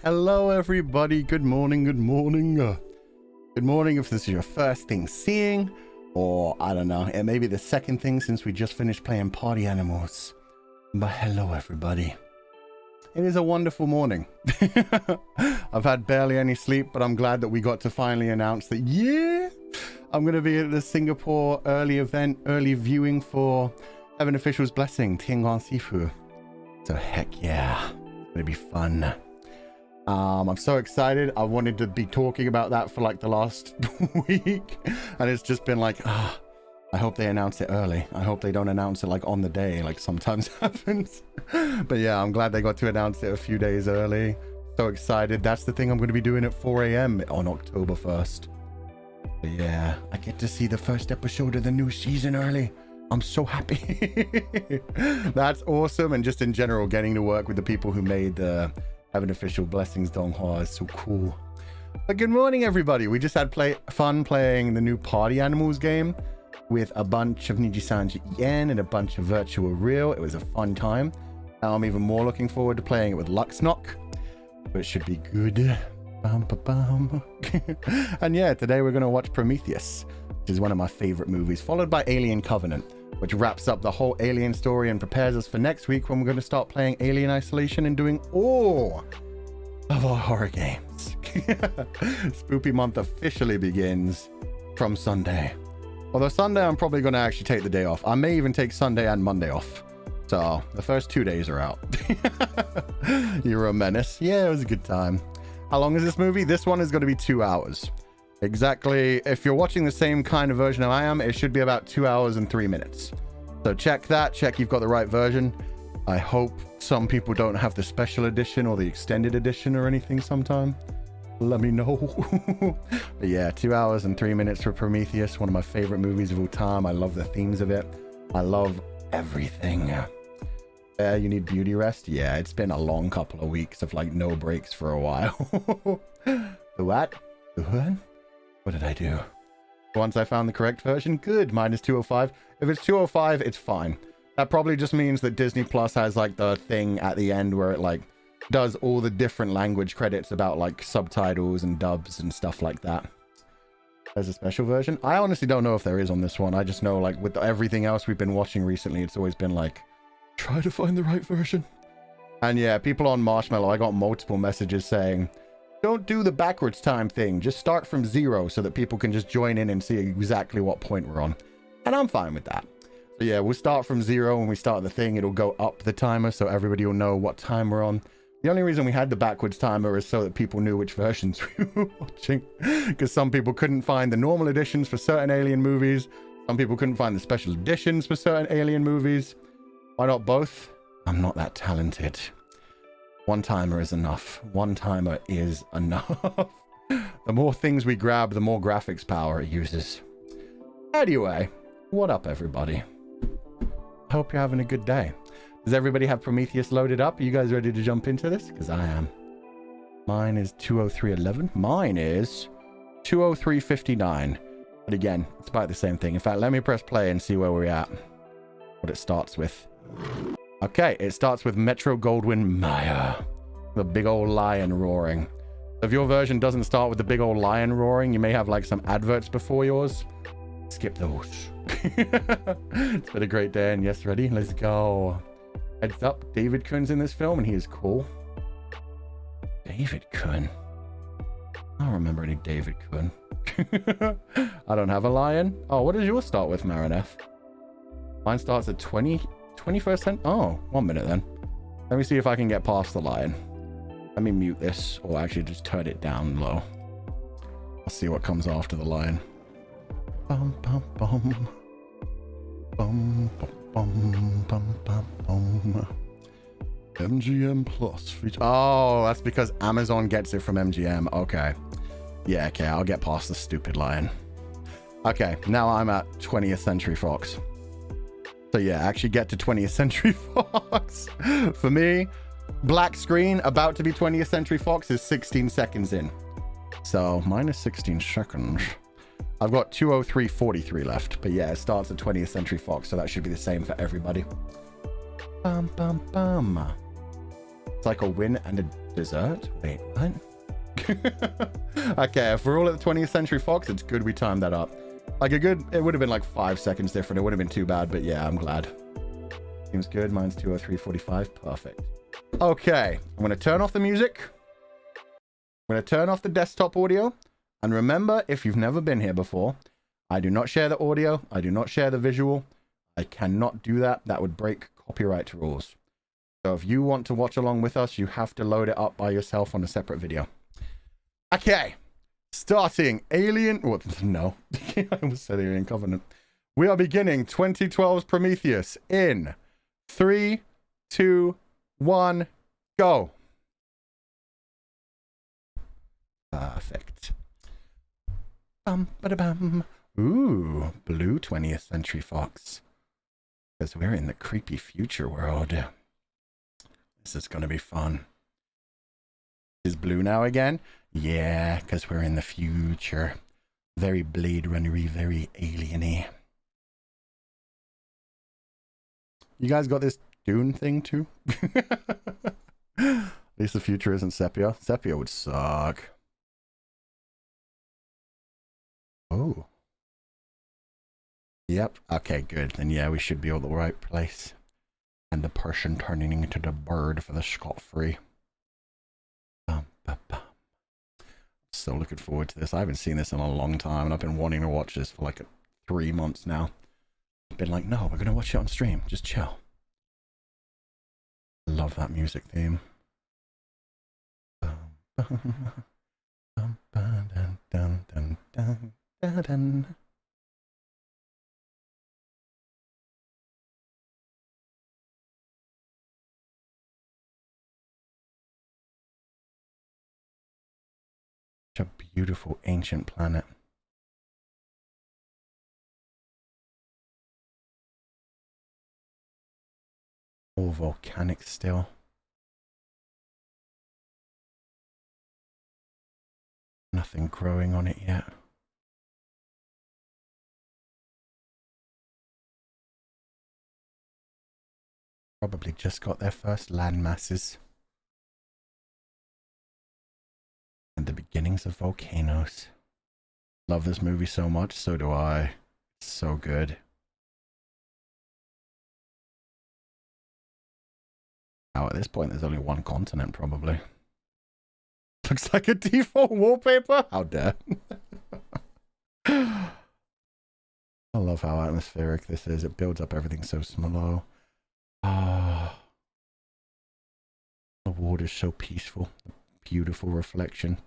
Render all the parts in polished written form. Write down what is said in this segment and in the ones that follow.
Hello everybody, good morning, good morning. Good morning if this is your first thing seeing, or I don't know, it may be the second thing since we just finished playing Party Animals. But hello everybody. It is a wonderful morning. I've had barely any sleep, but I'm glad that we got to finally announce that, yeah, I'm going to be at the Singapore early viewing for Heaven Official's Blessing, Tianguang Sifu. So heck yeah, it's going to be fun. I'm so excited. I wanted to be talking about that for like the last week, and it's just been like, I hope they announce it early. I hope they don't announce it like on the day, like sometimes happens. But yeah, I'm glad they got to announce it a few days early. So excited. That's the thing I'm going to be doing at 4 a.m. on October 1st. But yeah, I get to see the first episode of the new season early. I'm so happy. That's awesome. And just in general, getting to work with the people who made the Heaven Official Blessings Donghua is so cool. But good morning everybody. We just had fun playing the new Party Animals game with a bunch of Nijisanji Yen and a bunch of virtual real. It was a fun time. Now I'm even more looking forward to playing it with Luxnock. So it should be good. Bum, ba, bum. And yeah, today we're going to watch Prometheus, which is one of my favorite movies, followed by Alien Covenant, which wraps up the whole Alien story and prepares us for next week when we're going to start playing Alien Isolation and doing all of our horror games. Spoopy month officially begins from Sunday. Although Sunday, I'm probably going to actually take the day off. I may even take Sunday and Monday off. So the first 2 days are out. You're a menace. Yeah, it was a good time. How long is this movie? This one is going to be 2 hours. Exactly. If you're watching the same kind of version I am, it should be about 2 hours and 3 minutes. So check that. Check you've got the right version. I hope some people don't have the special edition or the extended edition or anything sometime. Let me know. But yeah, 2 hours and 3 minutes for Prometheus. One of my favorite movies of all time. I love the themes of it. I love everything. You need beauty rest? Yeah, it's been a long couple of weeks of like no breaks for a while. The what? The what? What did I do? Once I found the correct version, good. Mine is 205. If it's 205, it's fine. That probably just means that Disney Plus has like the thing at the end where it like does all the different language credits about like subtitles and dubs and stuff like that. There's a special version. I honestly don't know if there is on this one. I just know like with everything else we've been watching recently, it's always been like, try to find the right version. And yeah, people on Marshmallow, I got multiple messages saying, don't do the backwards time thing. Just start from 0 so that people can just join in and see exactly what point we're on. And I'm fine with that. So yeah, we'll start from 0 when we start the thing. It'll go up the timer so everybody will know what time we're on. The only reason we had the backwards timer is so that people knew which versions we were watching. Because some people couldn't find the normal editions for certain Alien movies. Some people couldn't find the special editions for certain Alien movies. Why not both? I'm not that talented. One timer is enough. One timer is enough. The more things we grab, the more graphics power it uses. Anyway, what up, everybody? Hope you're having a good day. Does everybody have Prometheus loaded up? Are you guys ready to jump into this? Because I am. Mine is 203.11. Mine is 203.59. But again, it's about the same thing. In fact, let me press play and see where we're at. What it starts with. Okay, it starts with Metro Goldwyn Mayer. The big old lion roaring. If your version doesn't start with the big old lion roaring, you may have like some adverts before yours. Skip those. It's been a great day, and yes, ready? Let's go. Heads up, David Kuhn's in this film, and he is cool. David Kuhn? I don't remember any David Kuhn. I don't have a lion. Oh, what does yours start with, Marinef? Mine starts at 21st century. Oh, 1 minute then. Let me see if I can get past the lion. Let me mute this, or actually just turn it down low. I'll see what comes after the lion. Bum, bum, bum. Bum, bum, bum, bum, bum, bum. MGM Plus feature. Oh, that's because Amazon gets it from MGM. Okay. Yeah, okay, I'll get past the stupid lion. Okay, now I'm at 20th Century Fox. So yeah, actually get to 20th Century Fox. For me, black screen, about to be 20th Century Fox is 16 seconds in. So minus 16 seconds. I've got 203.43 left, but yeah, it starts at 20th Century Fox, so that should be the same for everybody. Bum, bum, bum. It's like a win and a dessert. Wait, what? Okay, if we're all at the 20th Century Fox, it's good we timed that up. Like it would have been like 5 seconds different. It would have been too bad, but yeah, I'm glad. Seems good. Mine's 2:03:45. Perfect. Okay, I'm going to turn off the music. I'm going to turn off the desktop audio. And remember, if you've never been here before, I do not share the audio. I do not share the visual. I cannot do that. That would break copyright rules. So if you want to watch along with us, you have to load it up by yourself on a separate video. Okay. Starting Alien... Well, no. I almost said Alien Covenant. We are beginning 2012's Prometheus in 3, 2, 1, go. Perfect. Bum-ba-da-bum. Ooh, blue 20th Century Fox. Because we're in the creepy future world. This is going to be fun. Is blue now again? Yeah, because we're in the future. Very Blade Runner-y, very alien-y. You guys got this Dune thing too? At least the future isn't sepia. Sepia would suck. Oh. Yep. Okay, good. Then yeah, we should be all the right place. And the person turning into the bird for the Scot-free. So looking forward to this. I haven't seen this in a long time, and I've been wanting to watch this for like 3 months now. I've been like, no, we're going to watch it on stream. Just chill. Love that music theme. Such a beautiful ancient planet. All volcanic still. Nothing growing on it yet. Probably just got their first land masses. And the beginnings of volcanoes. Love this movie so much, so do I. It's so good. Now at this point there's only one continent probably. Looks like a default wallpaper. How dare. I love how atmospheric this is. It builds up everything so slow. Ah. The water's so peaceful. Beautiful reflection.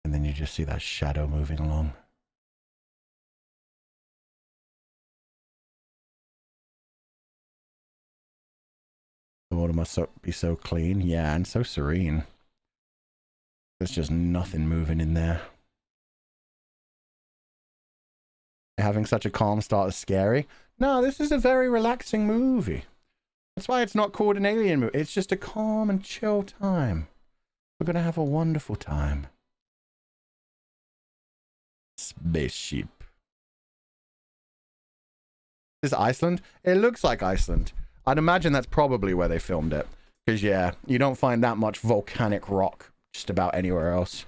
And then you just see that shadow moving along. The water must be so clean. Yeah, and so serene. There's just nothing moving in there. Having such a calm start is scary. No, this is a very relaxing movie. That's why it's not called an alien movie. It's just a calm and chill time. We're going to have a wonderful time. Spaceship. Is this Iceland? It looks like Iceland. I'd imagine that's probably where they filmed it. Because, yeah, you don't find that much volcanic rock just about anywhere else.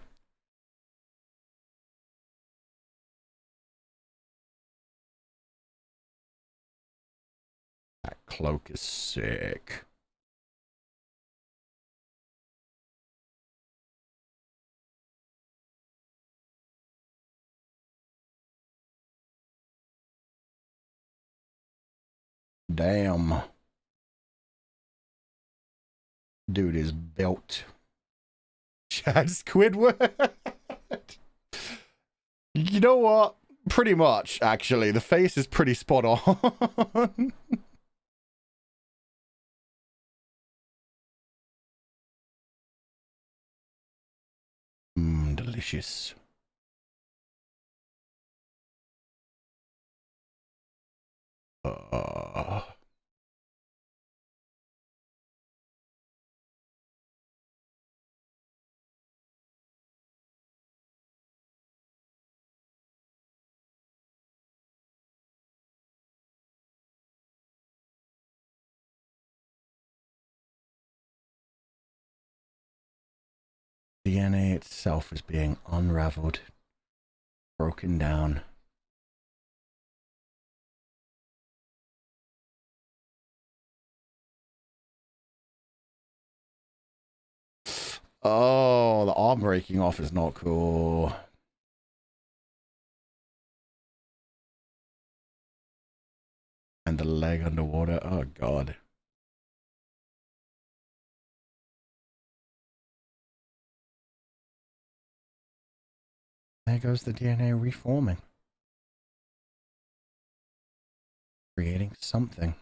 That cloak is sick. Damn. Dude is built. Chad Squidward. You know what? Pretty much, actually. The face is pretty spot on. Delicious. DNA itself is being unraveled, broken down. Oh, the arm breaking off is not cool. And the leg underwater. Oh, God. There goes the DNA reforming. Creating something.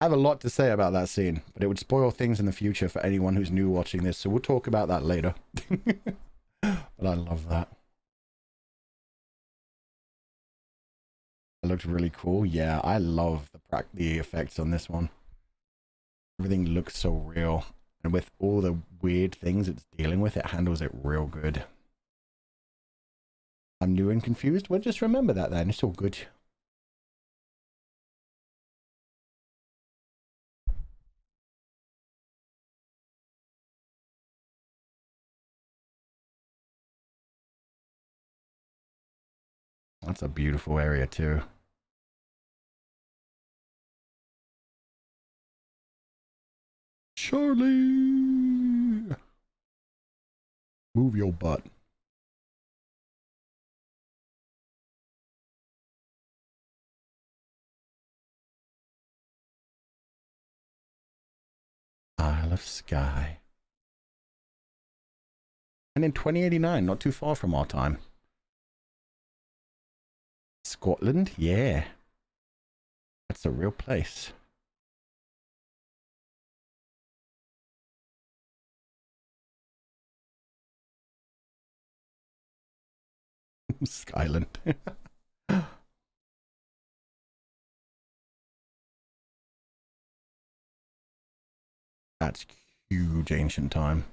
I have a lot to say about that scene, but it would spoil things in the future for anyone who's new watching this, so we'll talk about that later. But I love that. It looked really cool. Yeah, I love the effects on this one. Everything looks so real. And with all the weird things it's dealing with, it handles it real good. I'm new and confused? Well, just remember that then. It's all good. That's a beautiful area too. Charlie! Move your butt. Isle of Skye. And in 2089, not too far from our time. Scotland? Yeah. That's a real place. Skyland. That's huge ancient time.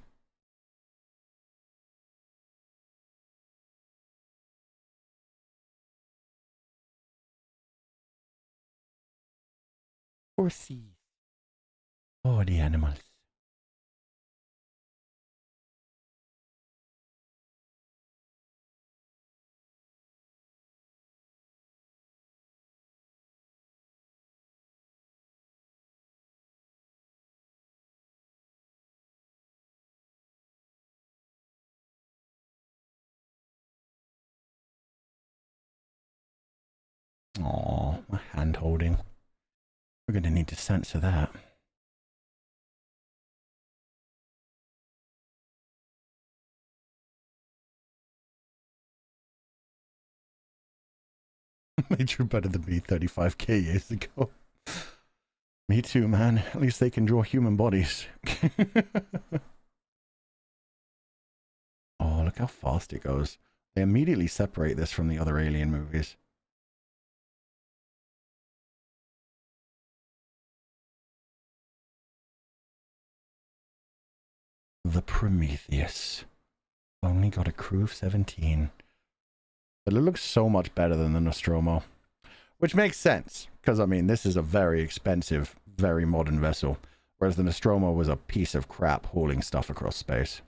Horses. Oh, the animals. Oh, my hand holding. We're going to need to censor that. Made you better than me 35k years ago. Me too, man. At least they can draw human bodies. Oh, look how fast it goes. They immediately separate this from the other Alien movies. The Prometheus. Only got a crew of 17. But it looks so much better than the Nostromo. Which makes sense, because, I mean, this is a very expensive, very modern vessel. Whereas the Nostromo was a piece of crap hauling stuff across space.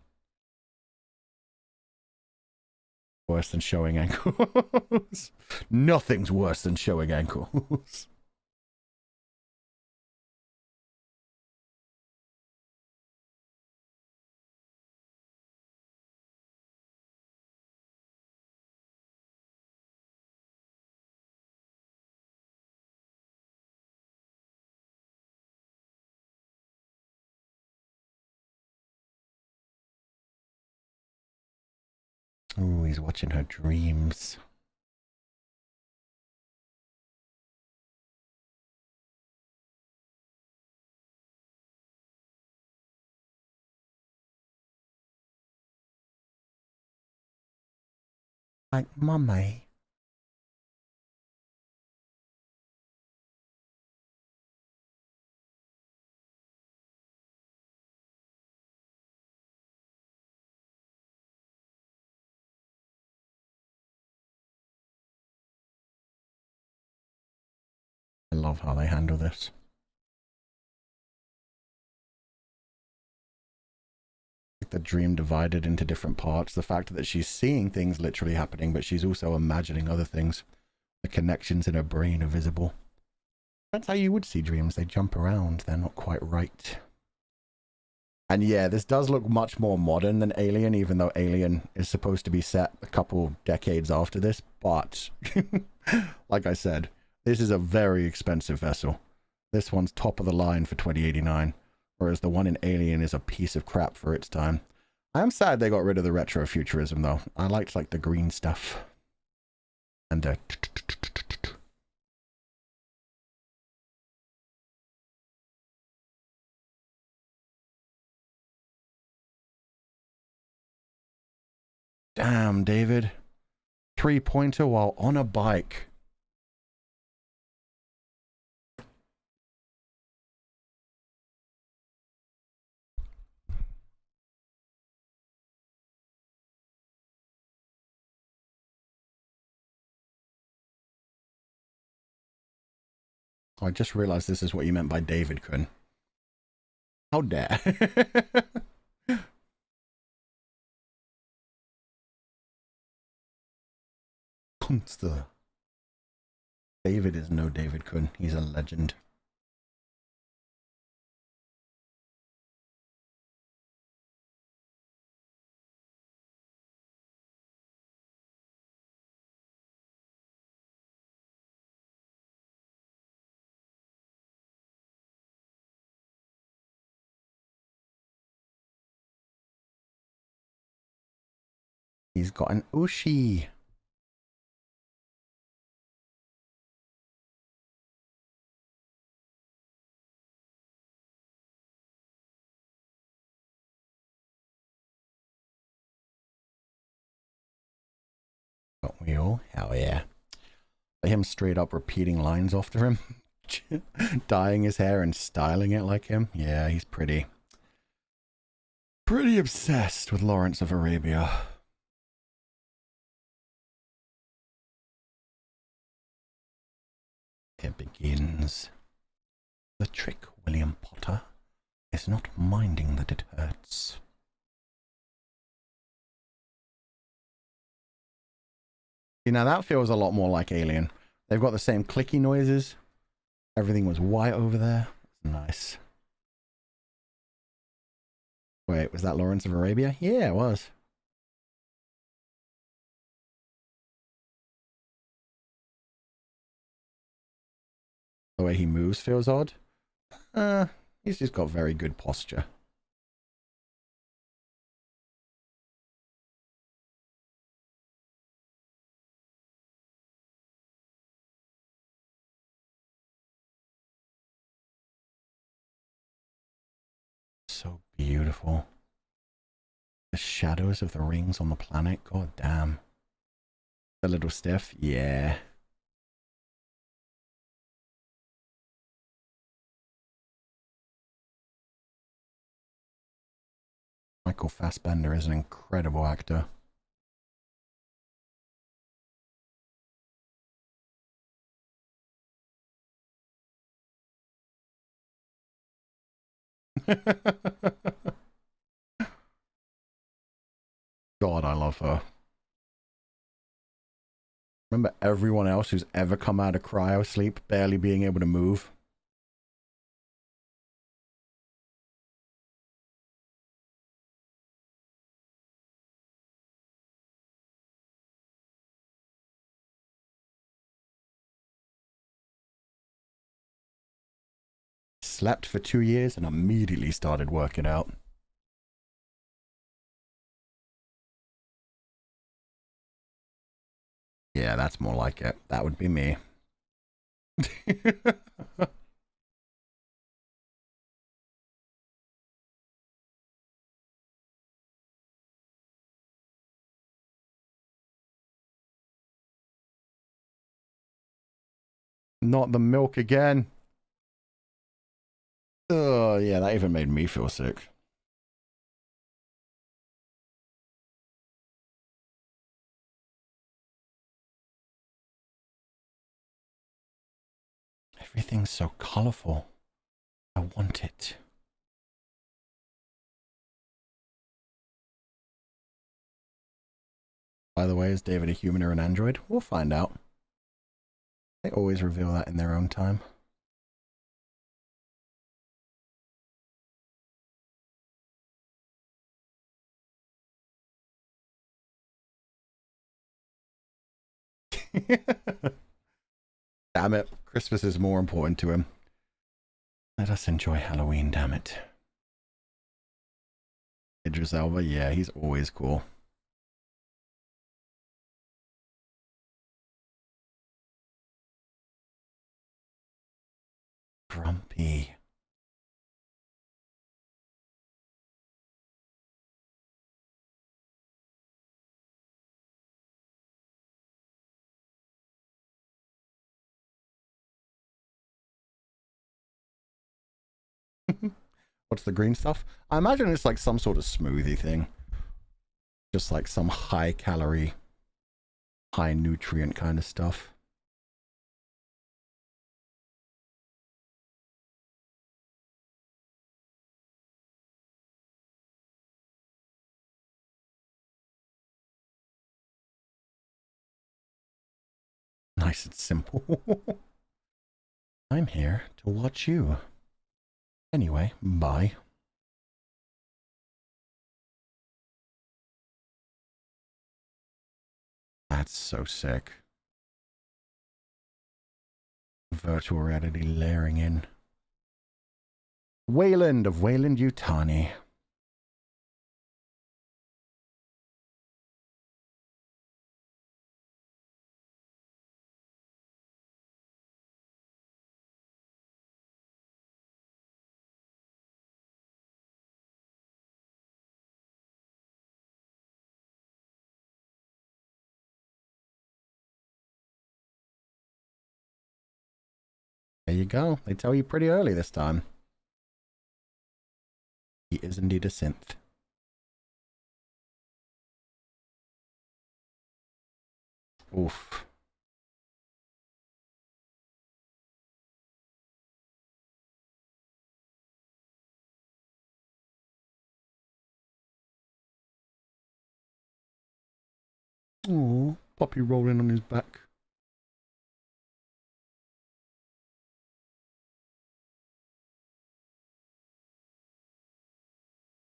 Worse than showing ankles. Nothing's worse than showing ankles. Oh, he's watching her dreams. Like, mummy. I love how they handle this. the dream divided into different parts. The fact that she's seeing things literally happening, but she's also imagining other things. The connections in her brain are visible. That's how you would see dreams. They jump around. They're not quite right. And yeah, this does look much more modern than Alien, even though Alien is supposed to be set a couple decades after this. But, like I said, this is a very expensive vessel. This one's top of the line for 2089, whereas the one in Alien is a piece of crap for its time. I am sad they got rid of the retrofuturism, though. I liked, like, the green stuff. And the... Damn, David. 3-pointer while on a bike. I just realized this is what you meant by David Kun. How dare. Kunster. David is no David Kun. He's a legend. He's got an Ushi. Don't we all? Hell yeah. Him straight up repeating lines after him. Dyeing his hair and styling it like him. Yeah, he's pretty obsessed with Lawrence of Arabia. It begins. The trick, William Potter, is not minding that it hurts. See, now that feels a lot more like Alien. They've got the same clicky noises. Everything was white over there. Nice. Wait, was that Lawrence of Arabia? Yeah, it was. The way he moves feels odd. He's just got very good posture. So beautiful. The shadows of the rings on the planet. God damn. A little stiff. Yeah. Michael Fassbender is an incredible actor. God, I love her. Remember everyone else who's ever come out of cryo sleep barely being able to move? Slept for 2 years and immediately started working out. Yeah, that's more like it. That would be me. Not the milk again. Oh, yeah, that even made me feel sick. Everything's so colorful. I want it. by the way? Is David a human or an android? We'll find out. They always reveal that in their own time. Damn it. Christmas is more important to him. Let us enjoy Halloween, damn it. Idris Elba, yeah, he's always cool. Grumpy. What's the green stuff? I imagine it's like some sort of smoothie thing. Just like some high calorie, high nutrient kind of stuff. Nice and simple. I'm here to watch you. Anyway, bye. That's so sick. Virtual reality layering in. Wayland of Wayland-Yutani. There you go. They tell you pretty early this time. He is indeed a synth. Oof. Oh, puppy rolling on his back.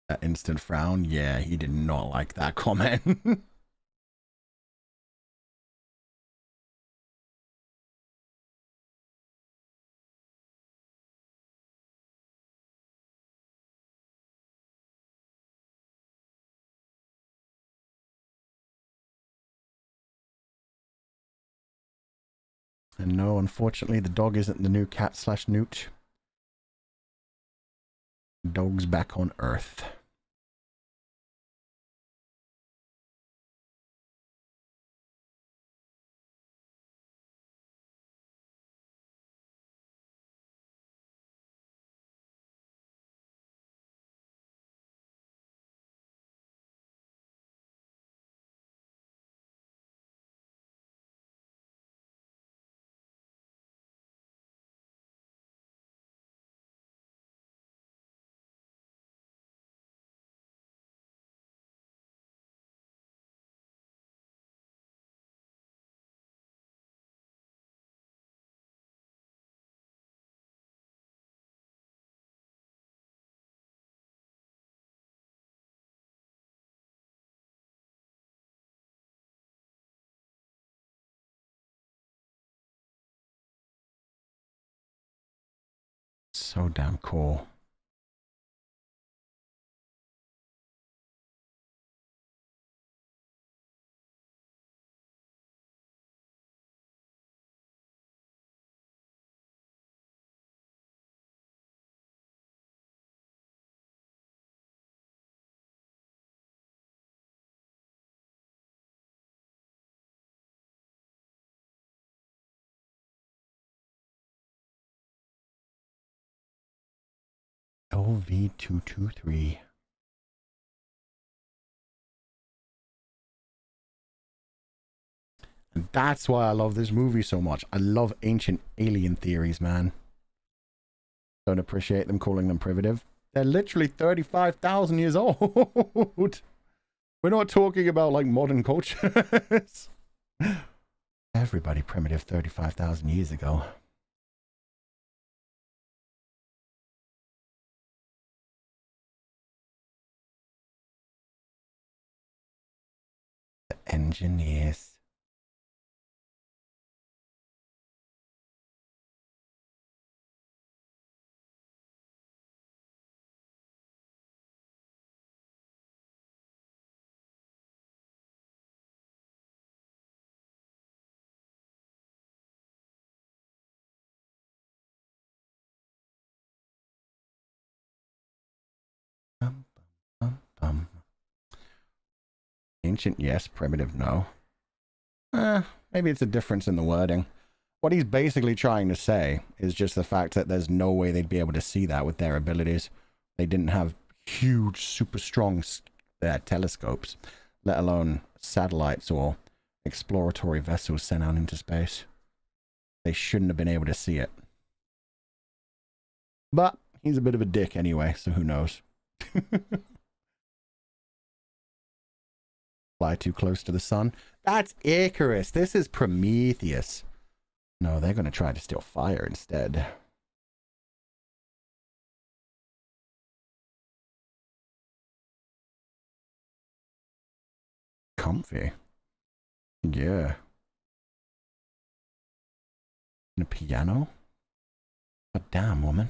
That instant frown. Yeah, he did not like that comment. And no, unfortunately, the dog isn't the new cat/newt. Dog's back on Earth. So damn cool. LV223. And that's why I love this movie so much. I love ancient alien theories, man. Don't appreciate them calling them primitive. They're literally 35,000 years old. We're not talking about like modern cultures. Everybody primitive 35,000 years ago. The engineers. Ancient, yes. Primitive, no. Maybe it's a difference in the wording. What he's basically trying to say is just the fact that there's no way they'd be able to see that with their abilities. They didn't have huge, super strong telescopes, let alone satellites or exploratory vessels sent out into space. They shouldn't have been able to see it. But he's a bit of a dick anyway, so who knows? Fly too close to the sun. That's Icarus. This is Prometheus. No, they're going to try to steal fire instead. Comfy. Yeah. And a piano? God damn, woman.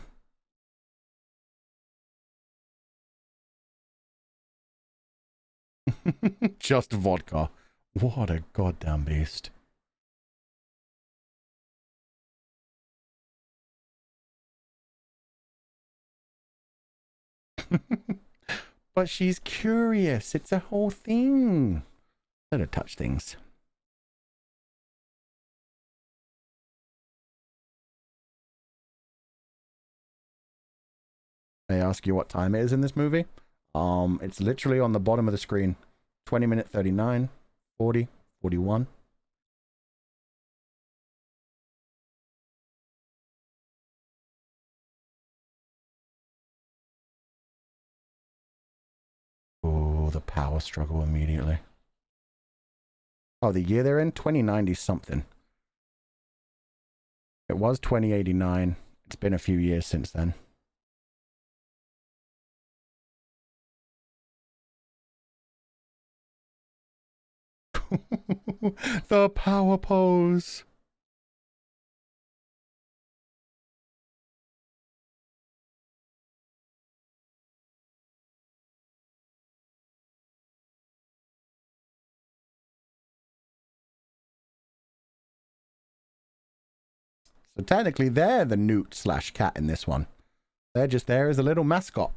Just vodka. What a goddamn beast. But she's curious. It's a whole thing. Let her touch things. May I ask you what time it is in this movie? It's literally on the bottom of the screen. 20 minute 39, 40, 41. Oh, the power struggle immediately. Oh, the year they're in? 2090 something. It was 2089. It's been a few years since then. The power pose. So technically they're the newt slash cat in this one. They're just there as a little mascot.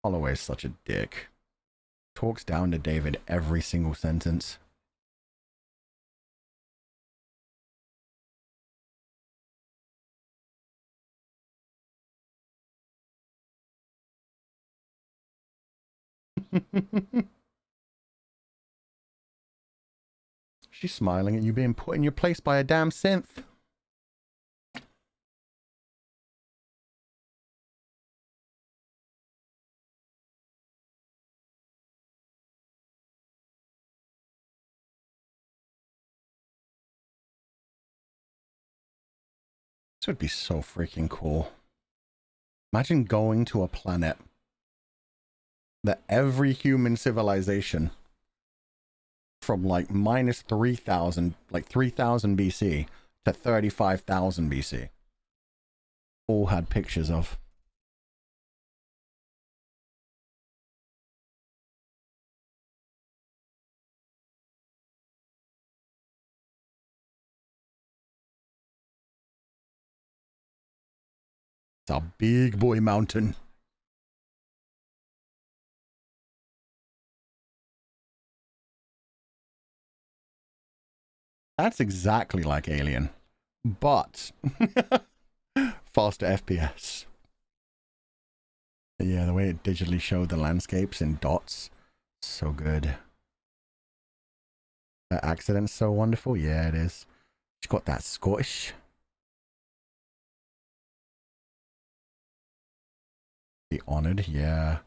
Holloway's such a dick. Talks down to David every single sentence. She's smiling at you being put in your place by a damn synth. This would be so freaking cool. Imagine going to a planet that every human civilization from like minus 3,000, like 3,000 BC to 35,000 BC all had pictures of. It's a big boy mountain. That's exactly like Alien, but faster FPS. Yeah, the way it digitally showed the landscapes in dots, so good. That accent's so wonderful. Yeah, it is. She's got that Scottish. The honored, yeah.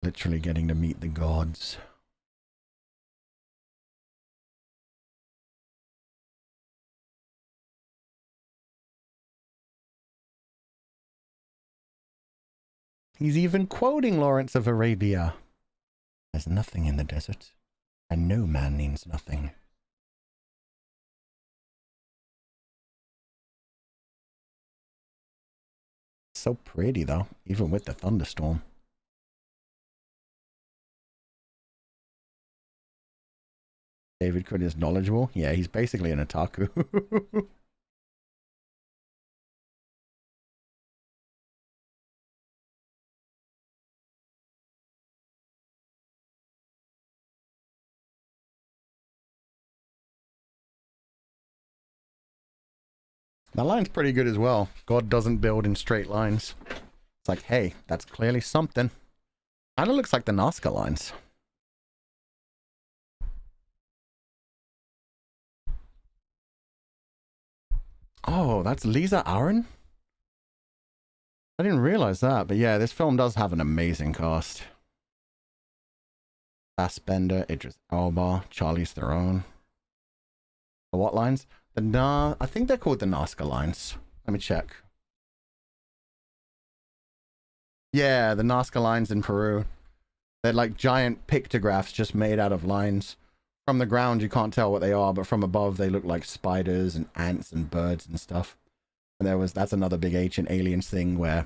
Literally getting to meet the gods. He's even quoting Lawrence of Arabia. There's nothing in the desert, and no man means nothing. So pretty, though, even with the thunderstorm. David Quinn is knowledgeable. Yeah, he's basically an otaku. That line's pretty good as well. God doesn't build in straight lines. It's like, hey, that's clearly something. Kind of looks like the Nazca lines. Oh, that's Lisa Aaron? I didn't realize that, but yeah, this film does have an amazing cast. Fassbender, Idris Elba, Charlize Theron. The what lines? I think they're called the Nazca lines. Let me check. Yeah, the Nazca lines in Peru. They're like giant pictographs just made out of lines. From the ground, you can't tell what they are, but from above, they look like spiders and ants and birds and stuff. And that's another big ancient aliens thing where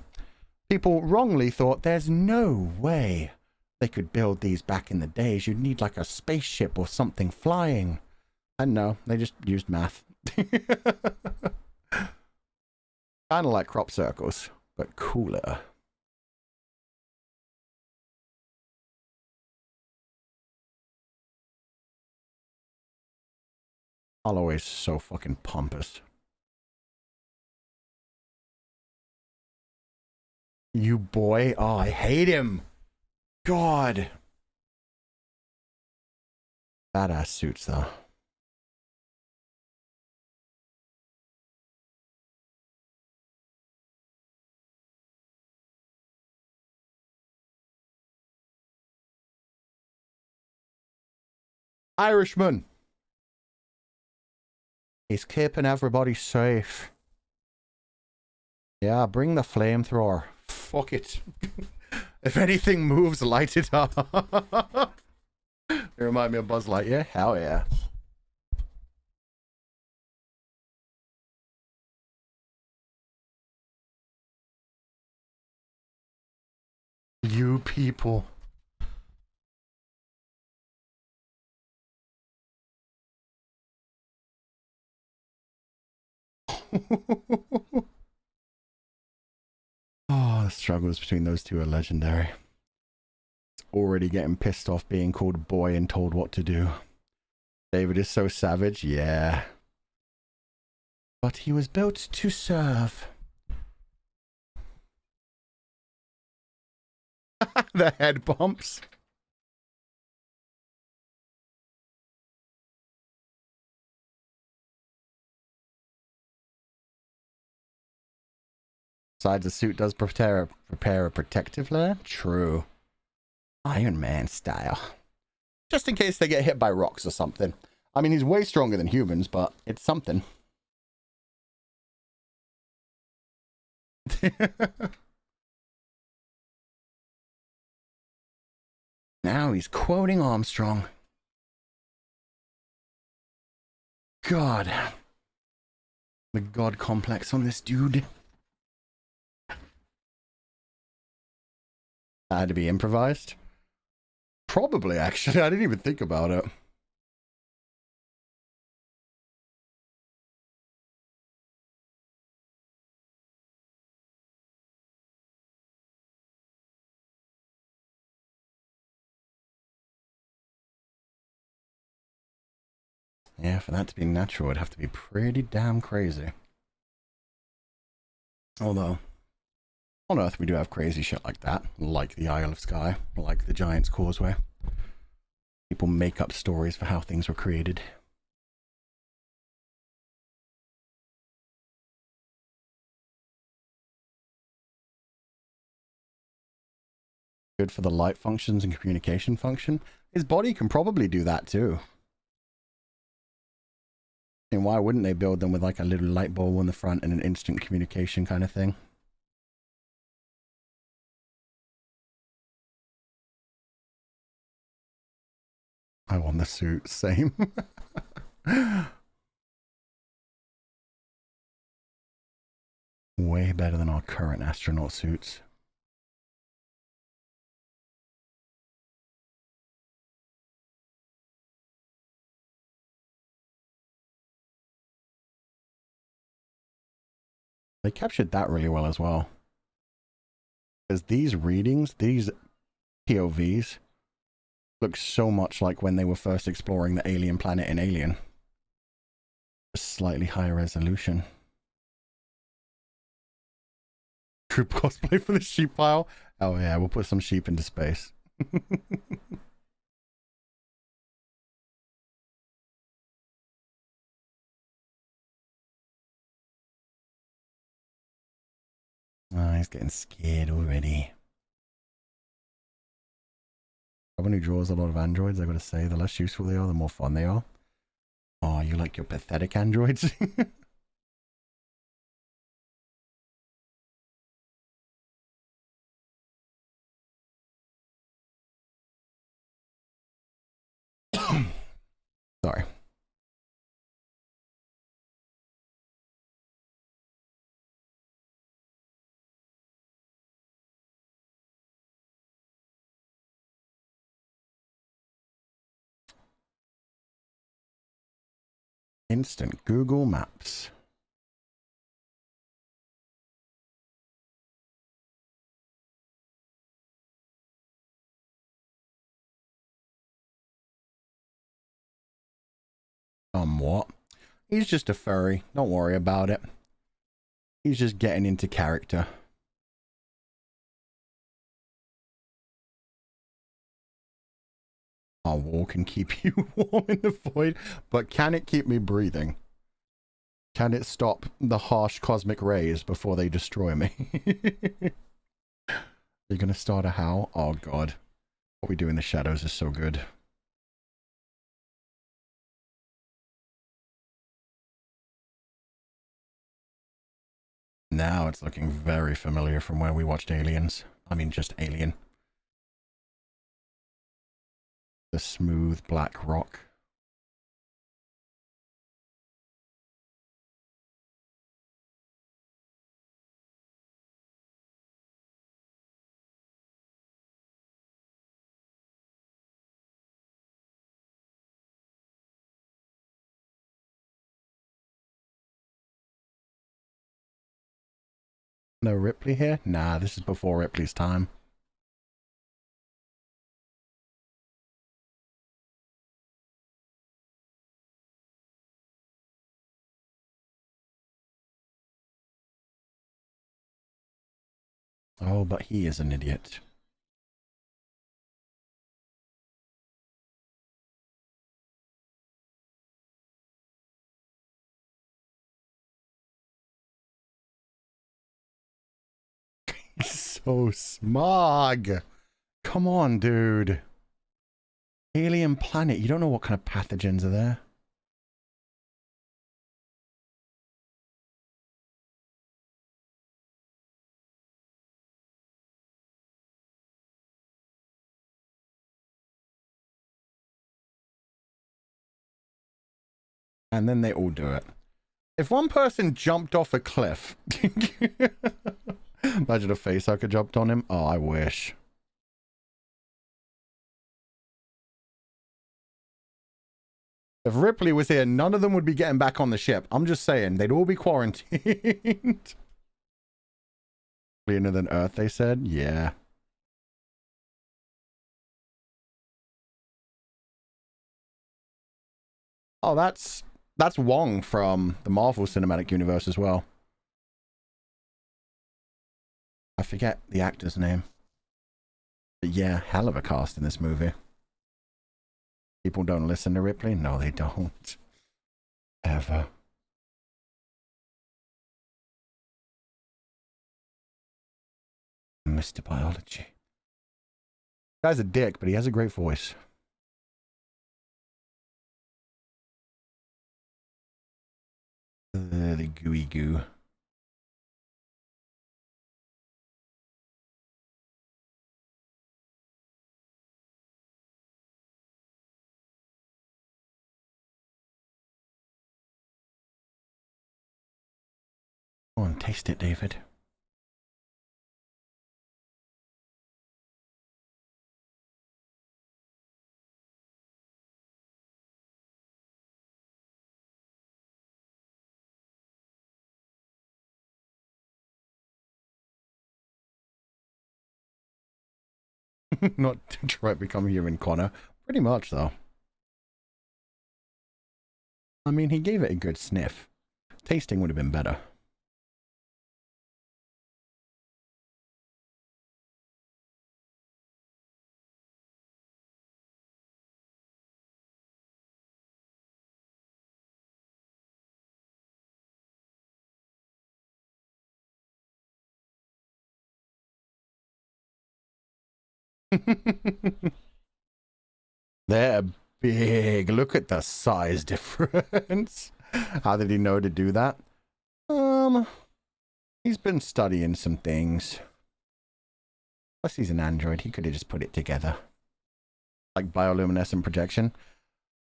people wrongly thought there's no way they could build these back in the days. You'd need like a spaceship or something flying. And no, they just used math. Kind of like crop circles, but cooler. Holloway's is so fucking pompous. You boy. Oh, I hate him. God. Badass suits, though. Irishman. He's keeping everybody safe. Yeah, bring the flamethrower. Fuck it. If anything moves, light it up. You remind me of Buzz Lightyear? Hell yeah. You people. Oh, the struggles between those two are legendary. It's already getting pissed off being called boy and told what to do. David is so savage, yeah. But he was built to serve. The head bumps. Besides, the suit does prepare a protective layer. True. Iron Man style. Just in case they get hit by rocks or something. I mean, he's way stronger than humans, but it's something. Now he's quoting Armstrong. God. The god complex on this dude. That had to be improvised? Probably, actually. I didn't even think about it. Yeah, for that to be natural, it'd have to be pretty damn crazy. Although, on Earth we do have crazy shit like that, like the Isle of Skye, like the Giant's Causeway. People make up stories for how things were created. Good for the light functions and communication function. His body can probably do that too. And why wouldn't they build them with like a little light bulb on the front and an instant communication kind of thing? I want the suit, same. Way better than our current astronaut suits. They captured that really well as well. Because these readings, these POVs, look so much like when they were first exploring the alien planet in Alien. Just slightly higher resolution. Troop cosplay for the sheep pile? Oh yeah, we'll put some sheep into space. Oh, he's getting scared already. Someone who draws a lot of androids, I gotta say, the less useful they are, the more fun they are. Oh, you like your pathetic androids? Sorry. Instant Google Maps. What? He's just a furry. Don't worry about it. He's just getting into character. Our wall can keep you warm in the void, but can it keep me breathing? Can it stop the harsh cosmic rays before they destroy me? You're gonna start a howl? Oh god. What we do in the shadows is so good. Now it's looking very familiar from where we watched Aliens. I mean, just Alien. The smooth black rock. No Ripley here? Nah, this is before Ripley's time. Oh, but he is an idiot. So smug. Come on, dude. Alien planet. You don't know what kind of pathogens are there. And then they all do it. If one person jumped off a cliff... Imagine a facehugger jumped on him. Oh, I wish. If Ripley was here, none of them would be getting back on the ship. I'm just saying, they'd all be quarantined. Cleaner than Earth, they said? Yeah. Oh, that's Wong from the Marvel Cinematic Universe as well. I forget the actor's name. But yeah, hell of a cast in this movie. People don't listen to Ripley? No, they don't. Ever. Mr. Biology. Guy's a dick, but he has a great voice. The gooey goo. Go on, taste it, David. Not Detroit Become Human, Connor. Pretty much, though. I mean, he gave it a good sniff. Tasting would have been better. They're big. Look at the size difference. How did he know to do that? He's been studying some things. Plus he's an android. He could have just put it together. Like bioluminescent projection.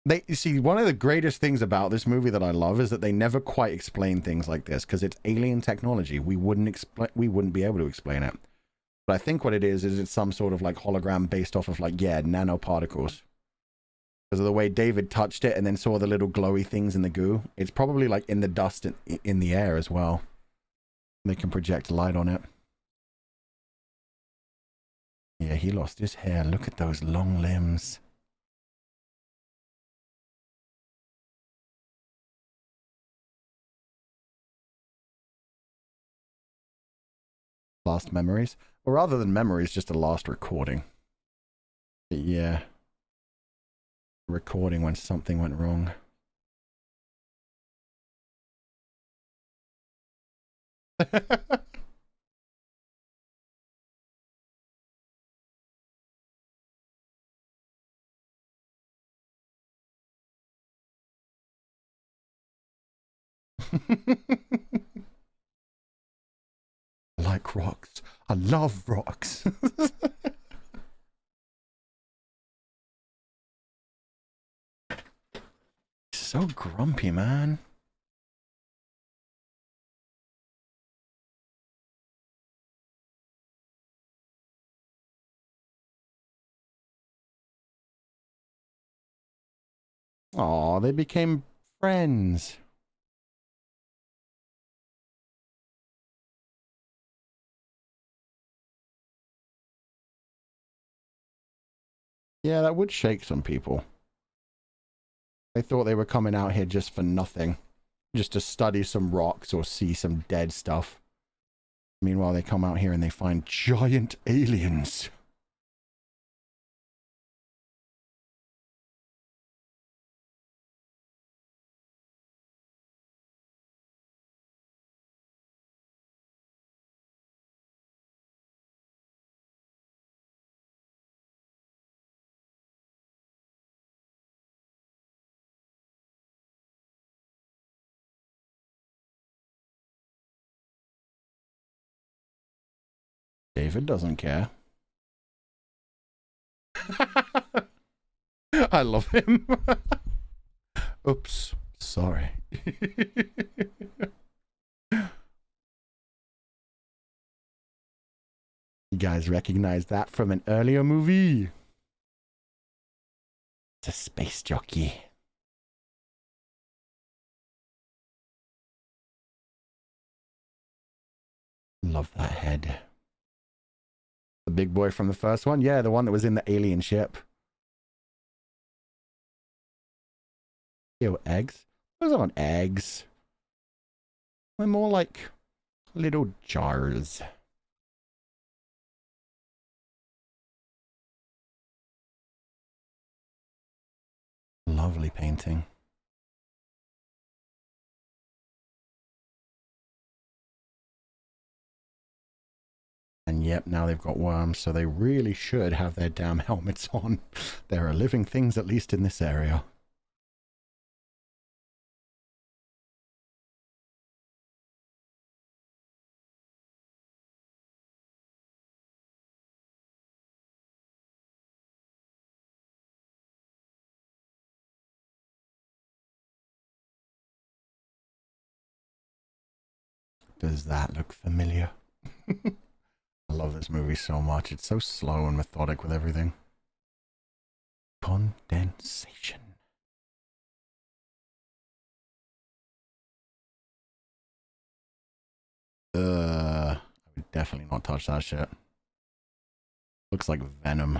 They see, one of the greatest things about this movie that I love is that they never quite explain things like this because it's alien technology. We wouldn't be able to explain it. But I think what it is it's some sort of like hologram based off of like, yeah, nanoparticles. Because of the way David touched it and then saw the little glowy things in the goo. It's probably like in the dust in the air as well. They can project light on it. Yeah, he lost his hair. Look at those long limbs. Last memories. Or rather than memories, just a last recording. But yeah. Recording when something went wrong. I like rocks. I love rocks. So grumpy, man. Aw, they became friends. Yeah, that would shake some people. They thought they were coming out here just for nothing. Just to study some rocks or see some dead stuff. Meanwhile, they come out here and they find giant aliens. David doesn't care. I love him. Oops, sorry. You guys recognize that from an earlier movie? It's a space jockey. Love that head. The big boy from the first one? Yeah, the one that was in the alien ship. Ew, eggs? Those aren't eggs. They're more like little jars. lovely painting. And yep, now they've got worms, so they really should have their damn helmets on. There are living things, at least in this area. Does that look familiar? I love this movie so much. It's so slow and methodic with everything. Condensation. I would definitely not touch that shit. Looks like venom.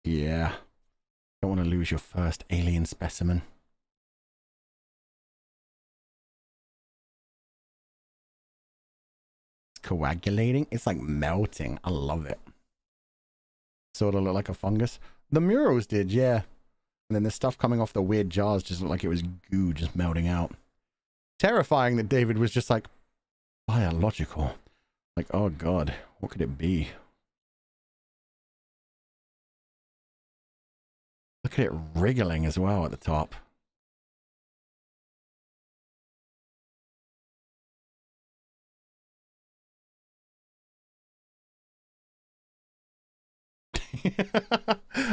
Yeah. Don't want to lose your first alien specimen. It's coagulating. It's like melting. I love it. Sort of look like a fungus. The murals did, yeah. And then the stuff coming off the weird jars just looked like it was goo just melting out. Terrifying that David was just like, biological. Like, oh god, what could it be? Look at it wriggling as well at the top.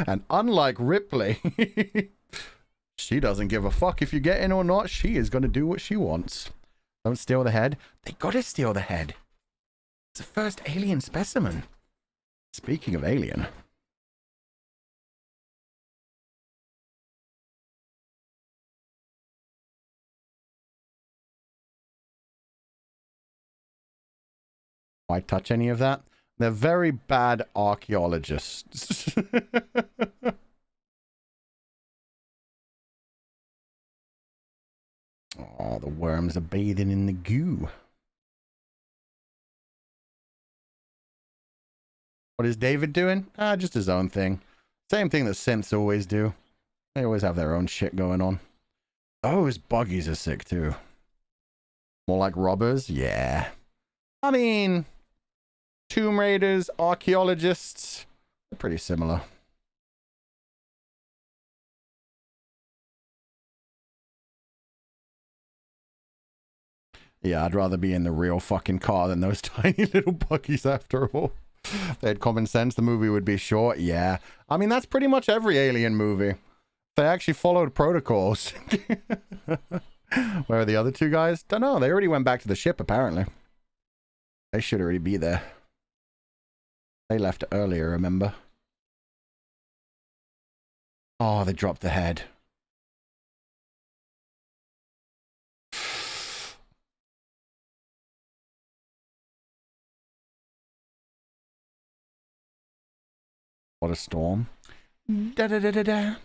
And unlike Ripley, she doesn't give a fuck if you get in or not. She is going to do what she wants. Don't steal the head. They gotta steal the head. It's the first alien specimen. Speaking of alien. Why touch any of that? They're very bad archaeologists. Oh, the worms are bathing in the goo. What is David doing? Just his own thing. Same thing that synths always do. They always have their own shit going on. Oh, his buggies are sick too. More like robbers? Yeah. I mean, Tomb Raiders, archaeologists, they're pretty similar. Yeah, I'd rather be in the real fucking car than those tiny little buggies after all. If they had common sense, the movie would be short. Yeah. I mean, that's pretty much every alien movie. They actually followed protocols. Where are the other two guys? Don't know. They already went back to the ship, apparently. They should already be there. They left earlier, remember? Oh, they dropped the head. What a storm. Da da da da da.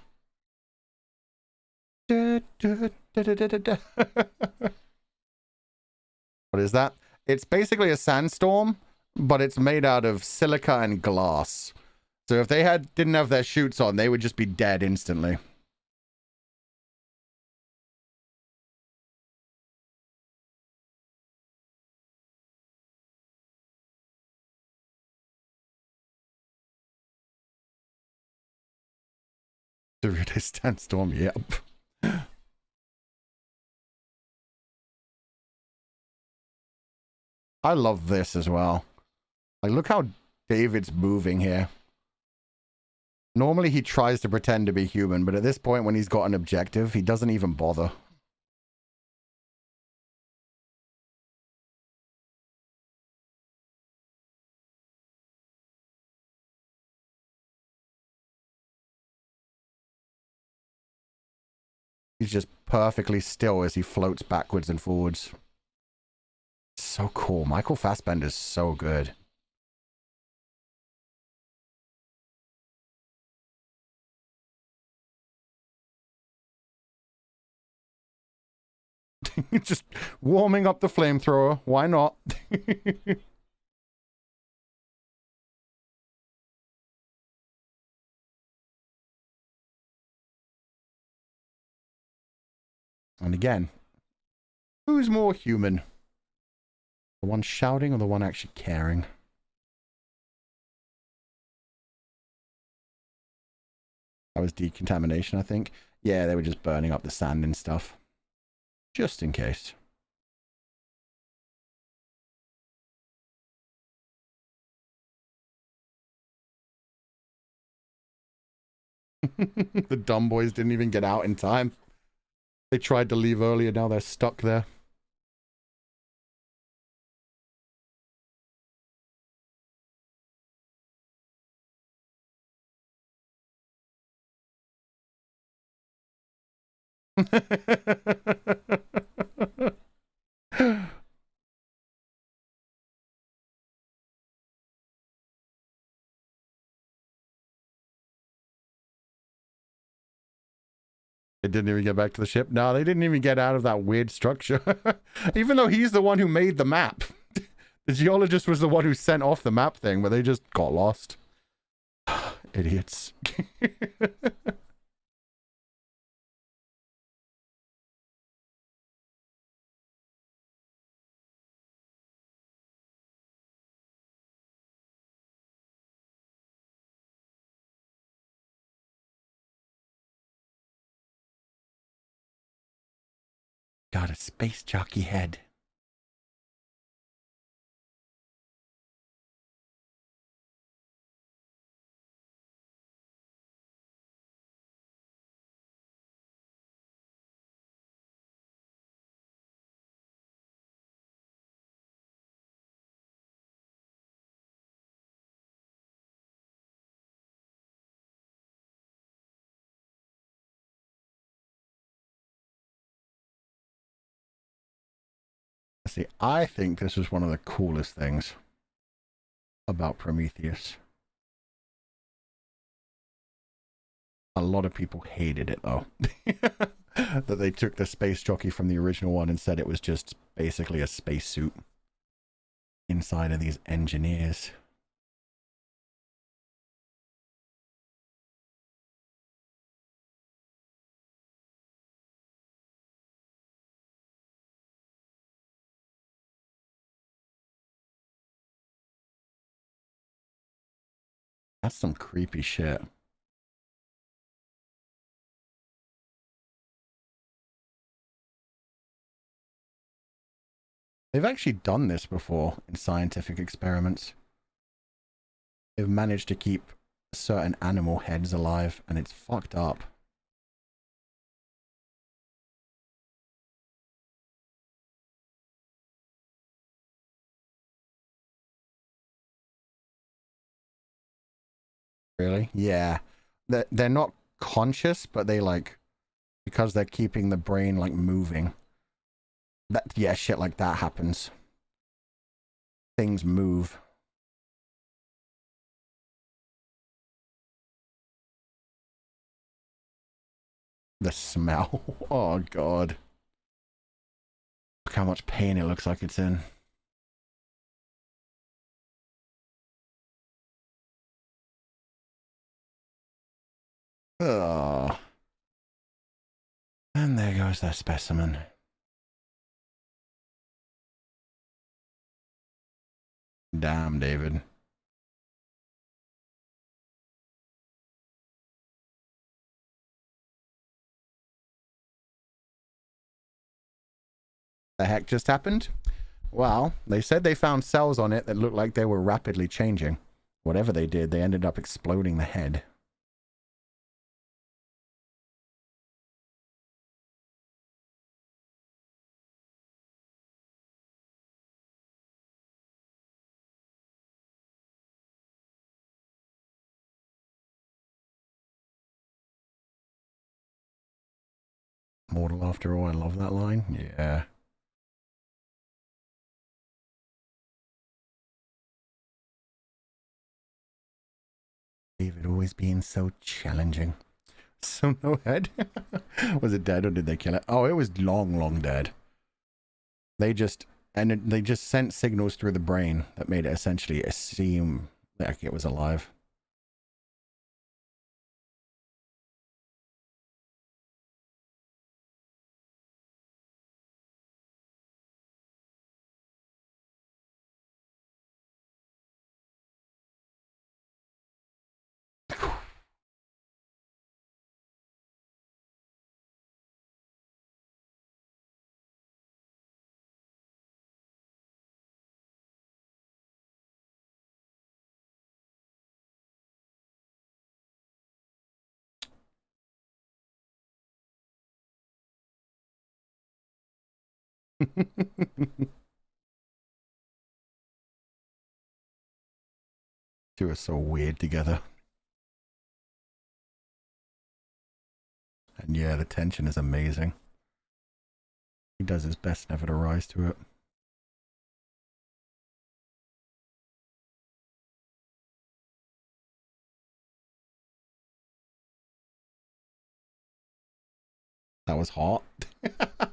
Da, da, da, da, da, da. What is that? It's basically a sandstorm, but it's made out of silica and glass. So if they didn't have their chutes on, they would just be dead instantly. Doritos sandstorm, yep. I love this as well. Like, look how David's moving here. Normally he tries to pretend to be human, but at this point when he's got an objective, he doesn't even bother. He's just perfectly still as he floats backwards and forwards. so cool. Michael Fassbender's so good. Just warming up the flamethrower. Why not? And again, who's more human? The one shouting or the one actually caring? That was decontamination, I think. Yeah, they were just burning up the sand and stuff. Just in case. The dumb boys didn't even get out in time. They tried to leave earlier, now they're stuck there. They didn't even get back to the ship. No, they didn't even get out of that weird structure. Even though he's the one who made the map. The geologist was the one who sent off the map thing, but they just got lost. Idiots. Got a space jockey head. See, I think this was one of the coolest things about Prometheus. A lot of people hated it, though. That they took the space jockey from the original one and said it was just basically a spacesuit inside of these engineers. That's some creepy shit. They've actually done this before in scientific experiments. They've managed to keep certain animal heads alive, and it's fucked up. Really? Yeah. They're not conscious, but they like, because they're keeping the brain like moving. That, yeah, shit like that happens. Things move. The smell. Oh god. Look how much pain it looks like it's in. Ugh. And there goes that specimen. Damn, David. The heck just happened? Well, they said they found cells on it that looked like they were rapidly changing. Whatever they did, they ended up exploding the head. Mortal after all, I love that line. Yeah. David always being so challenging. So no head? Was it dead or did they kill it? Oh, it was long, long dead. They just sent signals through the brain that made it essentially seem like it was alive. Two are so weird together. And yeah, the tension is amazing. He does his best never to rise to it. That was hot.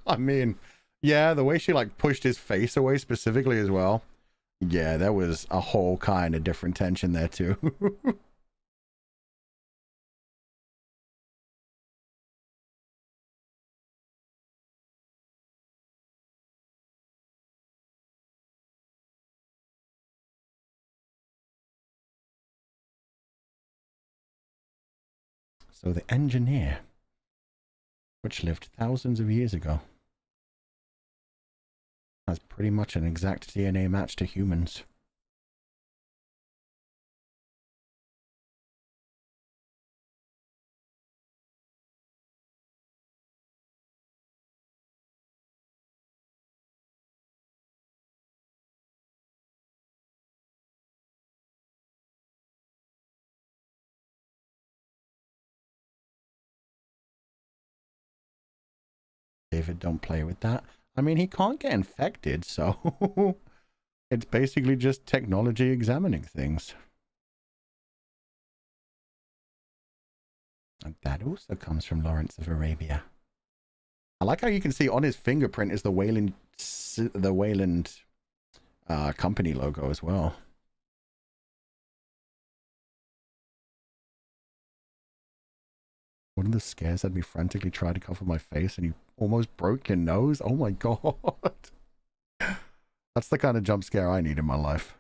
I mean, yeah, the way she like pushed his face away specifically as well. Yeah, there was a whole kind of different tension there too. So the engineer, which lived thousands of years ago, has pretty much an exact DNA match to humans. David, don't play with that. I mean, he can't get infected, so it's basically just technology examining things. And that also comes from Lawrence of Arabia. I like how you can see on his fingerprint is the Wayland company logo as well. One of the scares had me frantically try to cover my face and you almost broke your nose. Oh my god. That's the kind of jump scare I need in my life.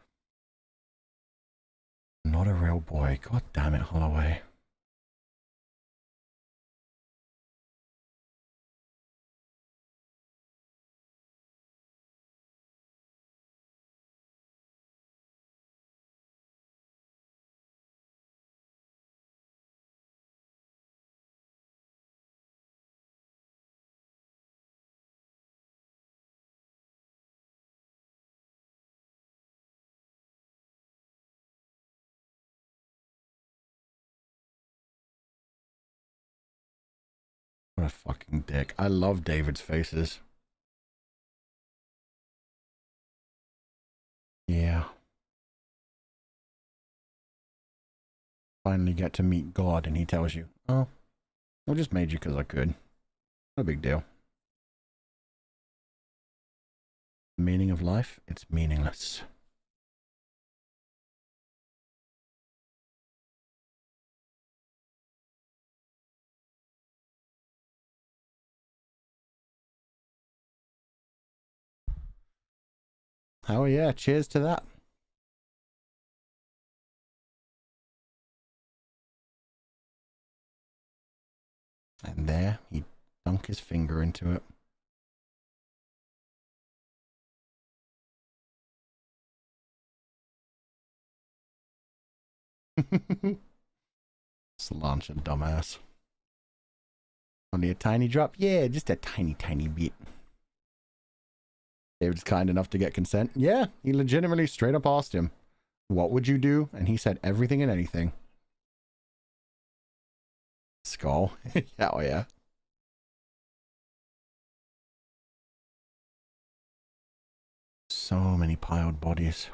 Not a real boy. God damn it, Holloway. What a fucking dick. I love David's faces. Yeah. Finally get to meet God and he tells you, oh, I just made you because I could. No big deal. The meaning of life? It's meaningless. Oh yeah, cheers to that. And there, he dunk his finger into it. Slancha dumbass. Only a tiny drop? Yeah, just a tiny, tiny bit. David's kind enough to get consent. Yeah, he legitimately straight up asked him, what would you do? And he said everything and anything. Skull. Yeah, oh yeah. So many piled bodies.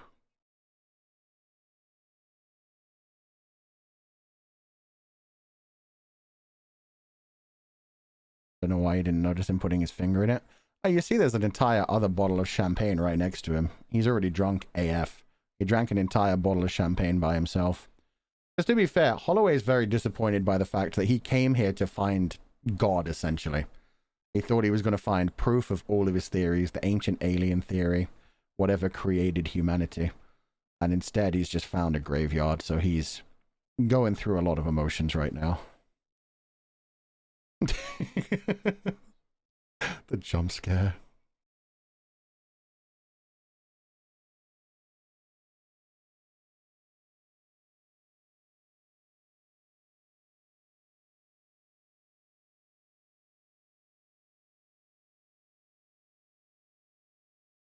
Don't know why you didn't notice him putting his finger in it. Oh, you see there's an entire other bottle of champagne right next to him. He's already drunk AF. He drank an entire bottle of champagne by himself. Because to be fair, Holloway is very disappointed by the fact that he came here to find God, essentially. He thought he was going to find proof of all of his theories, the ancient alien theory, whatever created humanity. And instead, he's just found a graveyard, so he's going through a lot of emotions right now. The jump scare.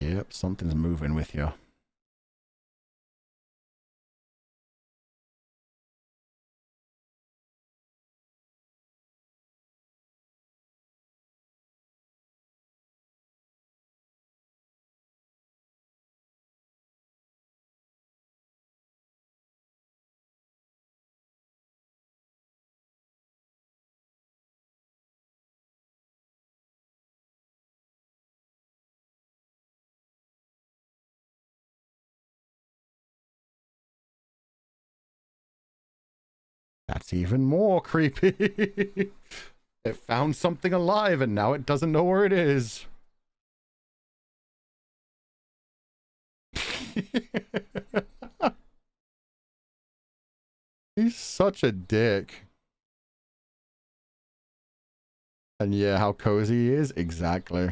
Yep, something's moving with you. That's even more creepy. It found something alive and now it doesn't know where it is. He's such a dick. And yeah, how cozy he is. Exactly.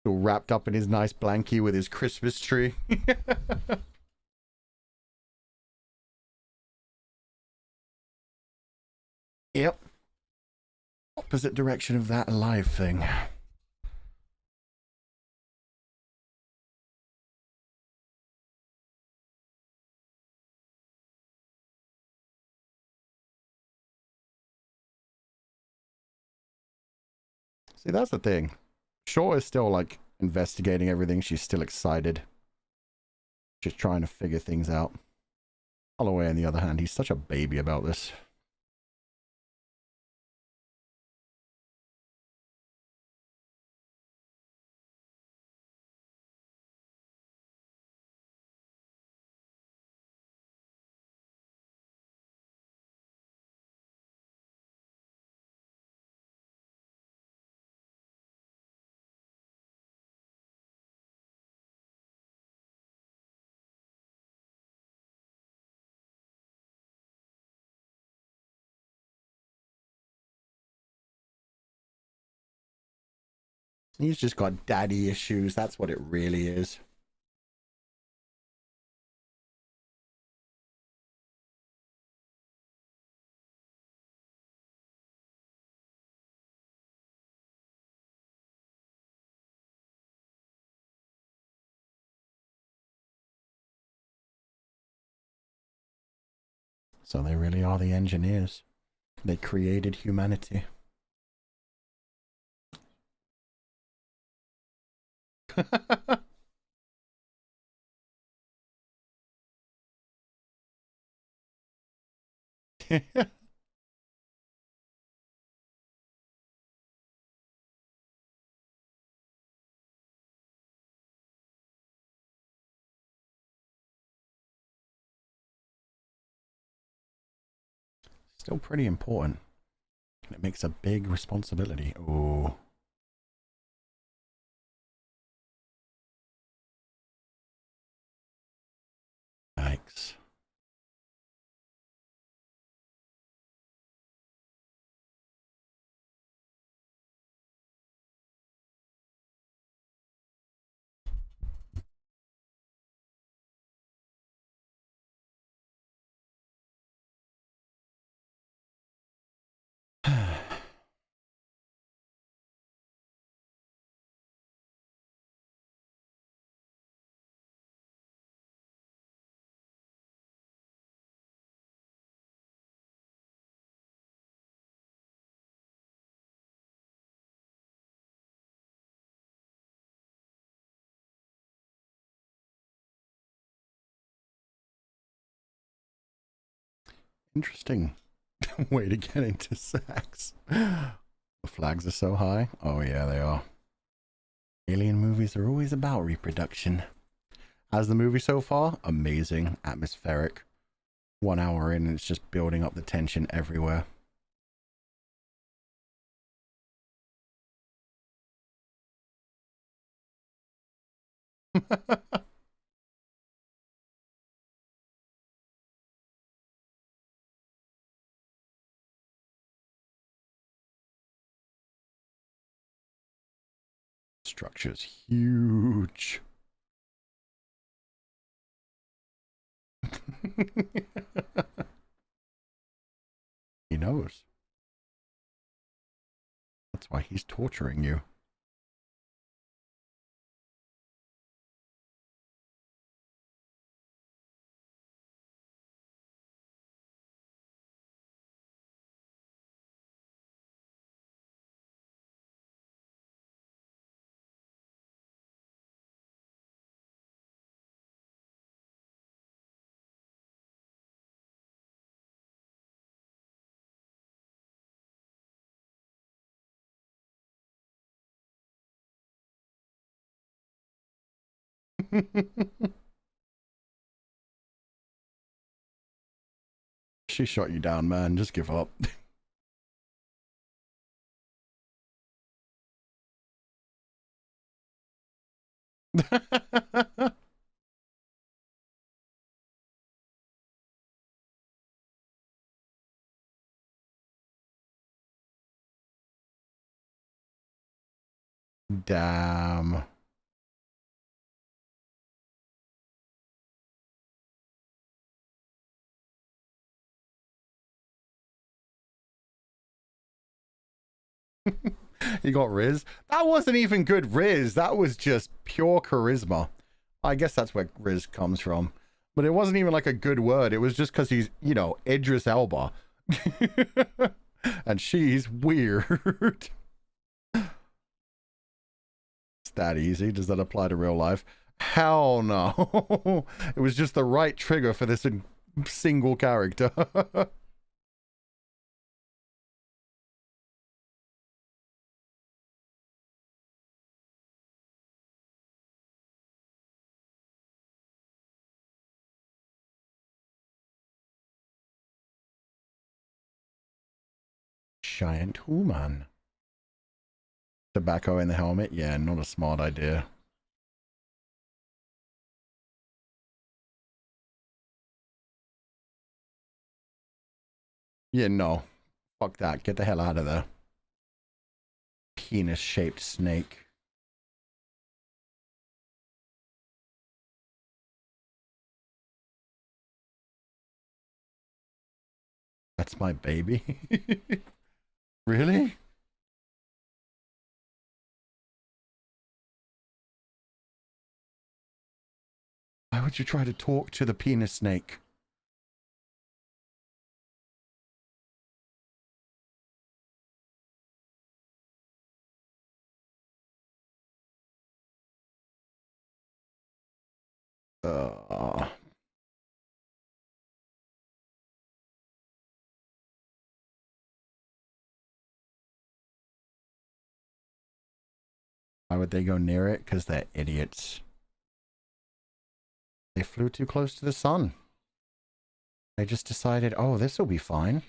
All wrapped up in his nice blankie with his Christmas tree. Yep. Opposite direction of that alive thing. See, that's the thing. Shaw is still, like, investigating everything. She's still excited. Just trying to figure things out. Holloway, on the other hand, he's such a baby about this. He's just got daddy issues. That's what it really is. So they really are the engineers. They created humanity. Still pretty important. It makes a big responsibility. Oh. Yikes. Interesting way to get into sex. The flags are so high. Oh yeah, they are. Alien movies are always about reproduction. How's the movie so far? Amazing. Atmospheric. 1 hour in and it's just building up the tension everywhere. Structure's huge. He knows. That's why he's torturing you. She shot you down, man. Just give up. Damn. You got Riz. That wasn't even good Riz. That was just pure charisma. I guess that's where Riz comes from. But it wasn't even like a good word. It was just because he's, you know, Idris Elba. And she's weird. It's that easy. Does that apply to real life? Hell no. It was just the right trigger for this single character. Giant human. Tobacco in the helmet? Yeah, not a smart idea. Yeah, no. Fuck that. Get the hell out of there. Penis-shaped snake. That's my baby. Really? Why would you try to talk to the penis snake? Why would they go near it? Because they're idiots. They flew too close to the sun. They just decided, oh, this will be fine.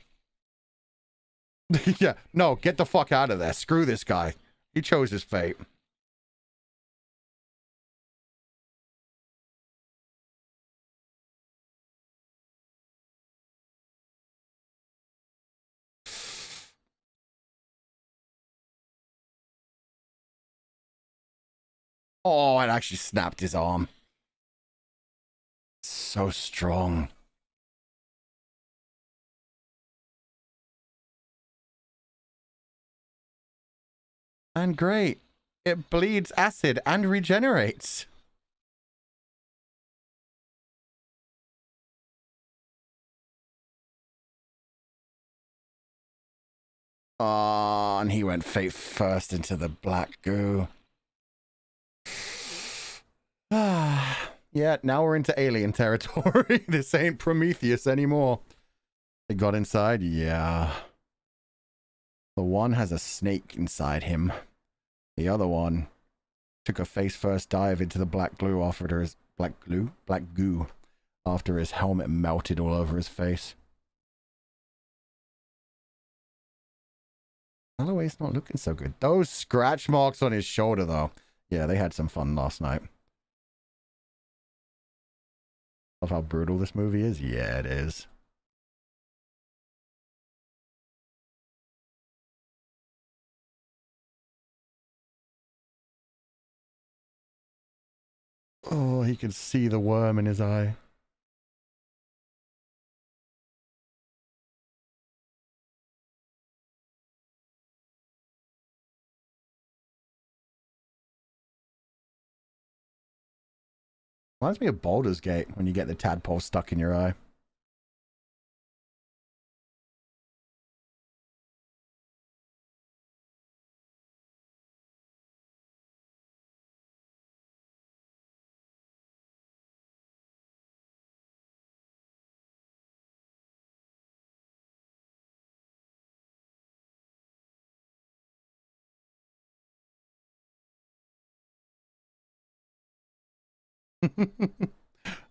Yeah, no, get the fuck out of there. Screw this guy. He chose his fate. Oh, it actually snapped his arm. So strong. And great. It bleeds acid and regenerates. Oh, and he went fate first into the black goo. Yeah, now we're into alien territory. This ain't Prometheus anymore. They got inside? Yeah. The one has a snake inside him. The other one took a face-first dive into the black goo after his after his helmet melted all over his face. Holloway's not looking so good. Those scratch marks on his shoulder, though. Yeah, they had some fun last night. Love how brutal this movie is. Yeah, it is. Oh, he could see the worm in his eye. Reminds me of Baldur's Gate when you get the tadpole stuck in your eye.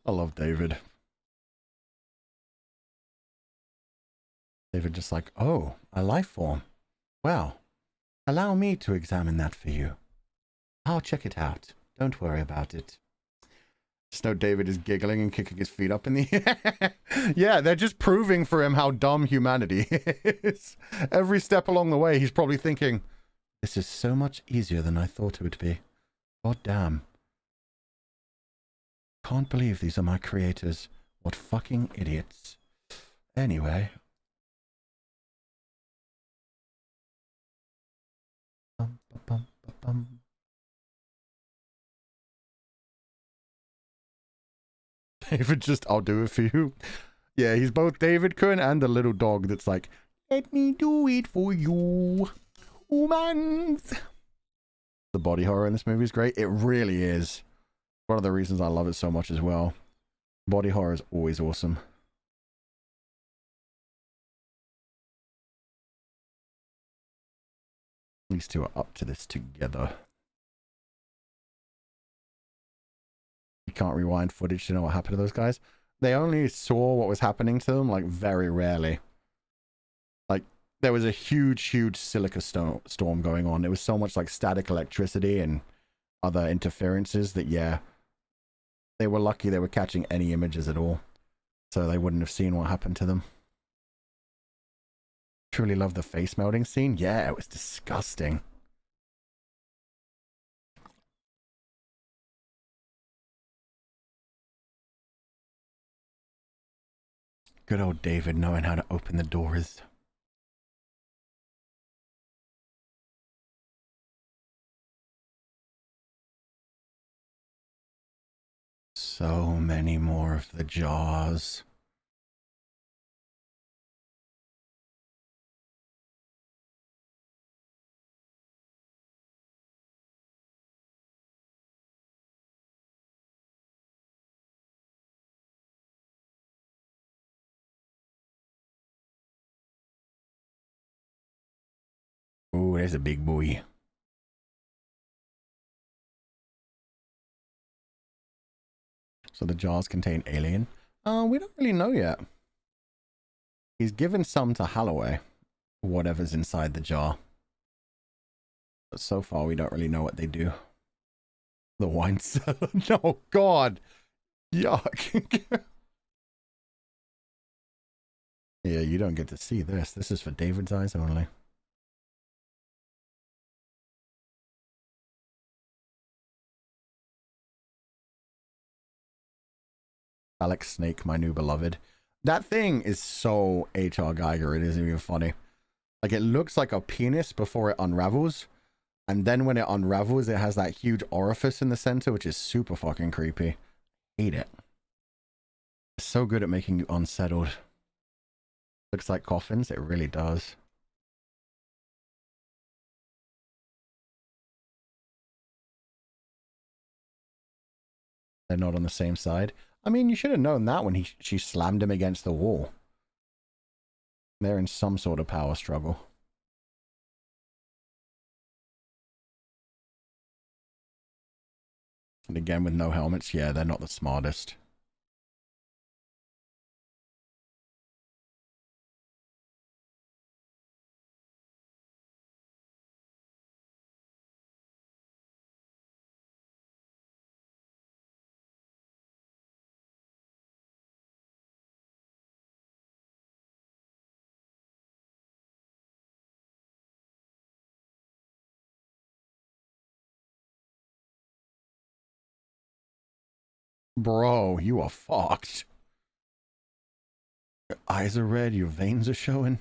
I love David. David just like, oh, a life form. Well, allow me to examine that for you. I'll check it out. Don't worry about it. Just know David is giggling and kicking his feet up in the air. Yeah, they're just proving for him how dumb humanity is. Every step along the way, he's probably thinking, this is so much easier than I thought it would be. God damn. Can't believe these are my creators. What fucking idiots. Anyway. David just, I'll do it for you. Yeah, he's both David Cohen and the little dog that's like, let me do it for you, humans. The body horror in this movie is great. It really is. One of the reasons I love it so much as well. Body horror is always awesome. These two are up to this together. You can't rewind footage to know what happened to those guys. They only saw what was happening to them, like, very rarely. Like, there was a huge silica storm going on. It was so much like static electricity and other interferences that, yeah, they were lucky they were catching any images at all. So they wouldn't have seen what happened to them. Truly love the face melting scene. Yeah, it was disgusting. Good old David knowing how to open the doors. So many more of the jaws. Ooh, there's a big boy. So the jars contain alien? We don't really know yet. He's given some to Holloway, whatever's inside the jar. But so far, we don't really know what they do. The wine cellar. No, God. Yuck. Yeah, you don't get to see this. This is for David's eyes only. Alex Snake, my new beloved. That thing is so H.R. Geiger, it isn't even funny. Like, it looks like a penis before it unravels. And then when it unravels, it has that huge orifice in the center, which is super fucking creepy. Hate it. It's so good at making you unsettled. Looks like coffins. It really does. They're not on the same side. I mean, you should have known that when she slammed him against the wall. They're in some sort of power struggle. And again, with no helmets, yeah, they're not the smartest. Bro, you are fucked. Your eyes are red, your veins are showing.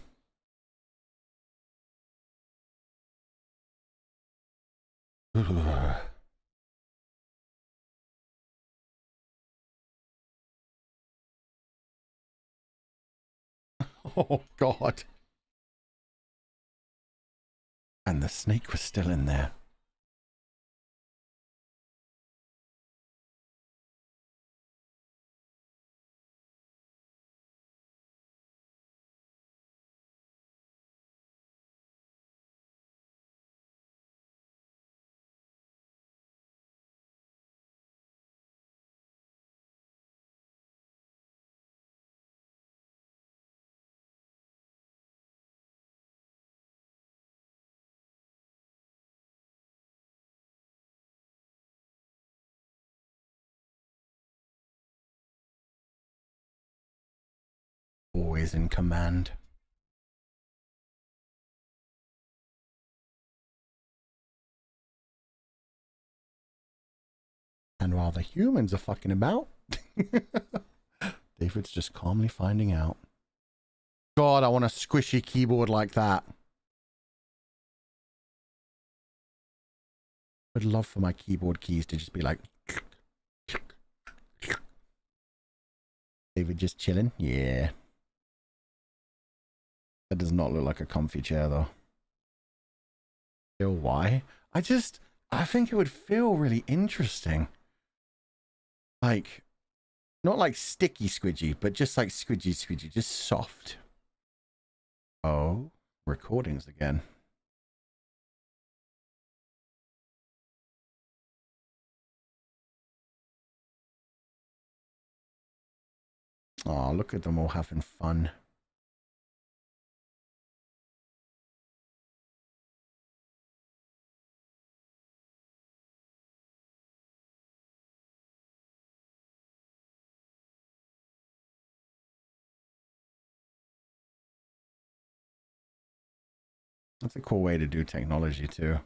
Oh, God. And the snake was still in there. Always in command. And while the humans are fucking about, David's just calmly finding out. God, I want a squishy keyboard like that. I'd love for my keyboard keys to just be like... David just chilling? Yeah. That does not look like a comfy chair, though. Feel why? I think it would feel really interesting. Like, not like sticky squidgy, but just like squidgy, just soft. Oh, recordings again. Oh, look at them all having fun. That's a cool way to do technology too.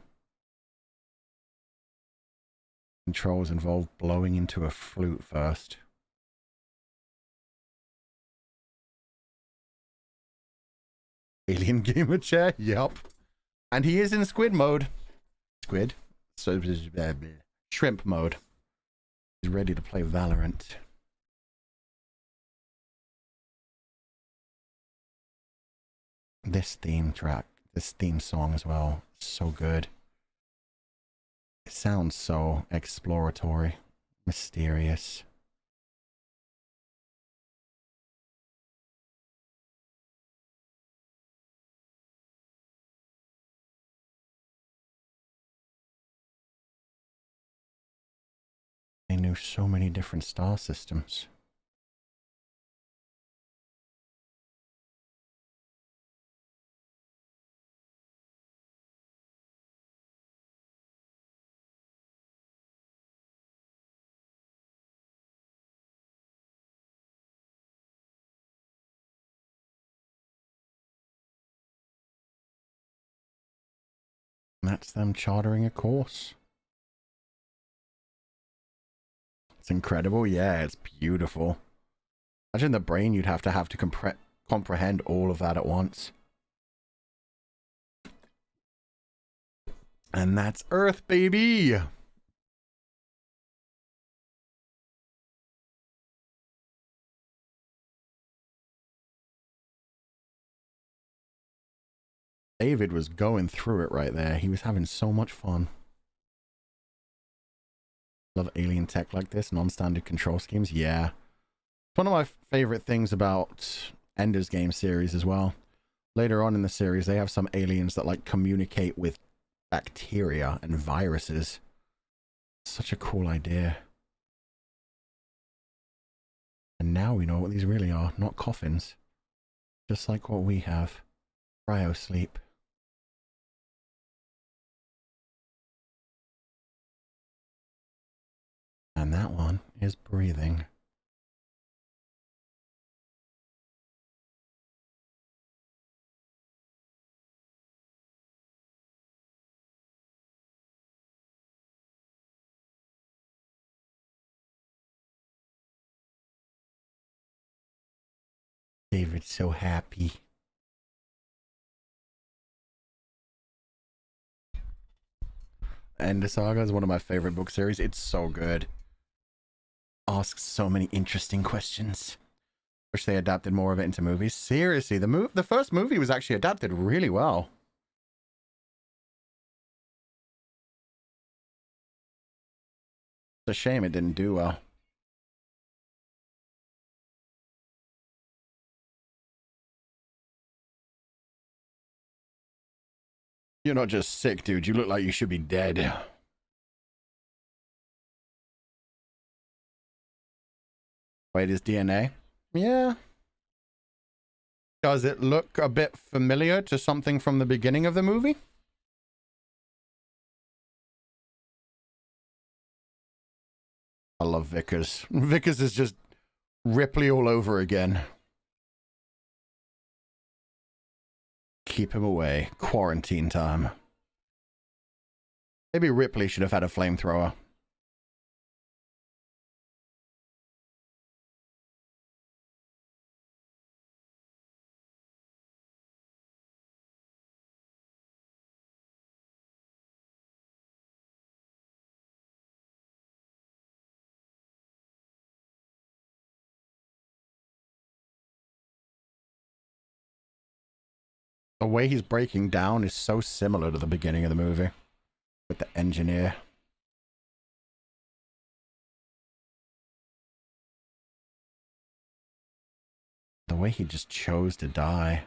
Controls involve blowing into a flute first. Alien gamer chair? Yup. And he is in squid mode. Squid? So, shrimp mode. He's ready to play Valorant. This theme track, this theme song as well, so good. It sounds so exploratory, mysterious. They knew so many different star systems. That's them chartering a course. It's incredible. Yeah, it's beautiful. Imagine the brain you'd have to comprehend all of that at once. And that's Earth, baby! David was going through it right there. He was having so much fun. Love alien tech like this, non-standard control schemes. Yeah. It's one of my favorite things about Ender's Game series as well. Later on in the series, they have some aliens that like communicate with bacteria and viruses. Such a cool idea. And now we know what these really are, not coffins. Just like what we have. Cryo sleep. And that one is breathing. David's so happy. And the Saga is one of my favorite book series. It's so good. Asks so many interesting questions. Wish they adapted more of it into movies. Seriously, the first movie was actually adapted really well. It's a shame it didn't do well. You're not just sick, dude. You look like you should be dead. Wait, his DNA? Yeah. Does it look a bit familiar to something from the beginning of the movie? I love Vickers. Vickers is just Ripley all over again. Keep him away. Quarantine time. Maybe Ripley should have had a flamethrower. The way he's breaking down is so similar to the beginning of the movie. With the engineer. The way he just chose to die.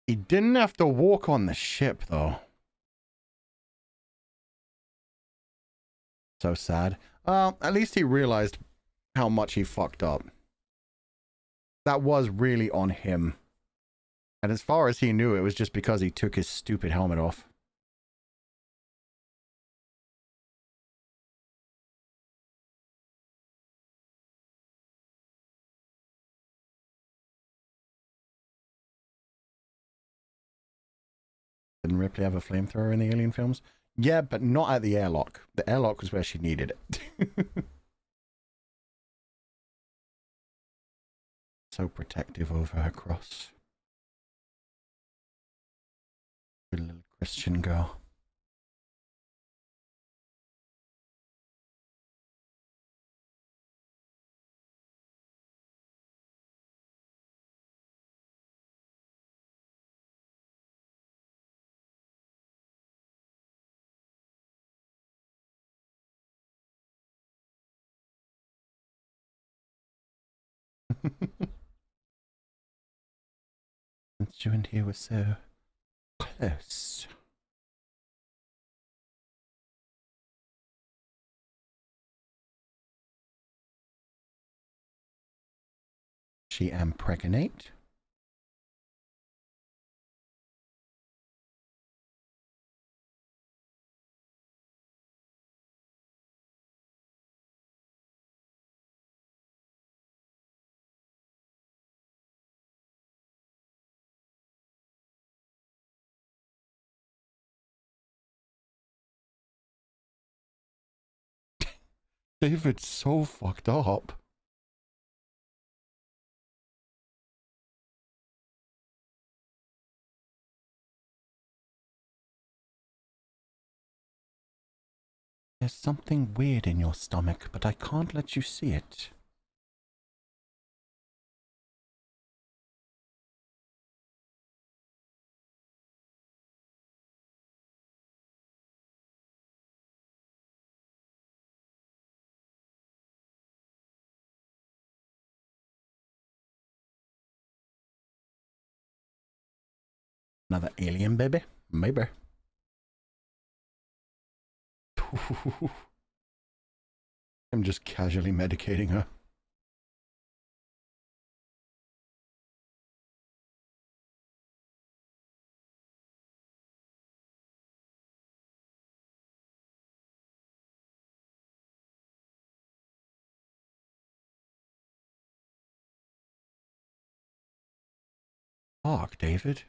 He didn't have to walk on the ship, though. So sad. At least he realized how much he fucked up. That was really on him. And as far as he knew, it was just because he took his stupid helmet off. Didn't Ripley have a flamethrower in the Alien films? Yeah, but not at the airlock. The airlock was where she needed it. So protective over her cross. Good little Christian girl. You and he were so close. She am pregnant. David's so fucked up. There's something weird in your stomach, but I can't let you see it. Another alien baby? Maybe. I'm just casually medicating her. Fuck, David.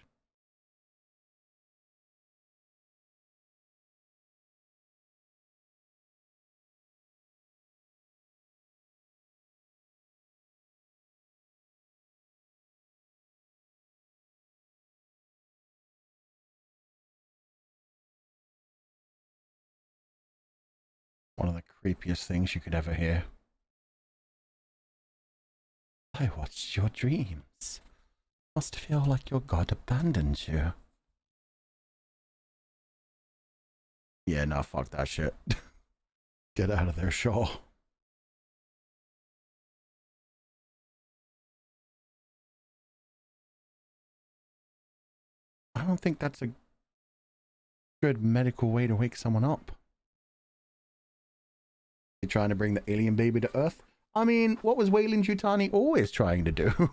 One of the creepiest things you could ever hear. I watched your dreams. Must feel like your god abandoned you. Yeah, no, fuck that shit. Get out of there, Shaw. I don't think that's a good medical way to wake someone up. You're trying to bring the alien baby to Earth? I mean, what was Weyland-Yutani always trying to do?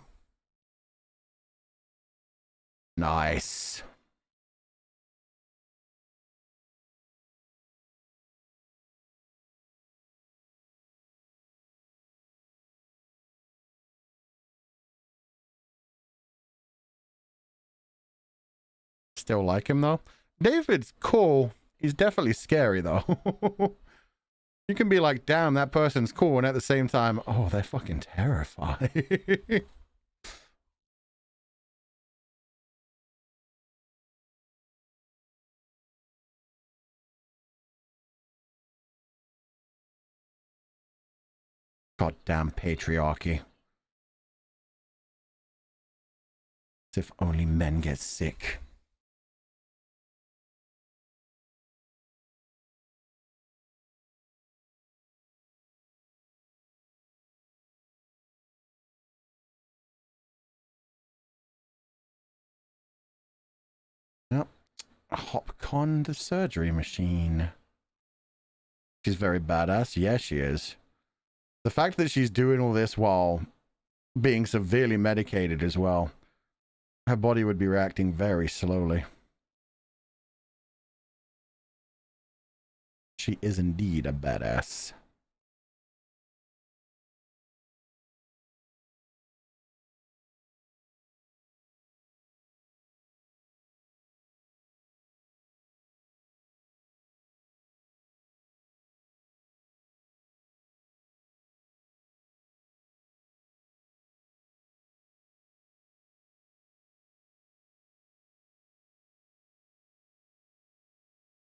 Nice. Still like him, though? David's cool. He's definitely scary, though. You can be like, damn, that person's cool, and at the same time, oh, they're fucking terrifying. Goddamn patriarchy. As if only men get sick. Yep. Hopcon the surgery machine. She's very badass. Yeah, she is. The fact that she's doing all this while being severely medicated as well. Her body would be reacting very slowly. She is indeed a badass.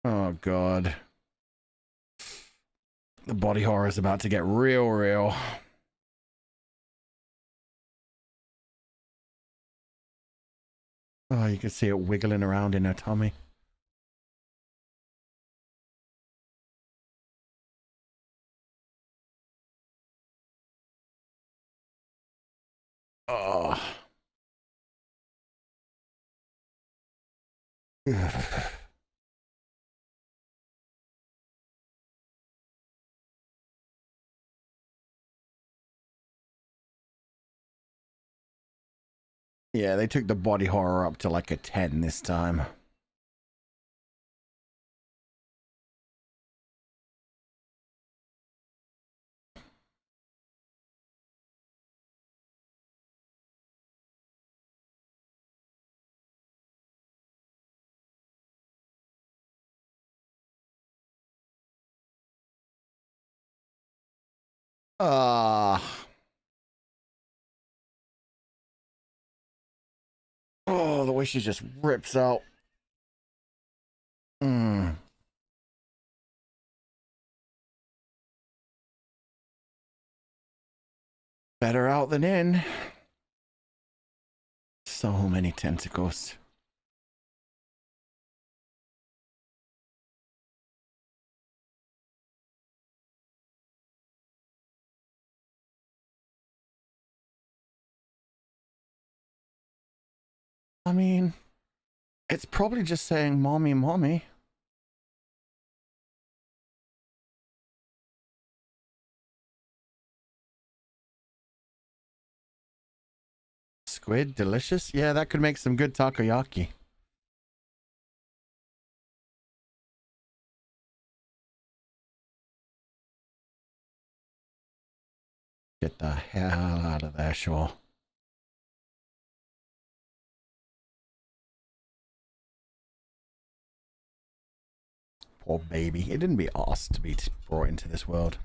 Oh, God. The body horror is about to get real. Oh, you can see it wiggling around in her tummy. Oh. Yeah, they took the body horror up to like a 10 this time. Oh, the way she just rips out. Better out than in. So many tentacles. I mean, it's probably just saying, mommy, mommy. squid, delicious. Yeah, that could make some good takoyaki. Get the hell out of there, Shaw. Poor baby. It didn't be asked to be brought into this world.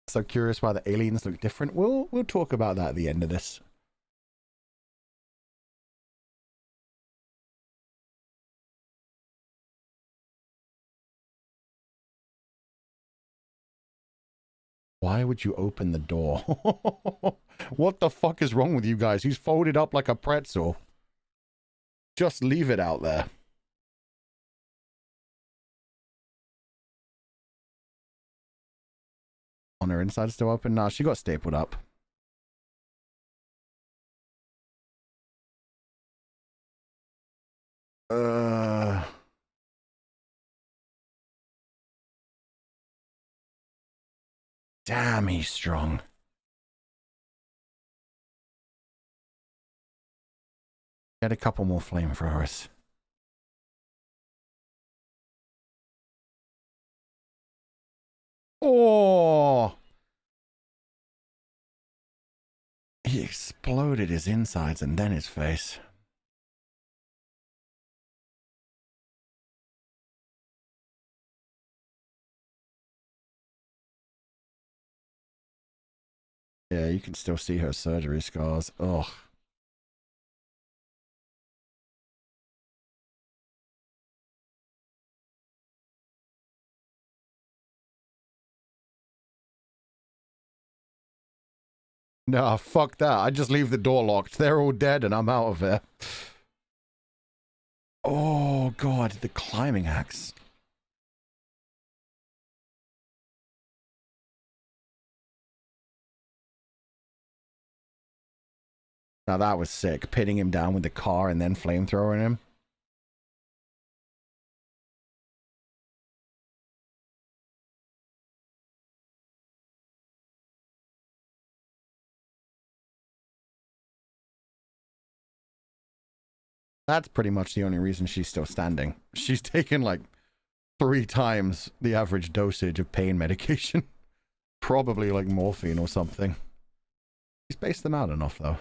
So curious why the aliens look different. We'll talk about that at the end of this. Why would you open the door? What the fuck is wrong with you guys? He's folded up like a pretzel. Just leave it out there. On her inside still open? Nah, she got stapled up. Damn, he's strong. Get a couple more flamethrowers. Oh! He exploded his insides and then his face. Yeah, you can still see her surgery scars. Ugh. Nah, fuck that. I just leave the door locked. They're all dead and I'm out of there. Oh, God, the climbing axe. Now that was sick. Pinning him down with the car and then flamethrowing him. That's pretty much the only reason she's still standing. She's taken like 3 times the average dosage of pain medication. Probably like morphine or something. She's spaced them out enough though.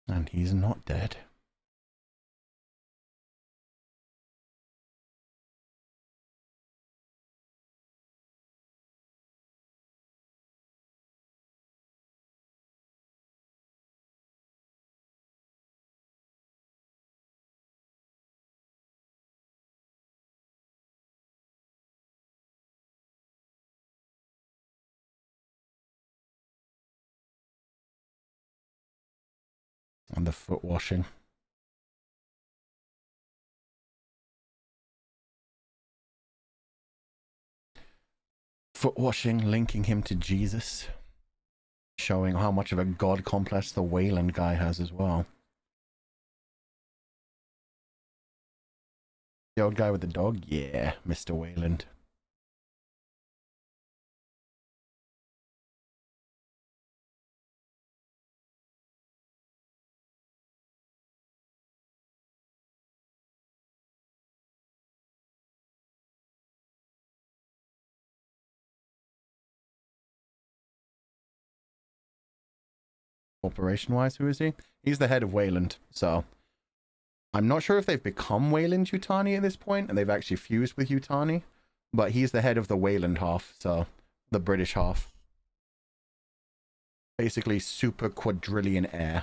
And he's not dead. And the foot washing. Foot washing, linking him to Jesus. Showing how much of a god complex the Wayland guy has as well. The old guy with the dog? Yeah, Mr. Wayland. Corporation-wise, who is he? He's the head of Wayland, so... I'm not sure if they've become Wayland Yutani at this point, and they've actually fused with Yutani, but he's the head of the Wayland half, so... the British half. Basically, super quadrillion heir.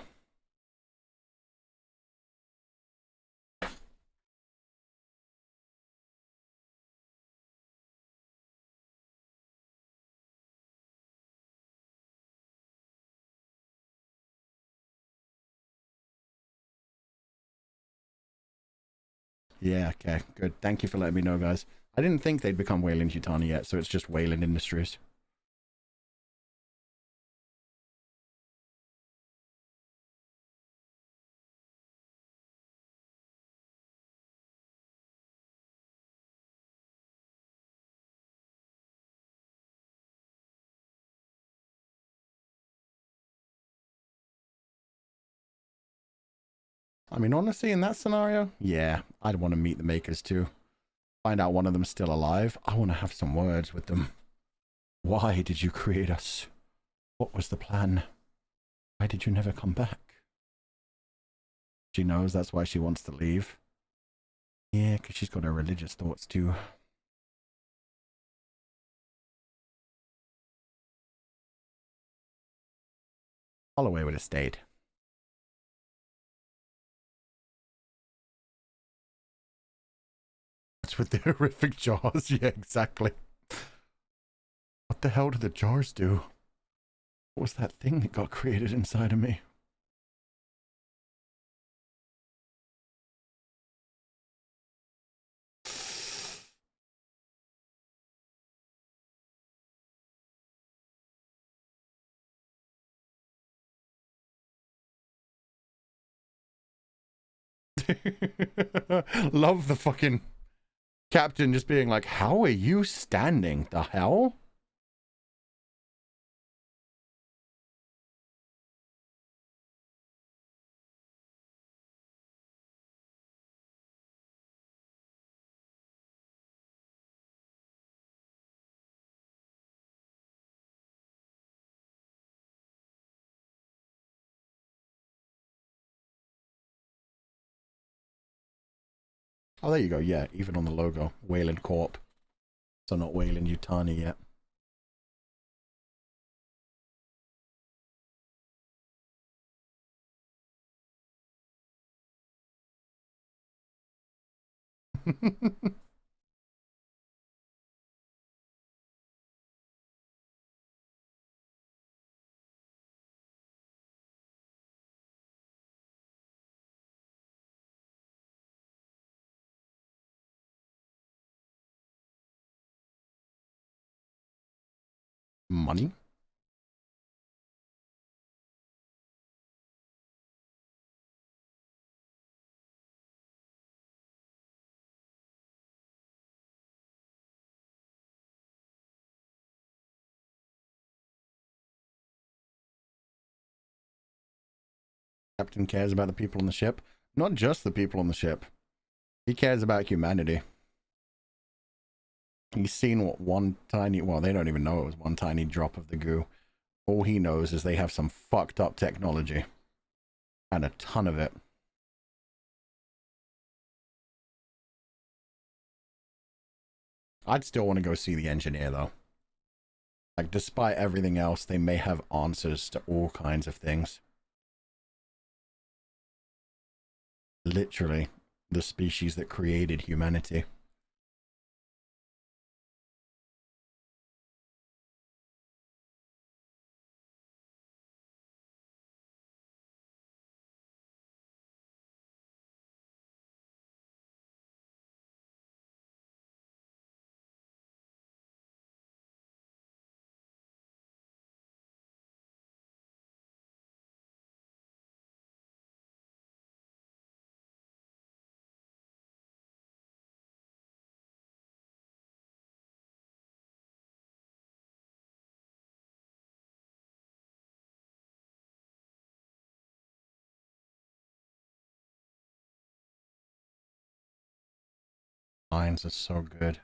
Yeah, okay, good. Thank you for letting me know, guys. I didn't think they'd become Weyland-Yutani yet, so it's just Weyland Industries. I mean, honestly, in that scenario, yeah, I'd want to meet the makers too. Find out one of them's still alive. I want to have some words with them. Why did you create us? What was the plan? Why did you never come back? She knows that's why she wants to leave. Yeah, because she's got her religious thoughts too. Holloway would have stayed. What's with the horrific jars? Yeah, exactly. What the hell did the jars do? What was that thing that got created inside of me? Love the fucking captain just being like, how are you standing? The hell? Oh, there you go. Yeah, even on the logo, Weyland Corp. So not Weyland-Yutani yet. Money? Captain cares about the people on the ship. Not just the people on the ship. He cares about humanity. He's seen what one tiny, well, they don't even know it was one tiny drop of the goo. All he knows is they have some fucked up technology. And a ton of it. I'd still want to go see the engineer, though. Like, despite everything else, they may have answers to all kinds of things. Literally, the species that created humanity. Lines are so good.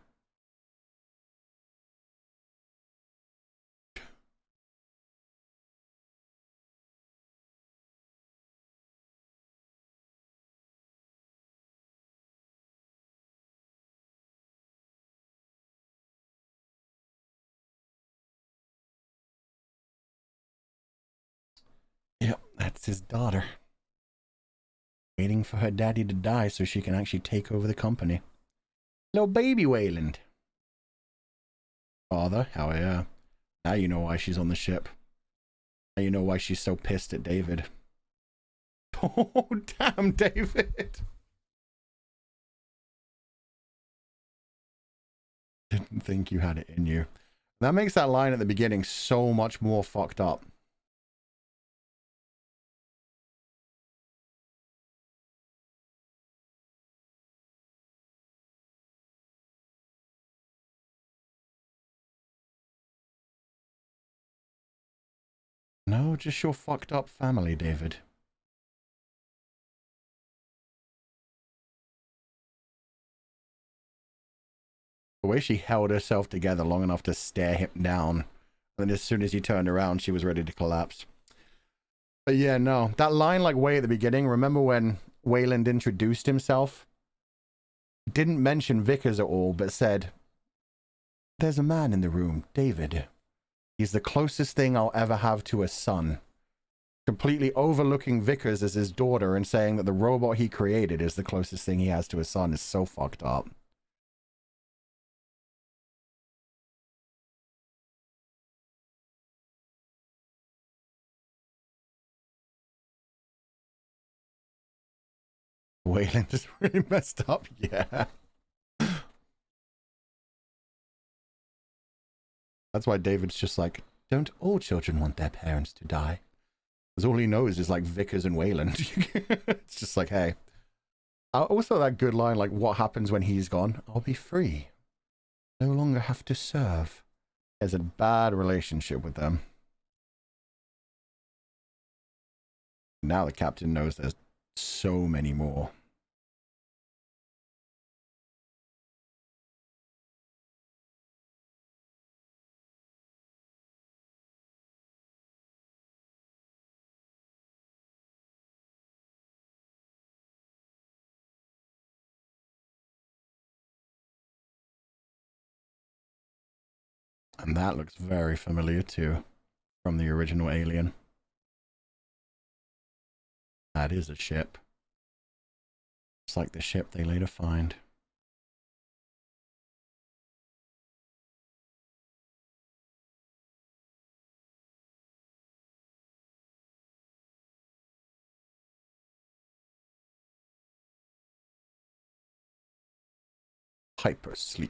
Yep, that's his daughter. Waiting for her daddy to die so she can actually take over the company. Little baby Weyland. Father, how are you? Now you know why she's on the ship. Now you know why she's so pissed at David. Oh, damn, David. Didn't think you had it in you. That makes that line at the beginning so much more fucked up. No, just your fucked up family, David. The way she held herself together long enough to stare him down. And as soon as he turned around, she was ready to collapse. But yeah, no. That line, like, way at the beginning, remember when Wayland introduced himself? Didn't mention Vickers at all, but said, "There's a man in the room, David. He's the closest thing I'll ever have to a son." Completely overlooking Vickers as his daughter and saying that the robot he created is the closest thing he has to a son is so fucked up. Wayland is really messed up, yeah. That's why David's just like, don't all children want their parents to die? Because all he knows is like Vickers and Wayland. It's just like, hey. Also that good line, like, what happens when he's gone? I'll be free. No longer have to serve. There's a bad relationship with them. Now the captain knows there's so many more. And that looks very familiar too, from the original Alien. That is a ship. It's like the ship they later find. Hypersleep.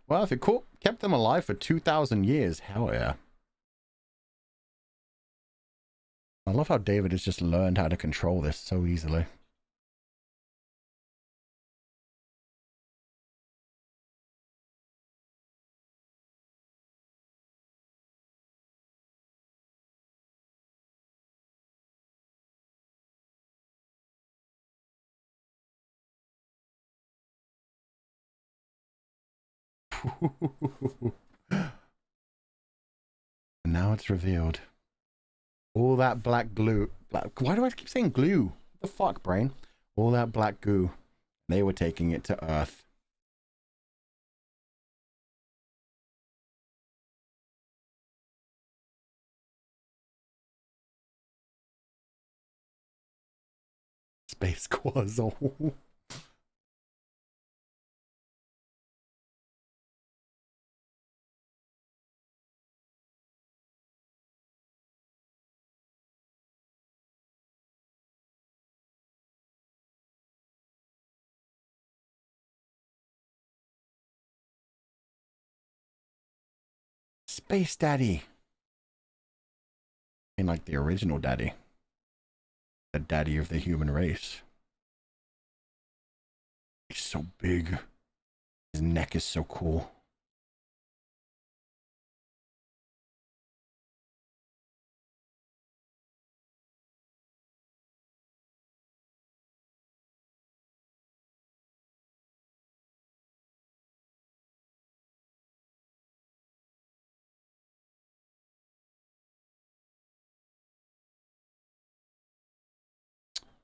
Well, if it kept them alive for 2,000 years, hell yeah. I love how David has just learned how to control this so easily. Now it's revealed. All that black glue. Why do I keep saying glue? What the fuck, brain? All that black goo. They were taking it to Earth. Space Quazzle. Space Daddy. And like the original daddy. The daddy of the human race. He's so big. His neck is so cool.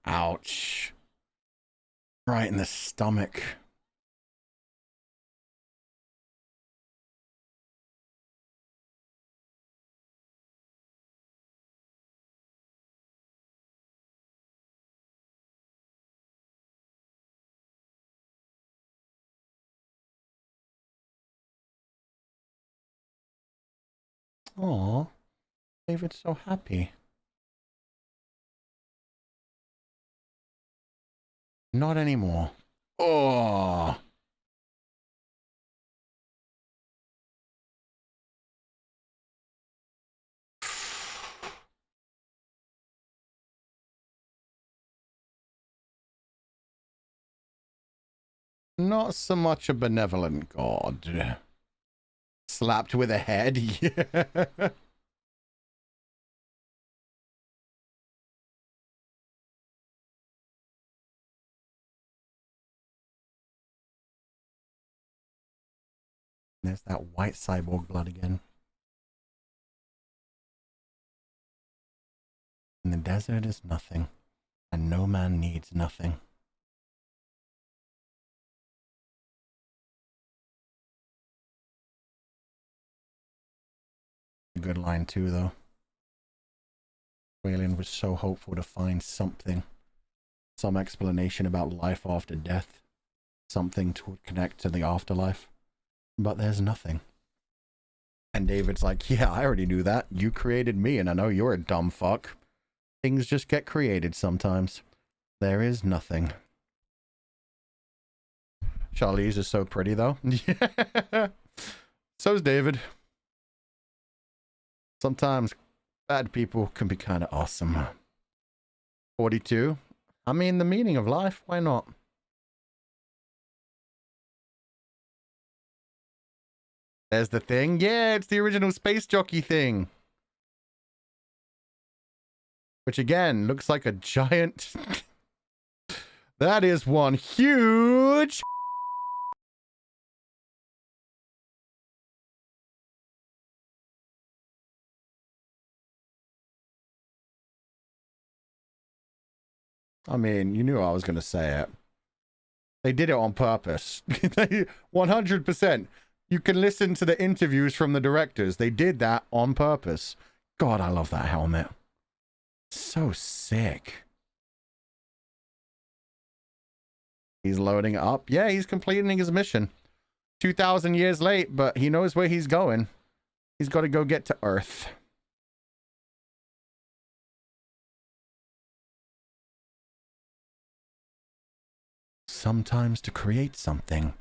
Ouch. Right in the stomach. Aw. David's so happy. Not anymore. Oh. Not so much a benevolent god. Slapped with a head, yeah. There's that white cyborg blood again. In the desert is nothing, and no man needs nothing. A good line too, though. Wayland was so hopeful to find something, some explanation about life after death, something to connect to the afterlife, but there's nothing. And David's like, yeah, I already knew that. You created me, and I know you're a dumb fuck. Things just get created sometimes. There is nothing. Charlize is so pretty, though. Yeah. So's David. Sometimes bad people can be kind of awesome. 42. I mean, the meaning of life. Why not? There's the thing. Yeah, it's the original space jockey thing. Which, again, looks like a giant... That is one huge... I mean, you knew I was going to say it. They did it on purpose. 100%. You can listen to the interviews from the directors. They did that on purpose. God, I love that helmet. So sick. He's loading it up. Yeah, he's completing his mission. 2,000 years late, but he knows where he's going. He's got to go get to Earth. Sometimes to create something,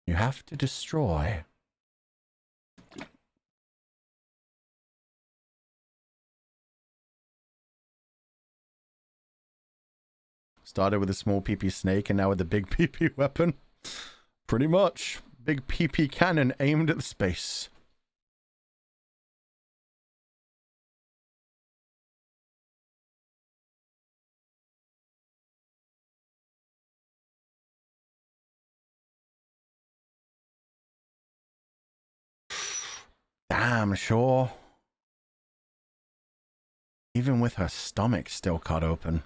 you have to destroy. Started with a small PP snake and now with a big PP weapon. Pretty much. Big PP cannon aimed at the space. Damn, sure. Even with her stomach still cut open.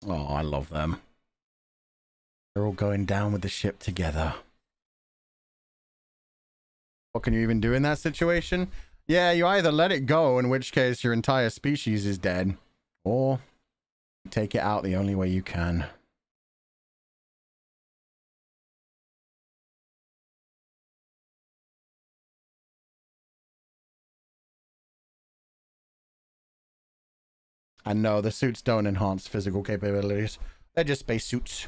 Oh, I love them. They're all going down with the ship together. What can you even do in that situation? Yeah, you either let it go, in which case your entire species is dead, or take it out the only way you can. And no, the suits don't enhance physical capabilities. They're just space suits.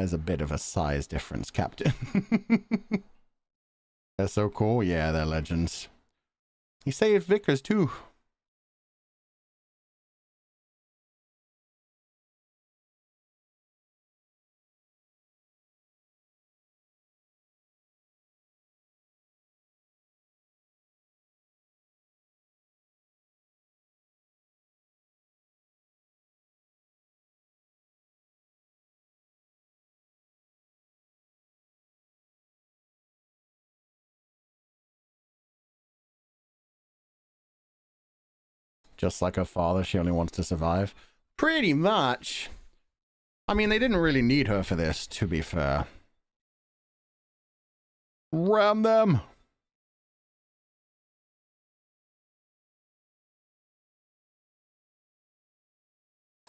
There's a bit of a size difference, Captain. They're so cool. Yeah, they're legends. He saved Vickers too. Just like her father, she only wants to survive. Pretty much. I mean, they didn't really need her for this, to be fair. Ram them!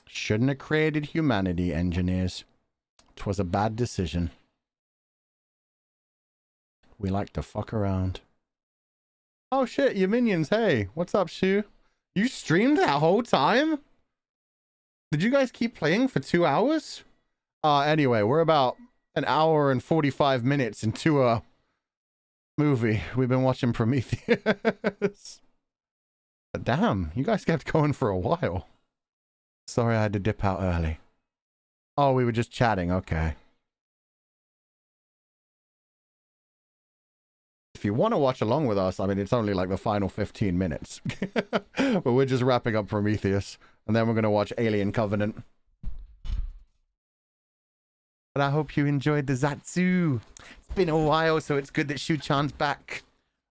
Shouldn't have created humanity, engineers. 'Twas a bad decision. We like to fuck around. Oh shit, you minions, hey. What's up, Shu? You streamed that whole time? Did you guys keep playing for 2 hours? Anyway, we're about an hour and 45 minutes into a movie. We've been watching Prometheus. But damn, you guys kept going for a while. Sorry I had to dip out early. Oh, we were just chatting, okay. If you want to watch along with us, I mean, it's only like the final 15 minutes. But we're just wrapping up Prometheus. And then we're going to watch Alien Covenant. But I hope you enjoyed the Zatsu. It's been a while, so it's good that Shu-chan's back.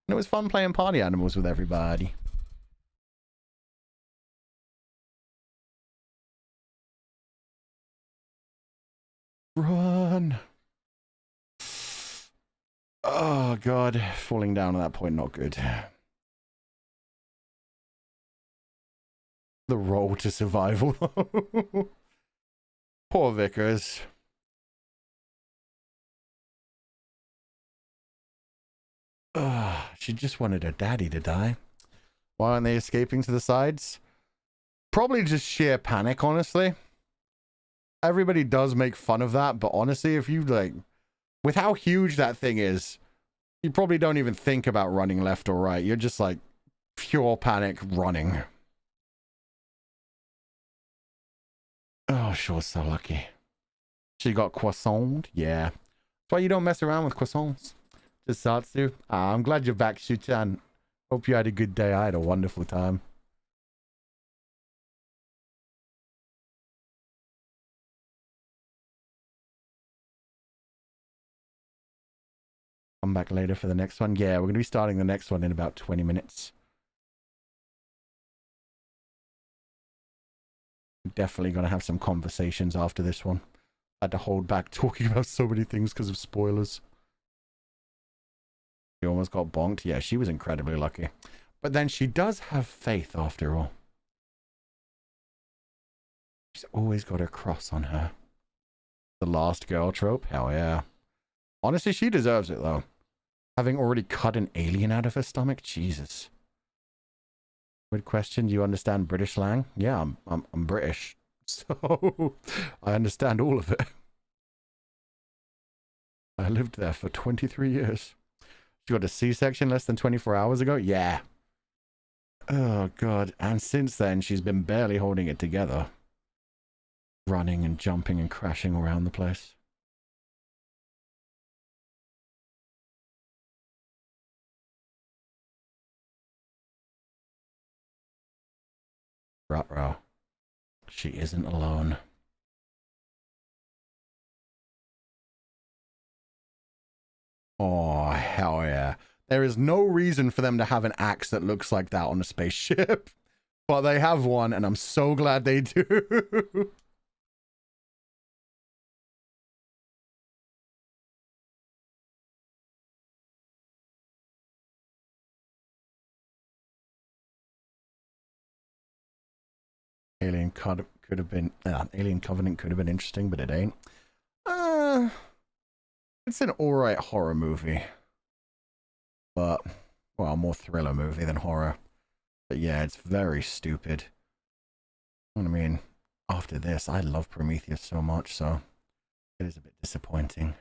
And it was fun playing party animals with everybody. Run. Oh, God. Falling down at that point, not good. The roll to survival. Poor Vickers. She just wanted her daddy to die. Why aren't they escaping to the sides? Probably just sheer panic, honestly. Everybody does make fun of that, but honestly, if you like, with how huge that thing is, you probably don't even think about running left or right. You're just like pure panic running. Oh, sure, so lucky. She got croissant. Yeah. That's why you don't mess around with croissants. Just Satsu. I'm glad you're back, Shu-chan. Hope you had a good day. I had a wonderful time. Come back later for the next one. Yeah, we're going to be starting the next one in about 20 minutes. Definitely going to have some conversations after this one. I had to hold back talking about so many things because of spoilers. She almost got bonked. Yeah, she was incredibly lucky. But then she does have faith after all. She's always got her cross on her. The last girl trope? Hell yeah. Honestly, she deserves it though. Having already cut an alien out of her stomach? Jesus. Good question. Do you understand British slang? Yeah, I'm British. So I understand all of it. I lived there for 23 years. She got a C-section less than 24 hours ago? Yeah. Oh, God. And since then, she's been barely holding it together. Running and jumping and crashing around the place. Ruh-roh. She isn't alone. Oh, hell yeah. There is no reason for them to have an axe that looks like that on a spaceship. But they have one, and I'm so glad they do. Alien could have been... Alien Covenant could have been interesting, but it ain't. It's an alright horror movie. But, well, more thriller movie than horror. But yeah, it's very stupid. I mean, after this, I love Prometheus so much, so It is a bit disappointing.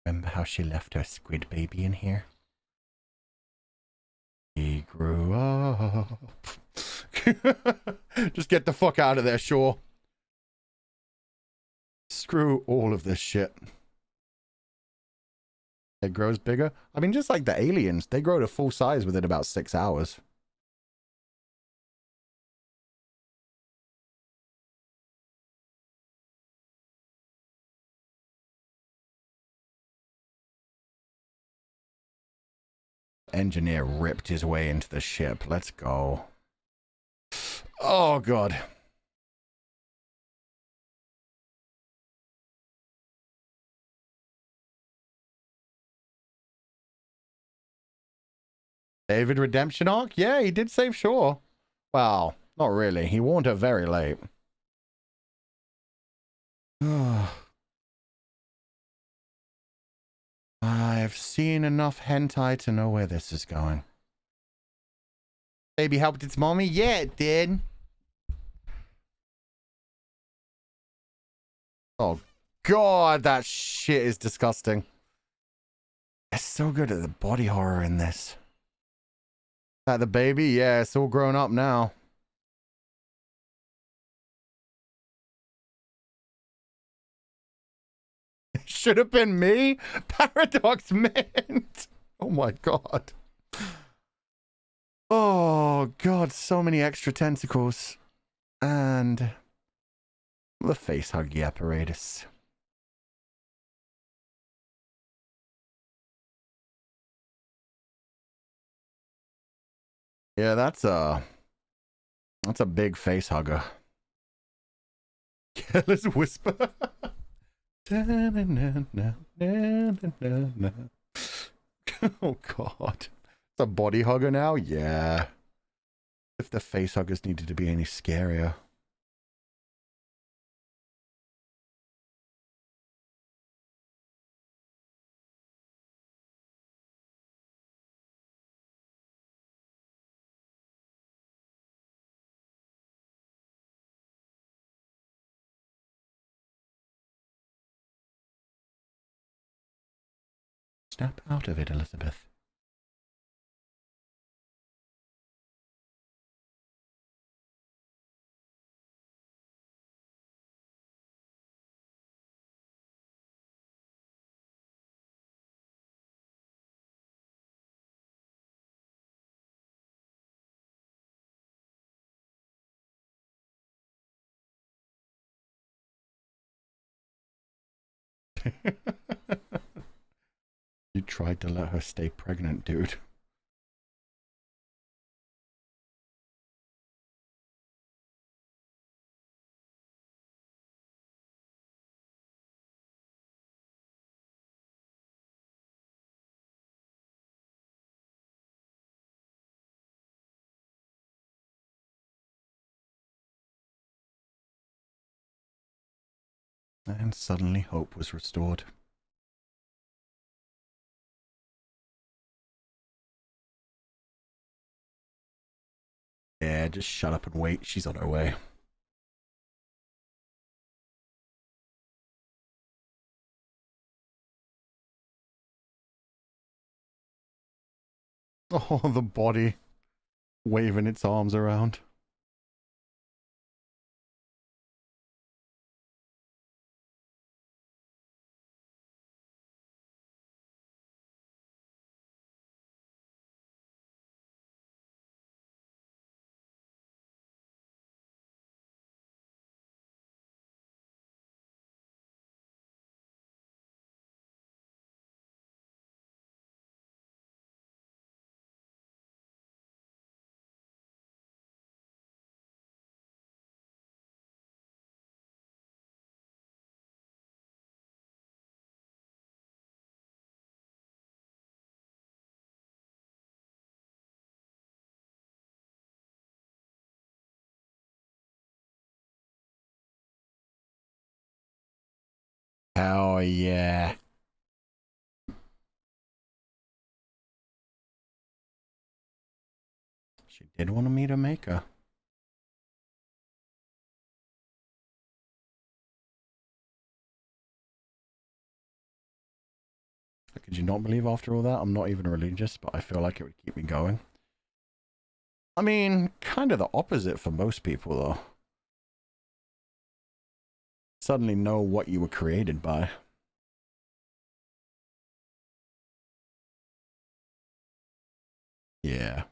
Remember how she left her squid baby in here? He grew up. Just get the fuck out of there, Shaw. Screw all of this shit. It grows bigger. I mean, just like the aliens, they grow to full size within about 6 hours. Engineer ripped his way into the ship. Let's go. Oh, God. David redemption arc? Yeah, he did save Shaw. Well, not really. He warned her very late. I've seen enough hentai to know where this is going. Baby helped its mommy? Yeah, it did. Oh, God, that shit is disgusting. It's so good at the body horror in this. That the baby? Yeah, it's all grown up now. Should have been me? Paradox Mint. Oh my God. Oh God, so many extra tentacles. And the face huggy apparatus. Yeah, that's a big face hugger. Careless whisper. Oh God. It's a body hugger now? Yeah. If the face huggers needed to be any scarier. Snap out of it, Elizabeth. You tried to let her stay pregnant, dude. And suddenly hope was restored. Yeah, just shut up and wait. She's on her way. Oh, the body waving its arms around. Hell yeah. She did want me to make her. Could you not believe after all that? I'm not even religious, but I feel like it would keep me going. I mean, kind of the opposite for most people, though. Suddenly know what you were created by. Yeah.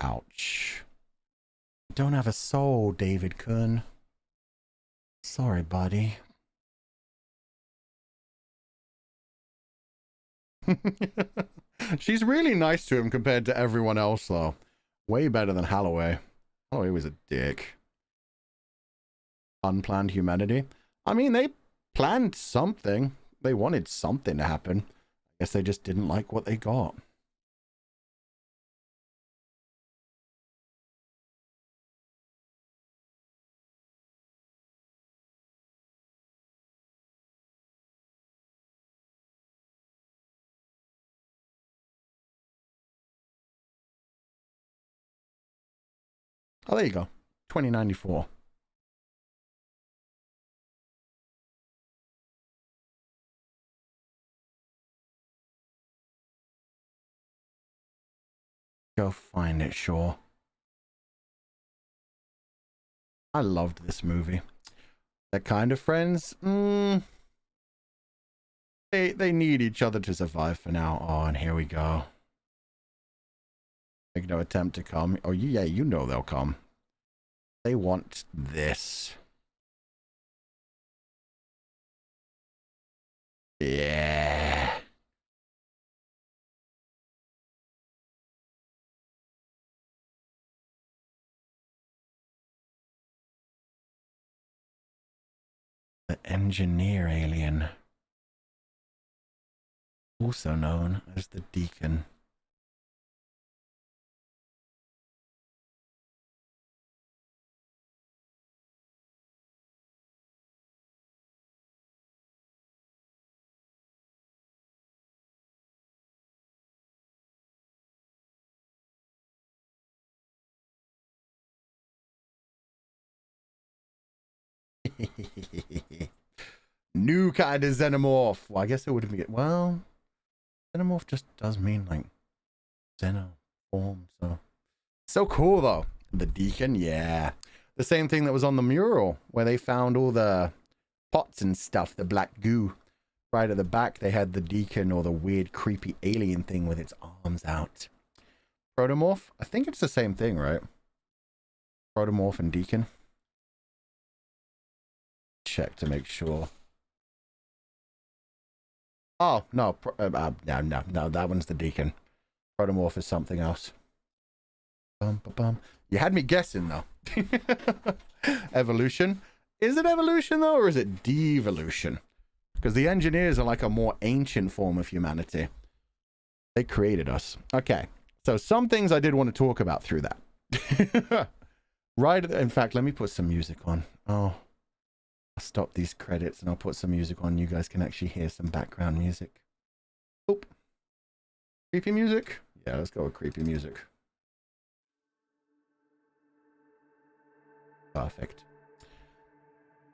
Ouch. Don't have a soul, David Kuhn. Sorry, buddy. She's really nice to him compared to everyone else, though. Way better than Holloway. Holloway was a dick. Unplanned humanity. I mean, they planned something. They wanted something to happen. I guess they just didn't like what they got. Oh, there you go. 2094. Go find it, Shaw. I loved this movie. They're kind of friends. They need each other to survive for now. Oh, and here we go. Make no attempt to come. Oh, yeah, you know they'll come. They want this. Yeah. The engineer alien. Also known as the Deacon. New kind of xenomorph. Well, I guess it wouldn't be. Well, xenomorph just does mean like xenoform. So cool though. The Deacon, yeah. The same thing that was on the mural where they found all the pots and stuff, the black goo. Right at the back, they had the Deacon, or the weird, creepy alien thing with its arms out. Protomorph? I think it's the same thing, right? Protomorph and Deacon. Check to make sure. Oh, no. No, that one's the Deacon. Protomorph is something else. You had me guessing, though. Evolution. Is it evolution, though, or is it devolution? Because the engineers are like a more ancient form of humanity. They created us. Okay. So some things I did want to talk about through that. Right. In fact, let me put some music on. Oh. I'll stop these credits and I'll put some music on. You guys can actually hear some background music. Oop. Creepy music? Yeah, let's go with creepy music. Perfect.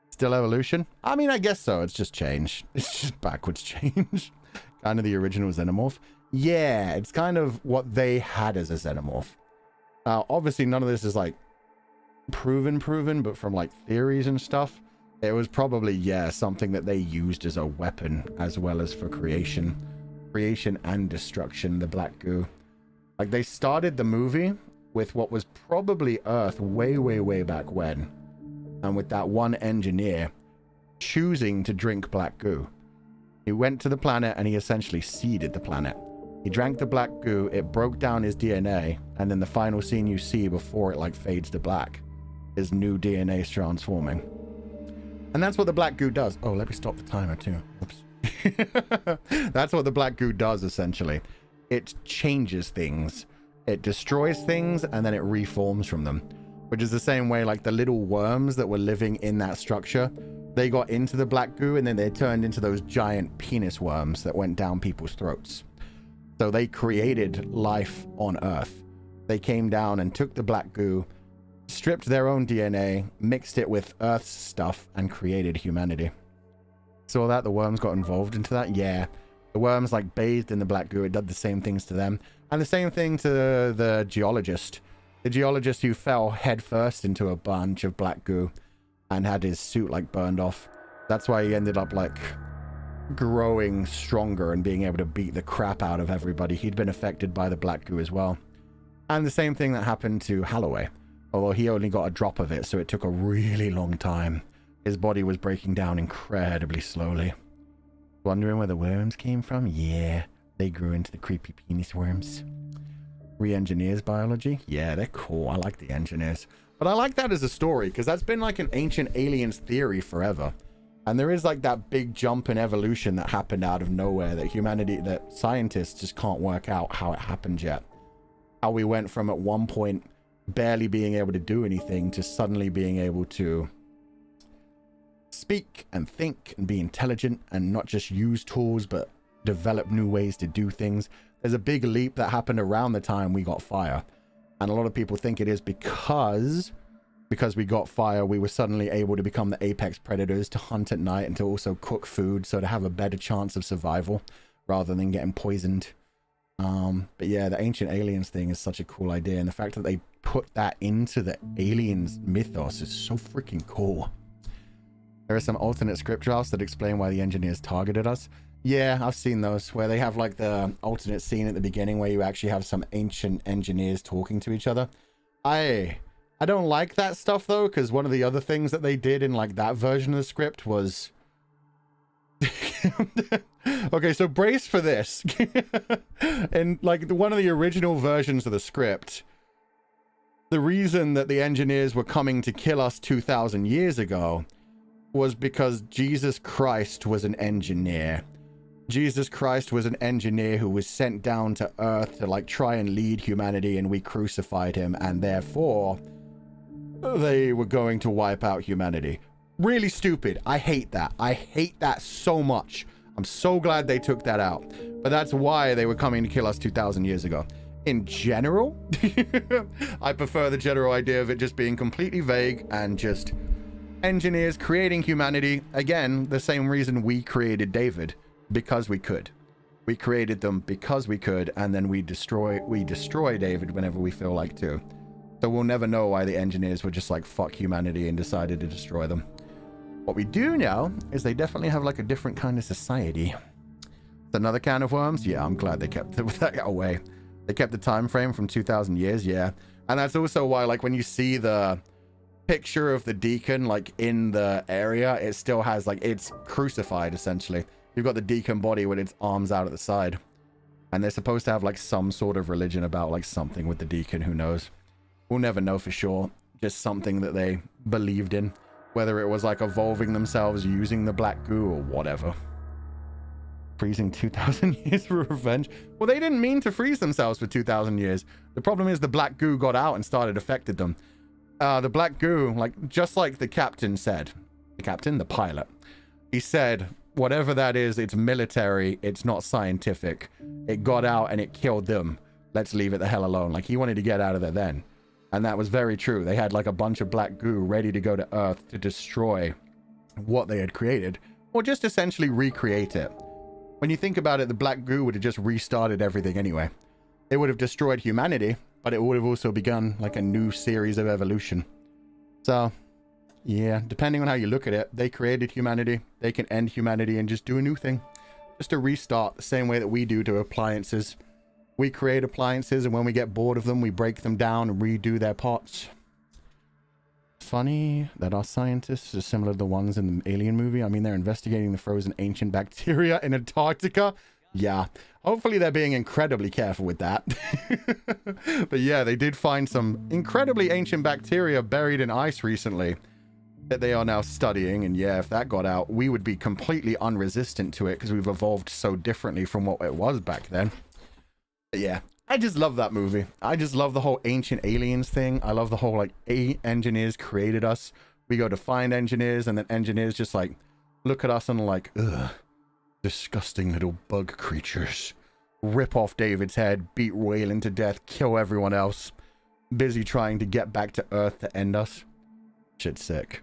Still evolution? I mean, I guess so. It's just change. It's just backwards change. Kind of the original xenomorph. Yeah, it's kind of what they had as a xenomorph. Obviously, none of this is like proven, but from like theories and stuff, it was probably, yeah, something that they used as a weapon as well as for creation and destruction, the black goo. Like, they started the movie with what was probably Earth way back when, and with that one engineer choosing to drink black goo. He went to the planet and he essentially seeded the planet. He drank the black goo, it broke down his DNA, and then the final scene you see before it like fades to black is new DNA is transforming. And that's what the black goo does. Oh, let me stop the timer too. Oops. That's what the black goo does, essentially. It changes things. It destroys things, and then it reforms from them. which is the same way like the little worms that were living in that structure, they got into the black goo and then they turned into those giant penis worms that went down people's throats. So they created life on Earth. They came down and took the black goo, stripped their own DNA, mixed it with Earth's stuff, and created humanity. Saw that? The worms got involved into that? Yeah. The worms like bathed in the black goo. It did the same things to them. And the same thing to the geologist. The geologist who fell headfirst into a bunch of black goo and had his suit like burned off. That's why he ended up like growing stronger and being able to beat the crap out of everybody. He'd been affected by the black goo as well. And the same thing that happened to Holloway, although he only got a drop of it, so it took a really long time. His body was breaking down incredibly slowly. Wondering where the worms came from? Yeah, they grew into the creepy penis worms. Re-engineers biology? Yeah, they're cool. I like the engineers. But I like that as a story, because that's been like an ancient aliens theory forever. And there is like that big jump in evolution that happened out of nowhere that humanity, that scientists just can't work out how it happened yet. How we went from at one point barely being able to do anything to suddenly being able to speak and think and be intelligent and not just use tools but develop new ways to do things. There's a big leap that happened around the time we got fire. And a lot of people think it is because we got fire, we were suddenly able to become the apex predators, to hunt at night and to also cook food, so to have a better chance of survival rather than getting poisoned. But yeah, the ancient aliens thing is such a cool idea, and the fact that they put that into the aliens mythos is so freaking cool. There are some alternate script drafts that explain why the engineers targeted us. Yeah, I've seen those, where they have like the alternate scene at the beginning where you actually have some ancient engineers talking to each other. I don't like that stuff though, because one of the other things that they did in like that version of the script was okay, so brace for this. In like one of the original versions of the script, the reason that the engineers were coming to kill us 2,000 years ago was because Jesus Christ was an engineer. Jesus Christ was an engineer who was sent down to Earth to like try and lead humanity, and we crucified him, and therefore they were going to wipe out humanity. Really stupid. I hate that. I hate that so much. I'm so glad they took that out. But that's why they were coming to kill us 2,000 years ago. In general, I prefer the general idea of it just being completely vague and just engineers creating humanity. Again, the same reason we created David, because we could. We created them because we could, and then we destroy David whenever we feel like to. So we'll never know why the engineers were just like, fuck humanity, and decided to destroy them. What we do know is they definitely have like a different kind of society. It's another can of worms. Yeah, I'm glad they kept that away. They kept the time frame from 2,000 years. Yeah. And that's also why, like, when you see the picture of the deacon, like, in the area, it still has, like, it's crucified, essentially. You've got the deacon body with its arms out at the side. And they're supposed to have, like, some sort of religion about, like, something with the deacon. Who knows? We'll never know for sure. Just something that they believed in. Whether it was, like, evolving themselves using the black goo or whatever. Freezing 2,000 years for revenge. Well, they didn't mean to freeze themselves for 2,000 years. The problem is the black goo got out and started affected them. The black goo, like, just like the captain said. The captain? The pilot. He said, whatever that is, it's military, it's not scientific. It got out and it killed them. Let's leave it the hell alone. Like, he wanted to get out of there then. And that was very true. They had, like, a bunch of black goo ready to go to Earth to destroy what they had created. Or just essentially recreate it. When you think about it, the black goo would have just restarted everything anyway. It would have destroyed humanity, but it would have also begun like a new series of evolution. So, yeah, depending on how you look at it, they created humanity. They can end humanity and just do a new thing. Just a restart, the same way that we do to appliances. We create appliances, and when we get bored of them, we break them down and redo their parts. Funny that our scientists are similar to the ones in the Alien movie. I mean, they're investigating the frozen ancient bacteria in Antarctica. Yeah, hopefully they're being incredibly careful with that. But yeah, they did find some incredibly ancient bacteria buried in ice recently that they are now studying. And yeah, if that got out, we would be completely unresistant to it because we've evolved so differently from what it was back then. But yeah, I just love that movie. I just love the whole ancient aliens thing. I love the whole like engineers created us. We go to find engineers, and then engineers just like look at us and like, ugh, disgusting little bug creatures. Rip off David's head, beat Wayland to death, kill everyone else. Busy trying to get back to Earth to end us. Shit's sick.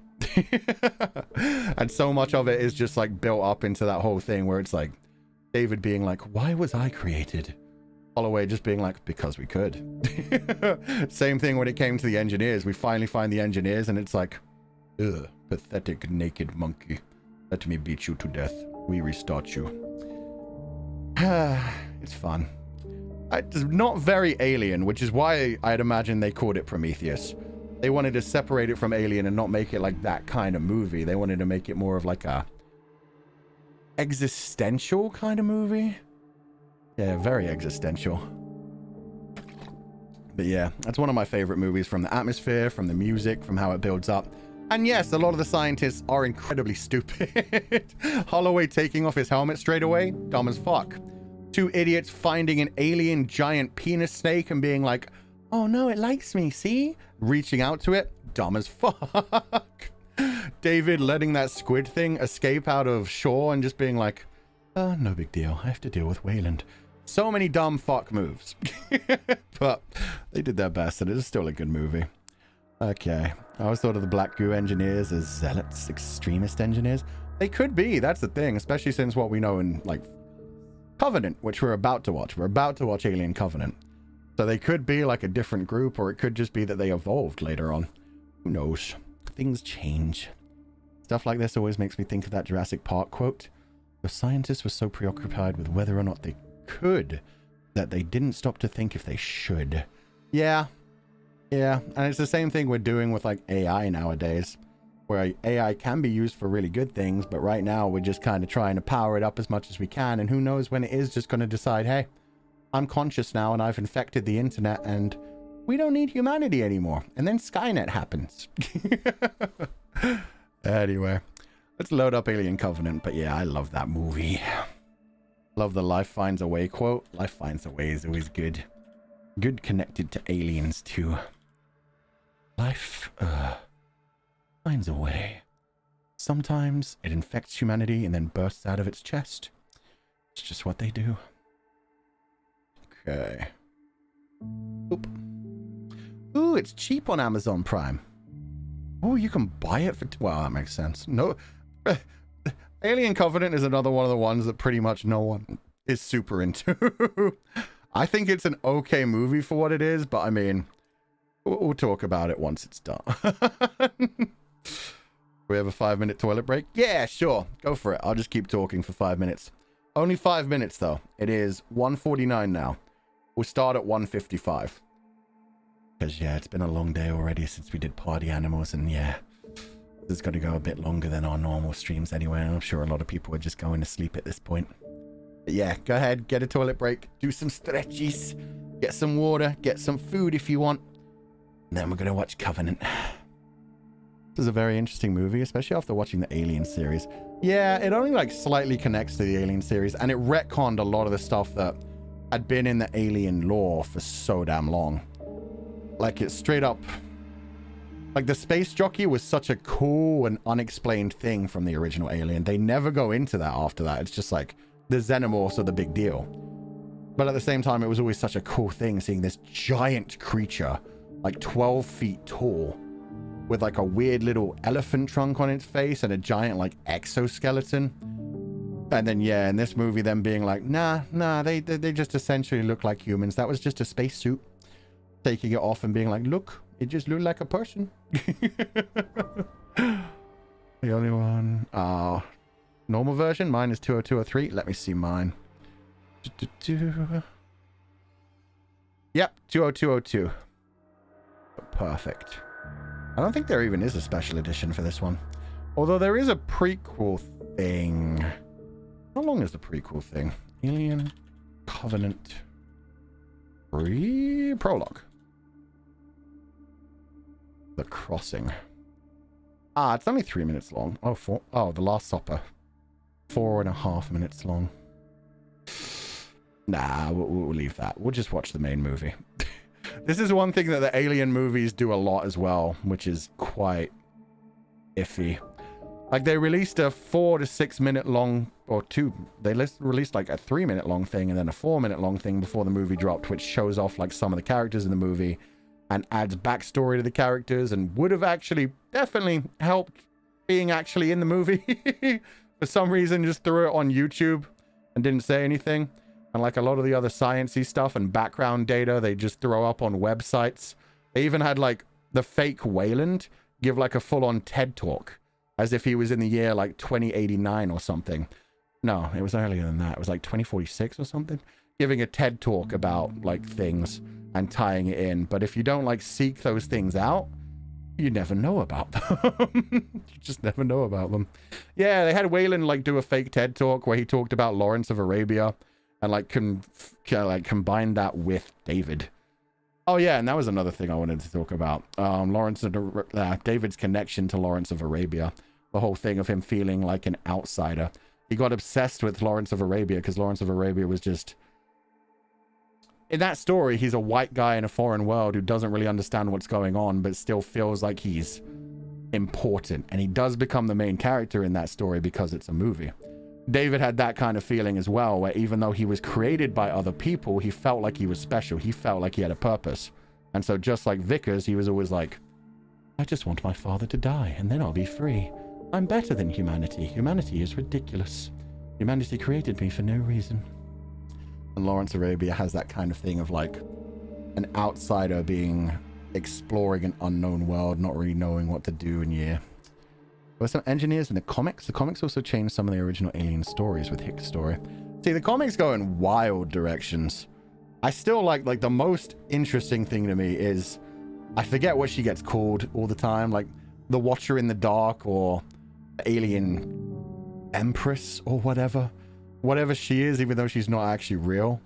And so much of it is just like built up into that whole thing where it's like David being like, why was I created? Holloway just being like, because we could. Same thing when it came to the engineers. We finally find the engineers and it's like, ugh, pathetic naked monkey. Let me beat you to death. We restart you. It's fun. It's not very Alien, which is why I'd imagine they called it Prometheus. They wanted to separate it from Alien and not make it like that kind of movie. They wanted to make it more of like a existential kind of movie. Yeah, very existential. But yeah, that's one of my favorite movies, from the atmosphere, from the music, from how it builds up. And yes, a lot of the scientists are incredibly stupid. Holloway taking off his helmet straight away, dumb as fuck. Two idiots finding an alien giant penis snake and being like, oh no, it likes me, see? Reaching out to it, dumb as fuck. David letting that squid thing escape out of shore and just being like, no big deal, I have to deal with Wayland. So many dumb fuck moves. But they did their best, and it is still a good movie. Okay. I always thought of the Black Goo engineers as zealots, extremist engineers. They could be, that's the thing, especially since what we know in, like, Covenant, which we're about to watch. We're about to watch Alien Covenant. So they could be, like, a different group, or it could just be that they evolved later on. Who knows? Things change. Stuff like this always makes me think of that Jurassic Park quote. The scientists were so preoccupied with whether or not they could that they didn't stop to think if they should. Yeah, and it's the same thing we're doing with like AI nowadays, where AI can be used for really good things, but right now we're just kind of trying to power it up as much as we can, and who knows when it is just going to decide, hey, I'm conscious now and I've infected the internet and we don't need humanity anymore, and then Skynet happens. Anyway, let's load up Alien Covenant. But yeah, I love that movie. Love the life finds a way quote. Life finds a way is always good. Good connected to aliens too. Life finds a way. Sometimes it infects humanity and then bursts out of its chest. It's just what they do. Okay. Oop. Ooh, it's cheap on Amazon Prime. Oh, you can buy it for... Well, that makes sense. No... Alien Covenant is another one of the ones that pretty much no one is super into. I think it's an okay movie for what it is, but I mean, we'll talk about it once it's done. We have a 5-minute toilet break? Yeah, sure. Go for it. I'll just keep talking for 5 minutes. Only 5 minutes, though. It is 1:49 now. We'll start at 1:55. Because, yeah, it's been a long day already since we did Party Animals, and yeah, this is going to go a bit longer than our normal streams anyway. I'm sure a lot of people are just going to sleep at this point. But yeah, go ahead, get a toilet break, do some stretches, get some water, get some food if you want. And then we're going to watch Covenant. This is a very interesting movie, especially after watching the Alien series. Yeah, it only like slightly connects to the Alien series, and it retconned a lot of the stuff that had been in the Alien lore for so damn long. Like, it's straight up... Like, the space jockey was such a cool and unexplained thing from the original Alien. They never go into that after that. It's just like, the xenomorphs are the big deal. But at the same time, it was always such a cool thing seeing this giant creature, like 12 feet tall, with like a weird little elephant trunk on its face and a giant like exoskeleton. And then, yeah, in this movie, them being like, nah, they just essentially look like humans. That was just a spacesuit. Taking it off and being like, look, it just looked like a person. The only one. Normal version. Mine is 20203. Let me see mine. Yep, 20202. Perfect. I don't think there even is a special edition for this one. Although there is a prequel thing. How long is the prequel thing? Alien Covenant Prologue. The Crossing. It's only 3 minutes long. Oh, The Last Supper. 4.5 minutes long. Nah, we'll leave that. We'll just watch the main movie. This is one thing that the Alien movies do a lot as well, which is quite iffy. Like, they released a 4 to 6 minute long, or they released like a 3 minute long thing and then a 4 minute long thing before the movie dropped, which shows off like some of the characters in the movie and adds backstory to the characters and would have actually definitely helped being actually in the movie. For some reason, just threw it on YouTube and didn't say anything. And like a lot of the other sciencey stuff and background data, they just throw up on websites. They even had like the fake Wayland give like a full-on TED talk as if he was in the year like 2089 or something. No, it was earlier than that. It was like 2046 or something. Giving a TED talk about like things and tying it in. But if you don't like seek those things out, you never know about them. You just never know about them. Yeah, they had Wayland like do a fake TED talk where he talked about Lawrence of Arabia and like combine that with David. Oh yeah, and that was another thing I wanted to talk about. David's connection to Lawrence of Arabia. The whole thing of him feeling like an outsider. He got obsessed with Lawrence of Arabia because Lawrence of Arabia was just... In that story, he's a white guy in a foreign world who doesn't really understand what's going on, but still feels like he's important. And he does become the main character in that story because it's a movie. David had that kind of feeling as well, where even though he was created by other people, he felt like he was special. He felt like he had a purpose. And so just like Vickers, he was always like, I just want my father to die, and then I'll be free. I'm better than humanity. Humanity is ridiculous. Humanity created me for no reason. And Lawrence Arabia has that kind of thing of like an outsider exploring an unknown world, not really knowing what to do, and yeah. There were some engineers in the comics. The comics also changed some of the original Alien stories with Hick's story. See, the comics go in wild directions. I still like the most interesting thing to me is, I forget what she gets called all the time, like the Watcher in the Dark or Alien Empress or whatever. Whatever she is, even though she's not actually real.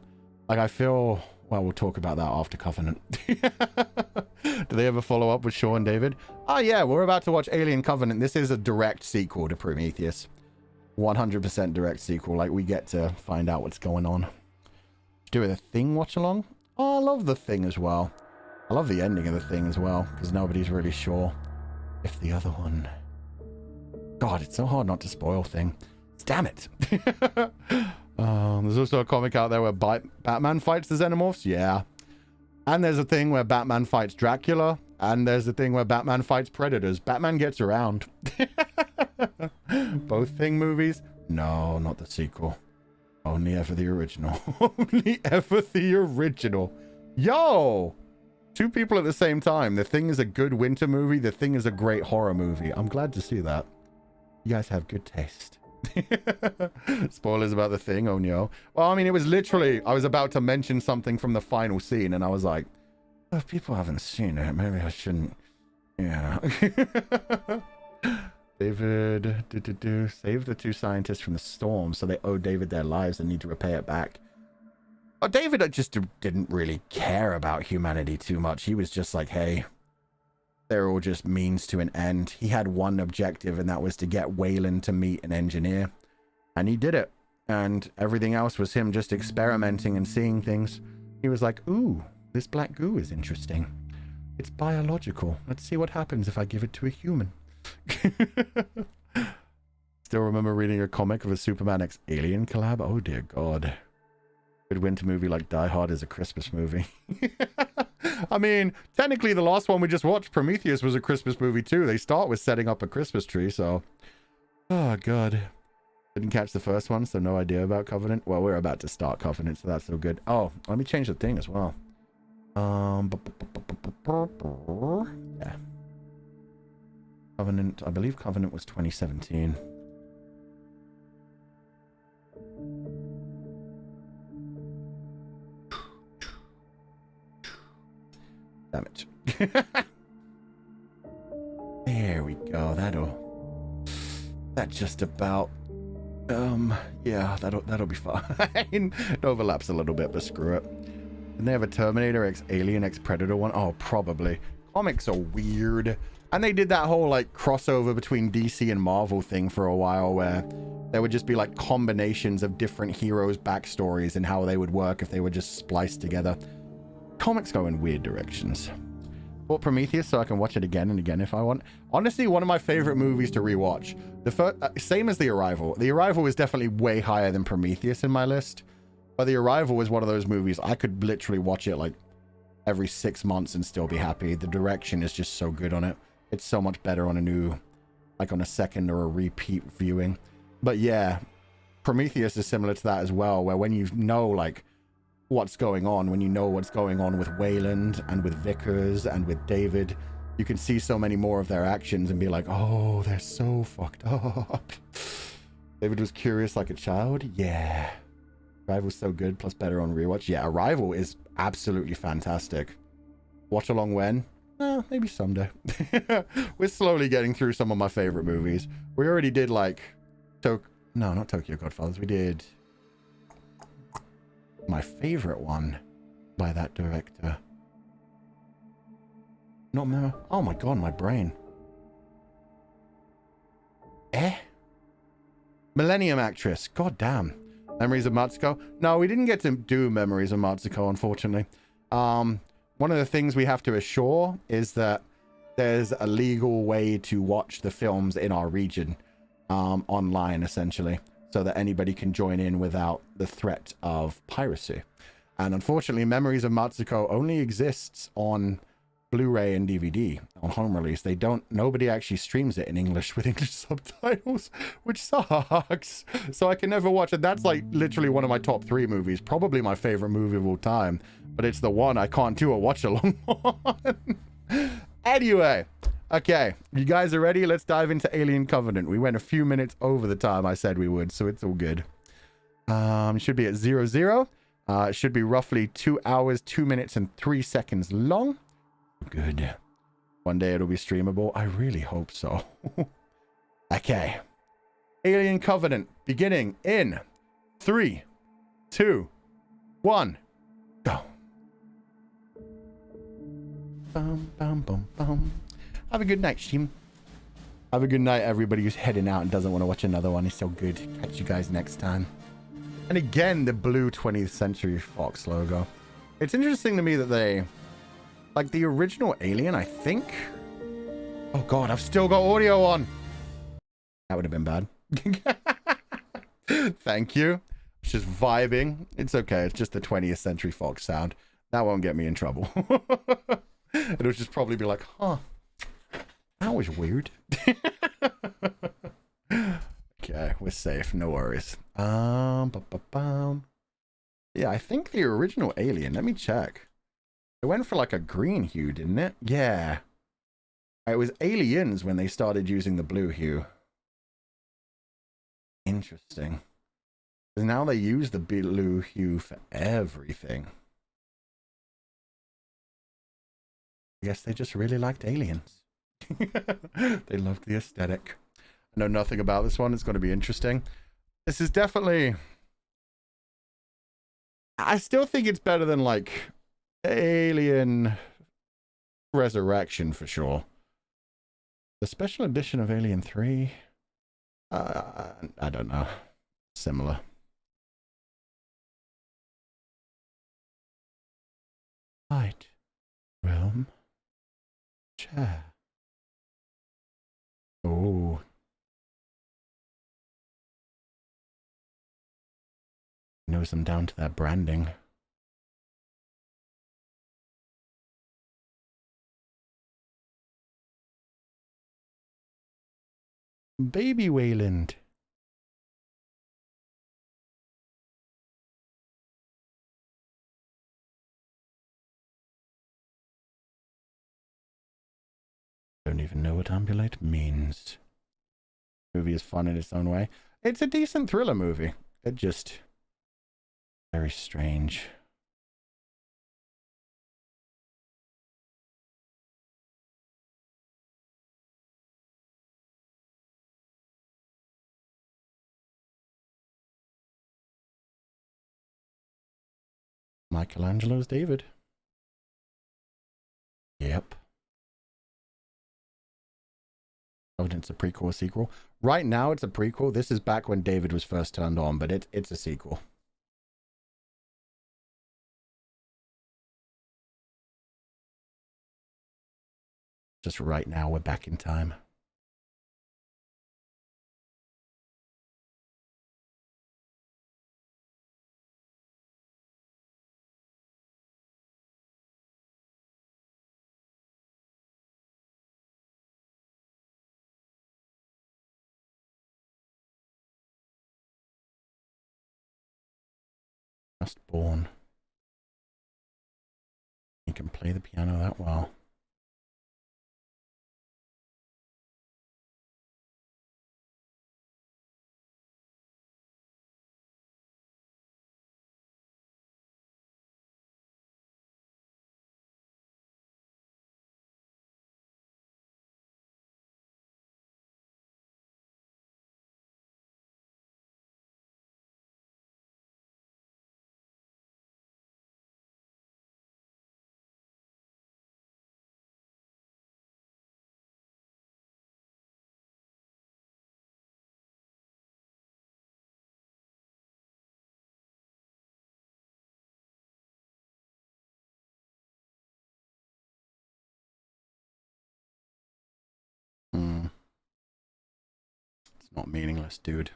Like, I feel... Well, we'll talk about that after Covenant. Do they ever follow up with Shaw and David? Oh, yeah, we're about to watch Alien Covenant. This is a direct sequel to Prometheus. 100% direct sequel. Like, we get to find out what's going on. Do a Thing watch-along? Oh, I love The Thing as well. I love the ending of The Thing as well, because nobody's really sure if the other one... God, it's so hard not to spoil Thing. Damn it. There's also a comic out there where Batman fights the Xenomorphs. Yeah. And there's a thing where Batman fights Dracula. And there's a thing where Batman fights Predators. Batman gets around. Both Thing movies? No, not the sequel. Only ever the original. Only ever the original. Yo! 2 people at the same time. The Thing is a good winter movie. The Thing is a great horror movie. I'm glad to see that. You guys have good taste. Spoilers about The Thing, oh no. Well, I mean, it was literally, I was about to mention something from the final scene and I was like, oh, if people haven't seen it, maybe I shouldn't. Yeah. David save the 2 scientists from the storm, so they owe David their lives and need to repay it back. Oh, David just didn't really care about humanity too much. He was just like, hey, they're all just means to an end. He had one objective, and that was to get Wayland to meet an engineer. And he did it. And everything else was him just experimenting and seeing things. He was like, ooh, this black goo is interesting. It's biological. Let's see what happens if I give it to a human. Still remember reading a comic of a Superman x Alien collab? Oh dear God. Good winter movie like Die Hard is a Christmas movie. I mean, technically the last one we just watched, Prometheus, was a Christmas movie too. They start with setting up a Christmas tree, so... Oh, God. Didn't catch the first one, so no idea about Covenant. Well, we're about to start Covenant, so that's so good. Oh, let me change the thing as well. Yeah. Covenant, I believe Covenant was 2017. Damn it. There we go. That just about, yeah, that'll be fine. It overlaps a little bit, but screw it. Didn't they have a Terminator x Alien x Predator one? Oh, probably. Comics are weird. And they did that whole like crossover between DC and Marvel thing for a while, where there would just be like combinations of different heroes' backstories and how they would work if they were just spliced together. Comics go in weird directions. Bought Prometheus so I can watch it again and again if I want. Honestly, one of my favorite movies to rewatch. The first, same as The Arrival. The Arrival is definitely way higher than Prometheus in my list. But The Arrival was one of those movies I could literally watch it like every 6 months and still be happy. The direction is just so good on it. It's so much better on a new, like on a second or a repeat viewing. But yeah, Prometheus is similar to that as well, where when you know like what's going on, when you know what's going on with Wayland and with Vickers and with David, you can see so many more of their actions and be like, oh, they're so fucked up. David was curious like a child. Yeah. Arrival's so good, plus better on rewatch. Yeah, Arrival is absolutely fantastic. Watchalong when? Maybe someday. We're slowly getting through some of my favorite movies. We already did like no, not Tokyo Godfathers. We did my favorite one by that director. Not remember. Oh my god, my brain. Millennium Actress. God damn. Memories of Matsuko. No, we didn't get to do Memories of Matsuko, unfortunately. One of the things we have to assure is that there's a legal way to watch the films in our region online, essentially, so that anybody can join in without the threat of piracy. And unfortunately, Memories of Matsuko only exists on Blu-ray and DVD on home release. Nobody actually streams it in English with English subtitles, which sucks. So I can never watch it. That's like literally one of my top 3 movies, probably my favorite movie of all time, but it's the one I can't do a watch along on. Anyway, okay, you guys are ready? Let's dive into Alien Covenant. We went a few minutes over the time I said we would, so it's all good. Should be at 00. It should be roughly 2 hours, 2 minutes, and 3 seconds long. Good. One day it'll be streamable. I really hope so. Okay. Alien Covenant, beginning in 3, 2, 1, go. Bum, bum, bum, bum. Have a good night, team. Have a good night, everybody who's heading out and doesn't want to watch another one. It's so good. Catch you guys next time. And again, the blue 20th Century Fox logo. It's interesting to me that they... like the original Alien, I think. Oh god, I've still got audio on. That would have been bad. Thank you. It's just vibing. It's okay. It's just the 20th Century Fox sound. That won't get me in trouble. It'll just probably be like, huh, that was weird. Okay, we're safe. No worries. Yeah, I think the original Alien, let me check. It went for like a green hue, didn't it? Yeah. It was Aliens when they started using the blue hue. Interesting. Because now they use the blue hue for everything. I guess they just really liked Aliens. They loved the aesthetic. I know nothing about this one. It's going to be interesting. This is definitely... I still think it's better than like Alien Resurrection for sure. The special edition of Alien 3, I don't know. Similar. Light, realm, chair. Oh. Knows them down to their branding. Baby Wayland. Don't even know what ambulate means. Movie is fun in its own way. It's a decent thriller movie. It just very strange. Michelangelo's David. Yep. whether it's a prequel or sequel. Right now, it's a prequel. This is back when David was first turned on, but it's a sequel. Just right now, we're back in time. Just born. He can play the piano that well. It's not meaningless, dude.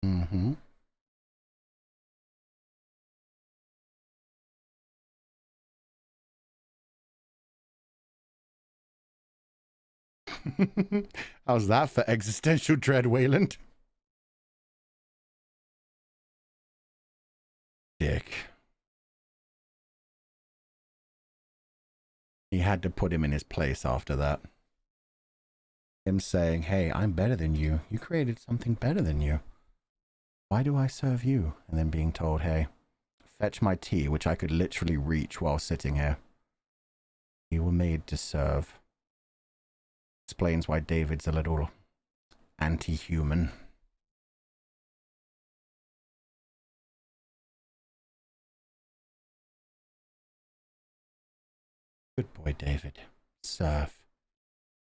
Mm-hmm. How's that for existential dread, Wayland? Dick. He had to put him in his place after that. Him saying, hey, I'm better than you. You created something better than you. Why do I serve you? And then being told, hey, fetch my tea, which I could literally reach while sitting here. You were made to serve. Explains why David's a little anti-human. Good boy, David. Serve.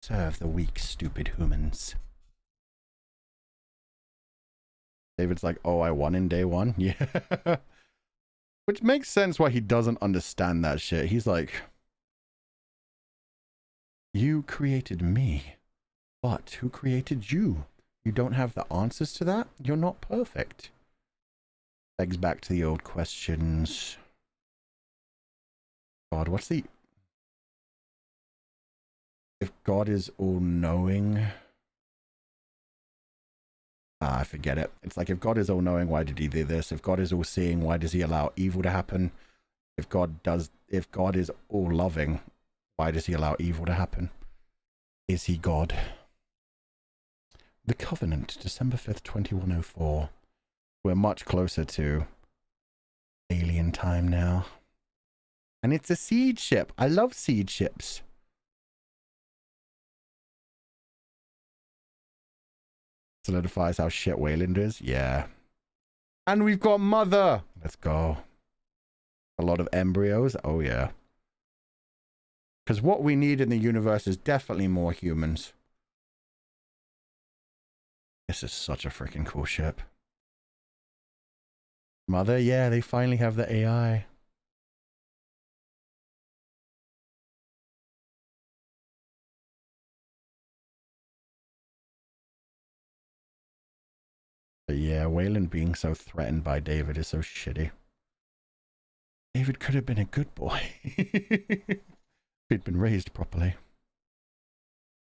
Serve the weak, stupid humans. David's like, oh, I won in day one? Yeah. Which makes sense why he doesn't understand that shit. He's like, you created me, but who created you? You don't have the answers to that? You're not perfect. Begs back to the old questions. God, what's the... If God is all-knowing... I forget it. It's like, if God is all-knowing, why did he do this? If God is all-seeing, why does he allow evil to happen? If God is all-loving, why does he allow evil to happen? Is he God? The Covenant, December 5th, 2104. We're much closer to alien time now. And it's a siege ship. I love siege ships. Solidifies how shit Wayland is. Yeah. And we've got Mother. Let's go. A lot of embryos. Oh, yeah. Because what we need in the universe is definitely more humans. This is such a freaking cool ship. Mother, yeah, they finally have the AI. But yeah, Wayland being so threatened by David is so shitty. David could have been a good boy. If he'd been raised properly.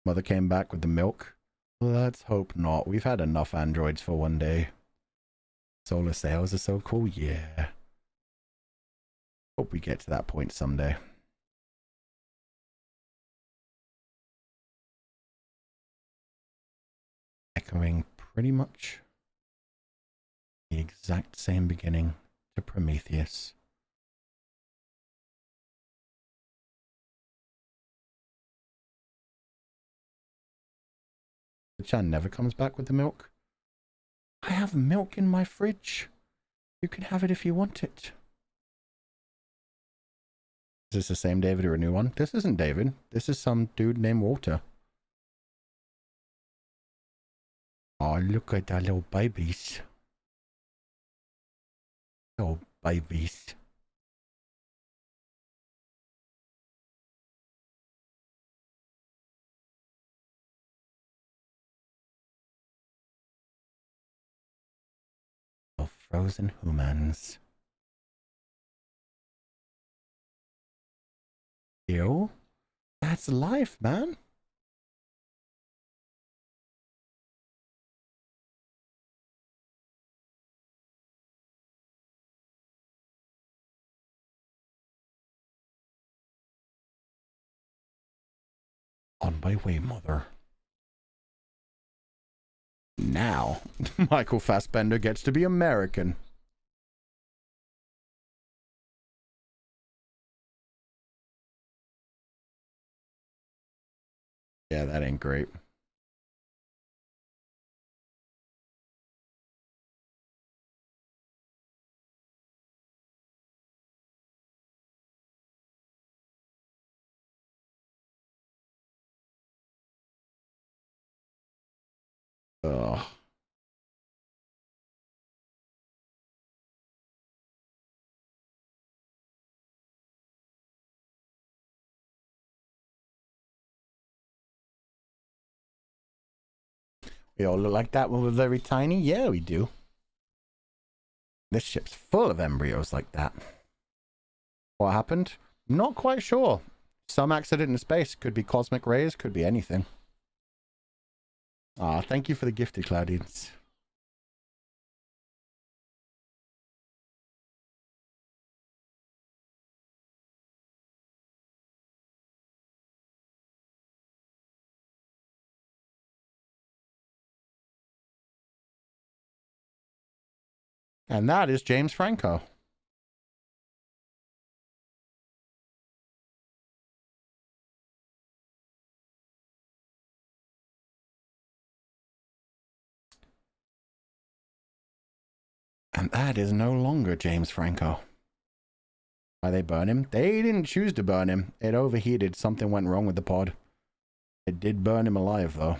Mother came back with the milk. Let's hope not. We've had enough androids for one day. Solar sails are so cool. Yeah. Hope we get to that point someday. echoing pretty much the exact same beginning to Prometheus. The Chan never comes back with the milk. I have milk in my fridge. You can have it if you want it. Is this the same David or a new one? This isn't David. This is some dude named Walter. Oh, look at that little babies. Little babies. Little frozen humans. Ew. That's life, man. On my way, mother. Now, Michael Fassbender gets to be American. Yeah, that ain't great. Ugh. We all look like that when we're very tiny? Yeah, we do. This ship's full of embryos like that. What happened? Not quite sure. Some accident in space. Could be cosmic rays, could be anything. Ah, thank you for the gifted, Claudians. And that is James Franco. And that is no longer James Franco. Why they burn him? They didn't choose to burn him. It overheated. Something went wrong with the pod. It did burn him alive, though.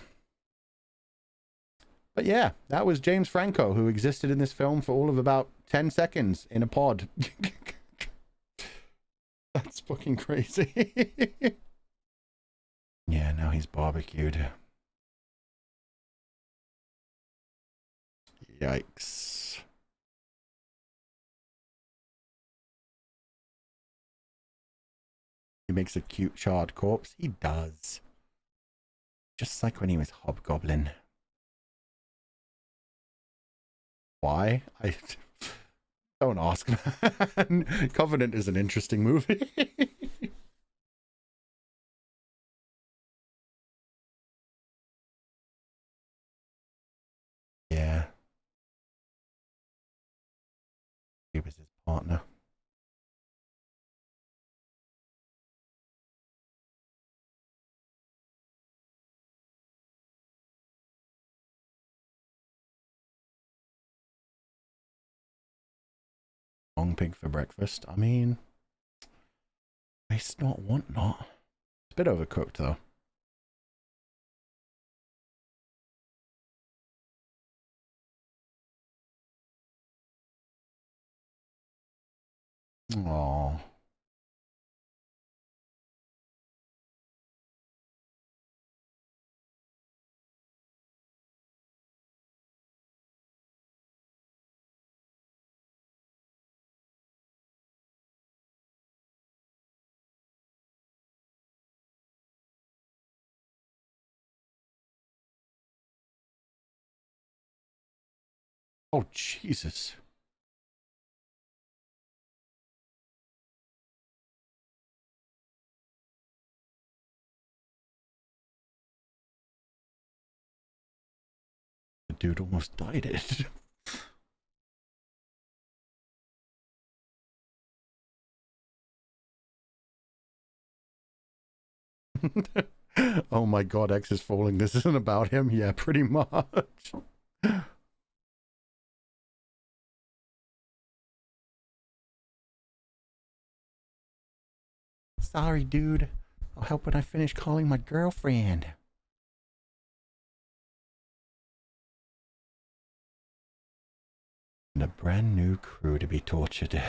But yeah, that was James Franco, who existed in this film for all of about 10 seconds in a pod. That's fucking crazy. Yeah, now he's barbecued. Yikes. He makes a cute charred corpse. He does. Just like when he was Hobgoblin. Why? I don't ask, man. Covenant is an interesting movie. Yeah. He was his partner. Long pig for breakfast. I mean, it's not want not. It's a bit overcooked though. Oh. Oh, Jesus. dude almost died it. Oh my god, X is falling. This isn't about him. Yeah, pretty much. Sorry, dude. I'll help when I finish calling my girlfriend. And a brand new crew to be tortured.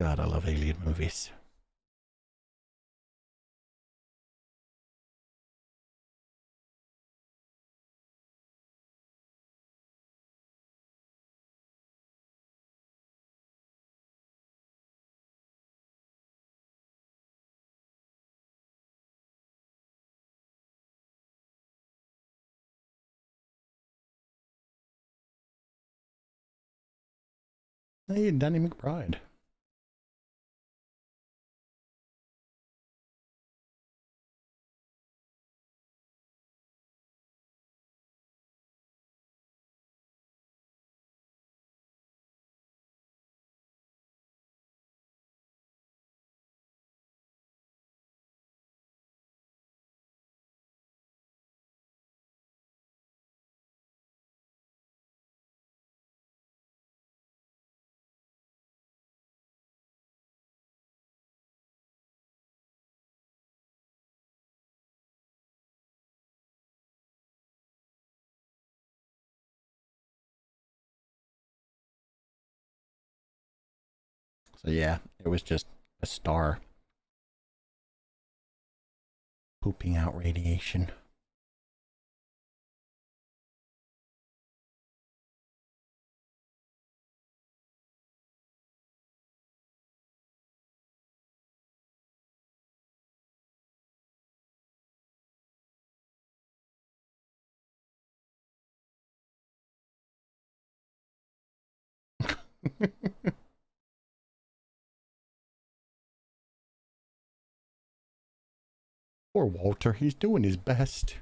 God, I love alien movies. Hey, Danny McBride. So yeah, it was just a star pooping out radiation. Poor Walter, he's doing his best.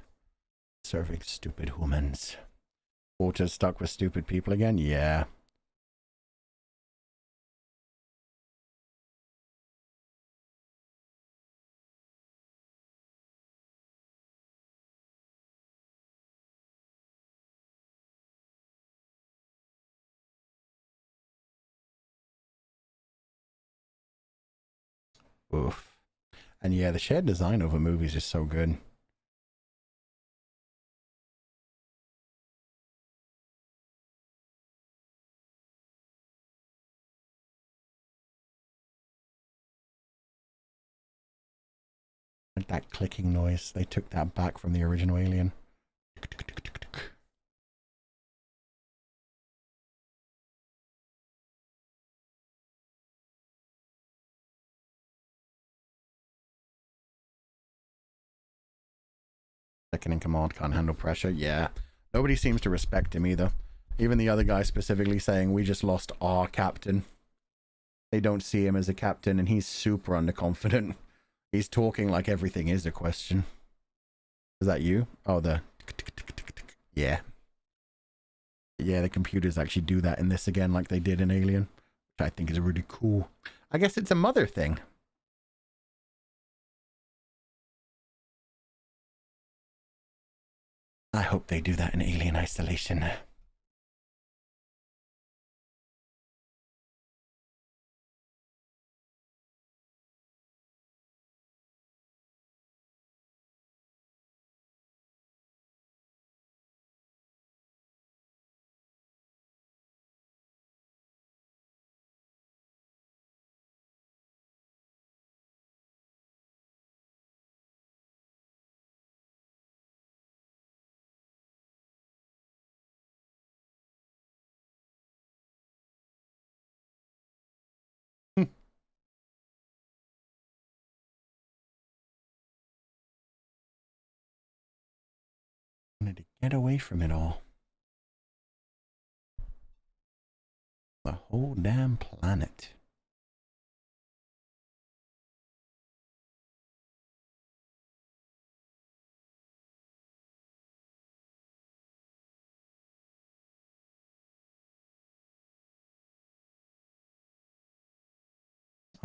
Serving stupid humans. Walter's stuck with stupid people again? Yeah. Oof. And yeah, the shared design over movies is so good. Like that clicking noise, they took that back from the original Alien. Second in command can't handle pressure. Yeah. Nobody seems to respect him either. Even the other guy specifically saying, we just lost our captain. They don't see him as a captain, and he's super underconfident. He's talking like everything is a question. Is that you? Oh, the... Yeah. Yeah, the computers actually do that in this again like they did in Alien, which I think is really cool. I guess it's a mother thing. I hope they do that in Alien Isolation. Wanted to get away from it all. The whole damn planet.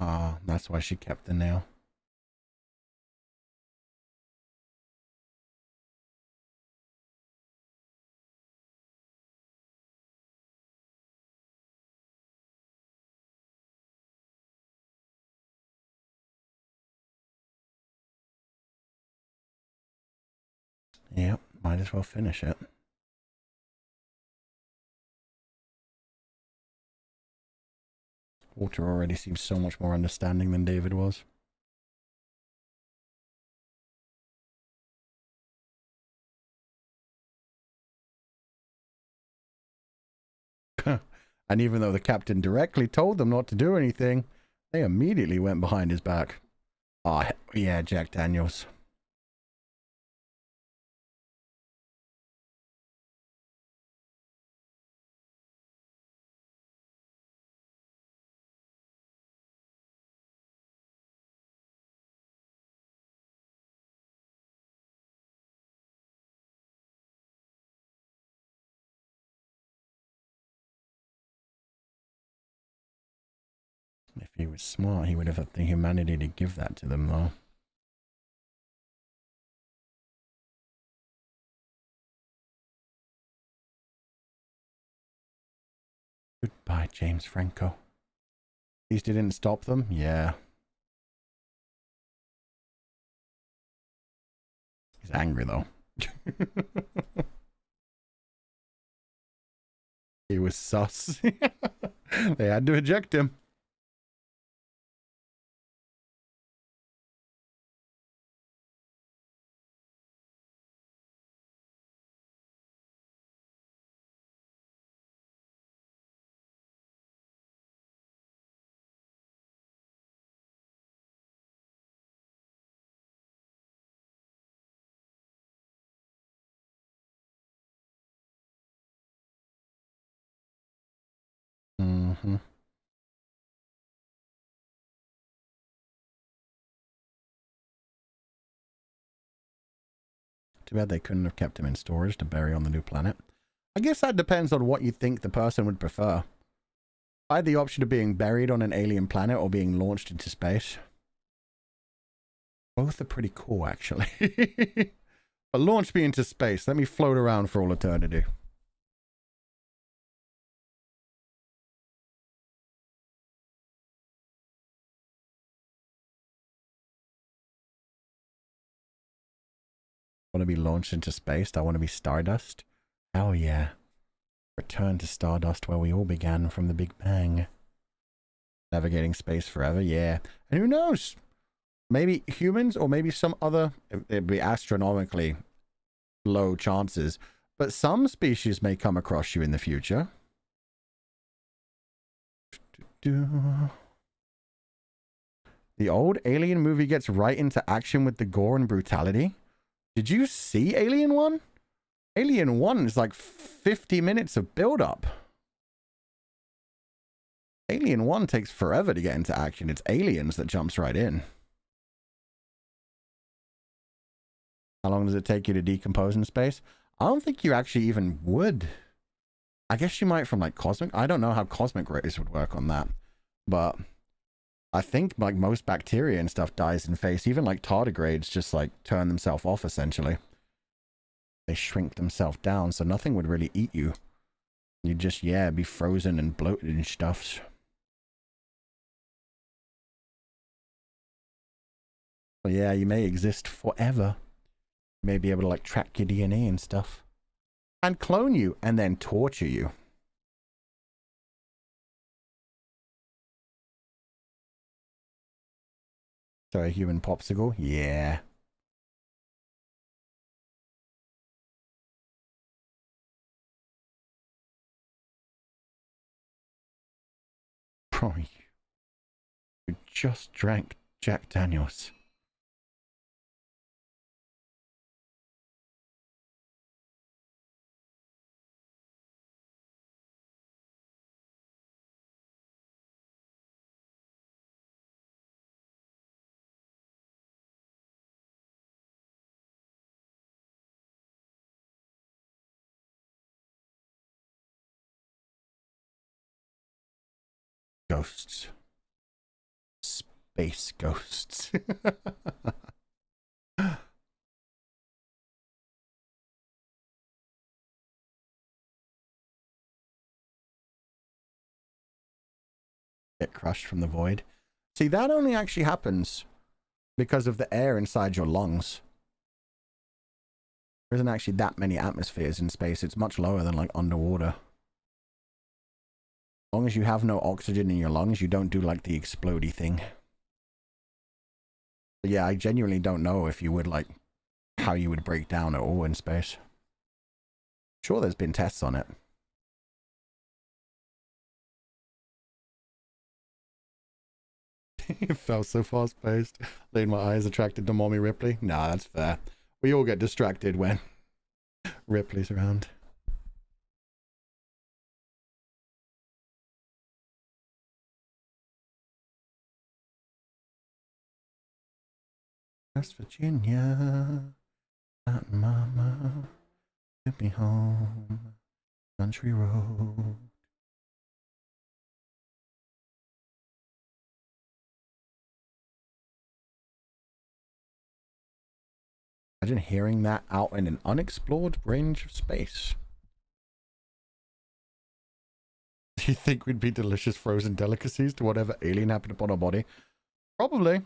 Ah, that's why she kept the nail. Yep, might as well finish it. Walter already seems so much more understanding than David was. And even though the captain directly told them not to do anything, they immediately went behind his back. Ah, yeah, Jack Daniels. If he was smart, he would have had the humanity to give that to them, though. Goodbye, James Franco. At least he didn't stop them? Yeah. He's angry, though. He was sus. They had to eject him. Mm-hmm. Too bad they couldn't have kept him in storage to bury on the new planet. I guess that depends on what you think the person would prefer. I had the option of being buried on an alien planet or being launched into space. Both are pretty cool, actually. But launch me into space. Let me float around for all eternity. Want to be launched into space? I want to be Stardust? Hell yeah. Return to Stardust where we all began from the Big Bang. Navigating space forever? Yeah. And who knows? Maybe humans or maybe some other... It'd be astronomically low chances. But some species may come across you in the future. The old Alien movie gets right into action with the gore and brutality. Did you see Alien 1? Alien 1 is like 50 minutes of build-up. Alien 1 takes forever to get into action. It's Aliens that jumps right in. How long does it take you to decompose in space? I don't think you actually even would. I guess you might from like cosmic. I don't know how cosmic rays would work on that. But I think like most bacteria and stuff dies in phase. Even like tardigrades just like turn themselves off essentially. They shrink themselves down so nothing would really eat you. You'd just, yeah, be frozen and bloated and stuff. But yeah, you may exist forever. You may be able to like track your DNA and stuff. And clone you and then torture you. So a human popsicle? Yeah. Bro, you just drank Jack Daniels. Ghosts. space ghosts. Get crushed from the void. See, that only actually happens because of the air inside your lungs. There isn't actually that many atmospheres in space. It's much lower than like underwater. As long as you have no oxygen in your lungs, you don't do like the explodey thing. But yeah, I genuinely don't know if you would like how you would break down at all in space. Sure, there's been tests on it. It felt so fast paced. Laying my eyes attracted to Mommy Ripley. Nah, that's fair. We all get distracted when Ripley's around. West Virginia, Mountain Mama, took me home, country road. Imagine hearing that out in an unexplored range of space. Do you think we'd be delicious frozen delicacies to whatever alien happened upon our body? Probably.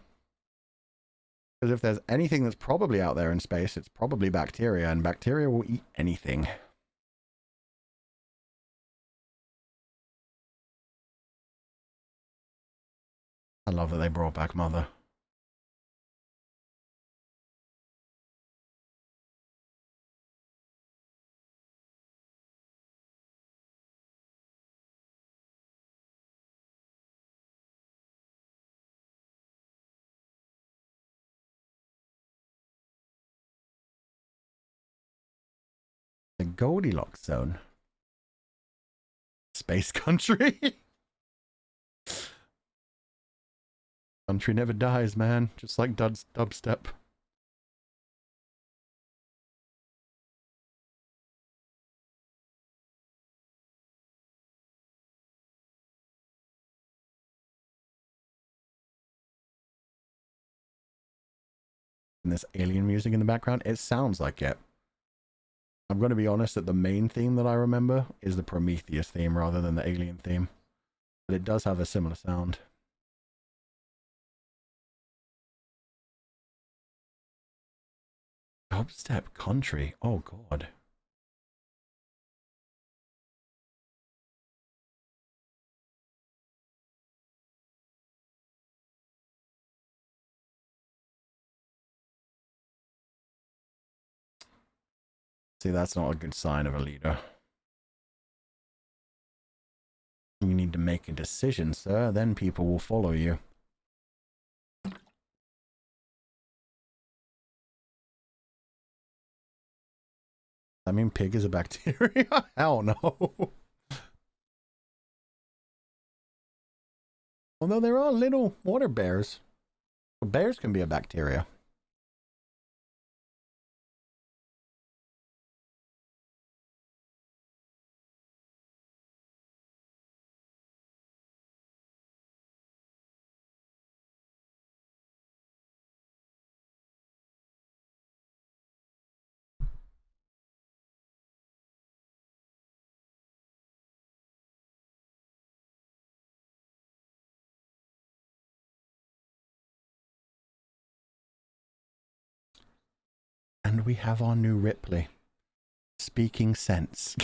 Because if there's anything that's probably out there in space, it's probably bacteria, and bacteria will eat anything. I love that they brought back Mother. The Goldilocks zone. Space country. Country never dies, man. Just like dubstep. And this alien music in the background, it sounds like it. I'm going to be honest that the main theme that I remember is the Prometheus theme rather than the alien theme. But it does have a similar sound. Dubstep country. Oh, God. See, that's not a good sign of a leader. You need to make a decision, sir. Then people will follow you. I mean, pig is a bacteria? Hell no. Although there are little water bears. Bears can be a bacteria. And we have our new Ripley. Speaking sense.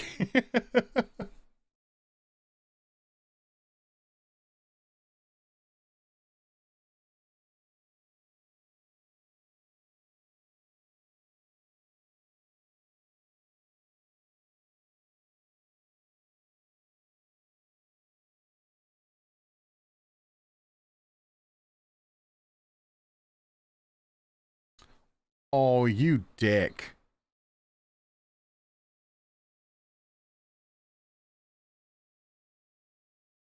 Oh, you dick.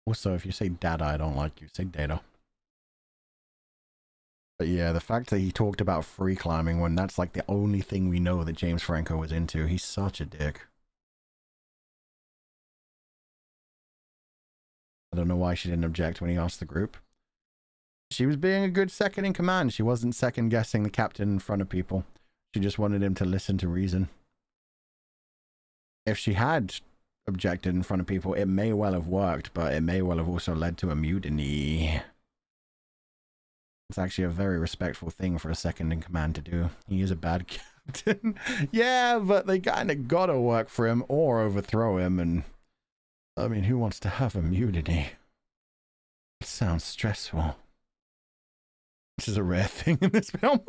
Also, if you say dada, I don't like you. Say data. But yeah, the fact that he talked about free climbing when that's like the only thing we know that James Franco was into, he's such a dick. I don't know why she didn't object when he asked the group. She was being a good second in command. She wasn't second guessing the captain in front of people. She just wanted him to listen to reason. If she had objected in front of people, it may well have worked, but it may well have also led to a mutiny. It's actually a very respectful thing for a second in command to do. He is a bad captain. Yeah, but they kind of gotta work for him or overthrow him, and I mean, who wants to have a mutiny? It sounds stressful. Which is a rare thing in this film.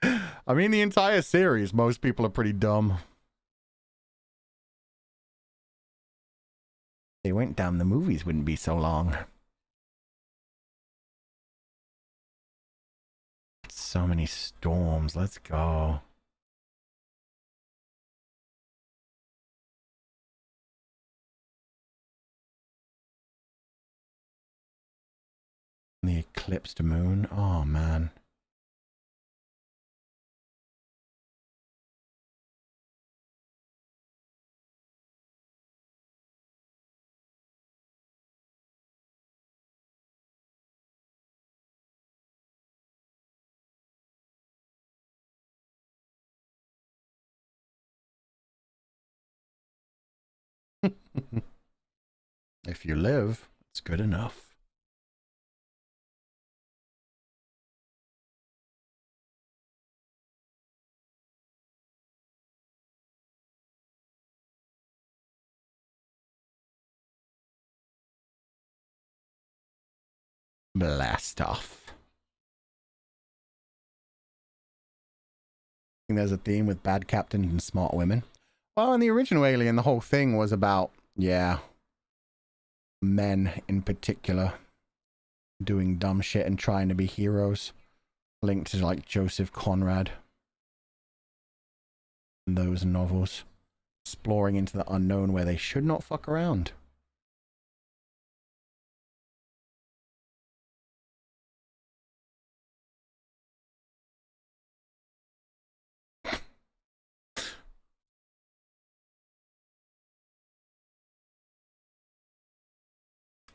I mean, the entire series, most people are pretty dumb. They went down, the movies wouldn't be so long. So many storms. Let's go. The eclipsed moon. Oh, man. If you live, it's good enough. Blast off. I think there's a theme with bad captains and smart women. Well, in the original Alien, the whole thing was about, yeah, men in particular doing dumb shit and trying to be heroes, linked to like Joseph Conrad and those novels, exploring into the unknown where they should not fuck around.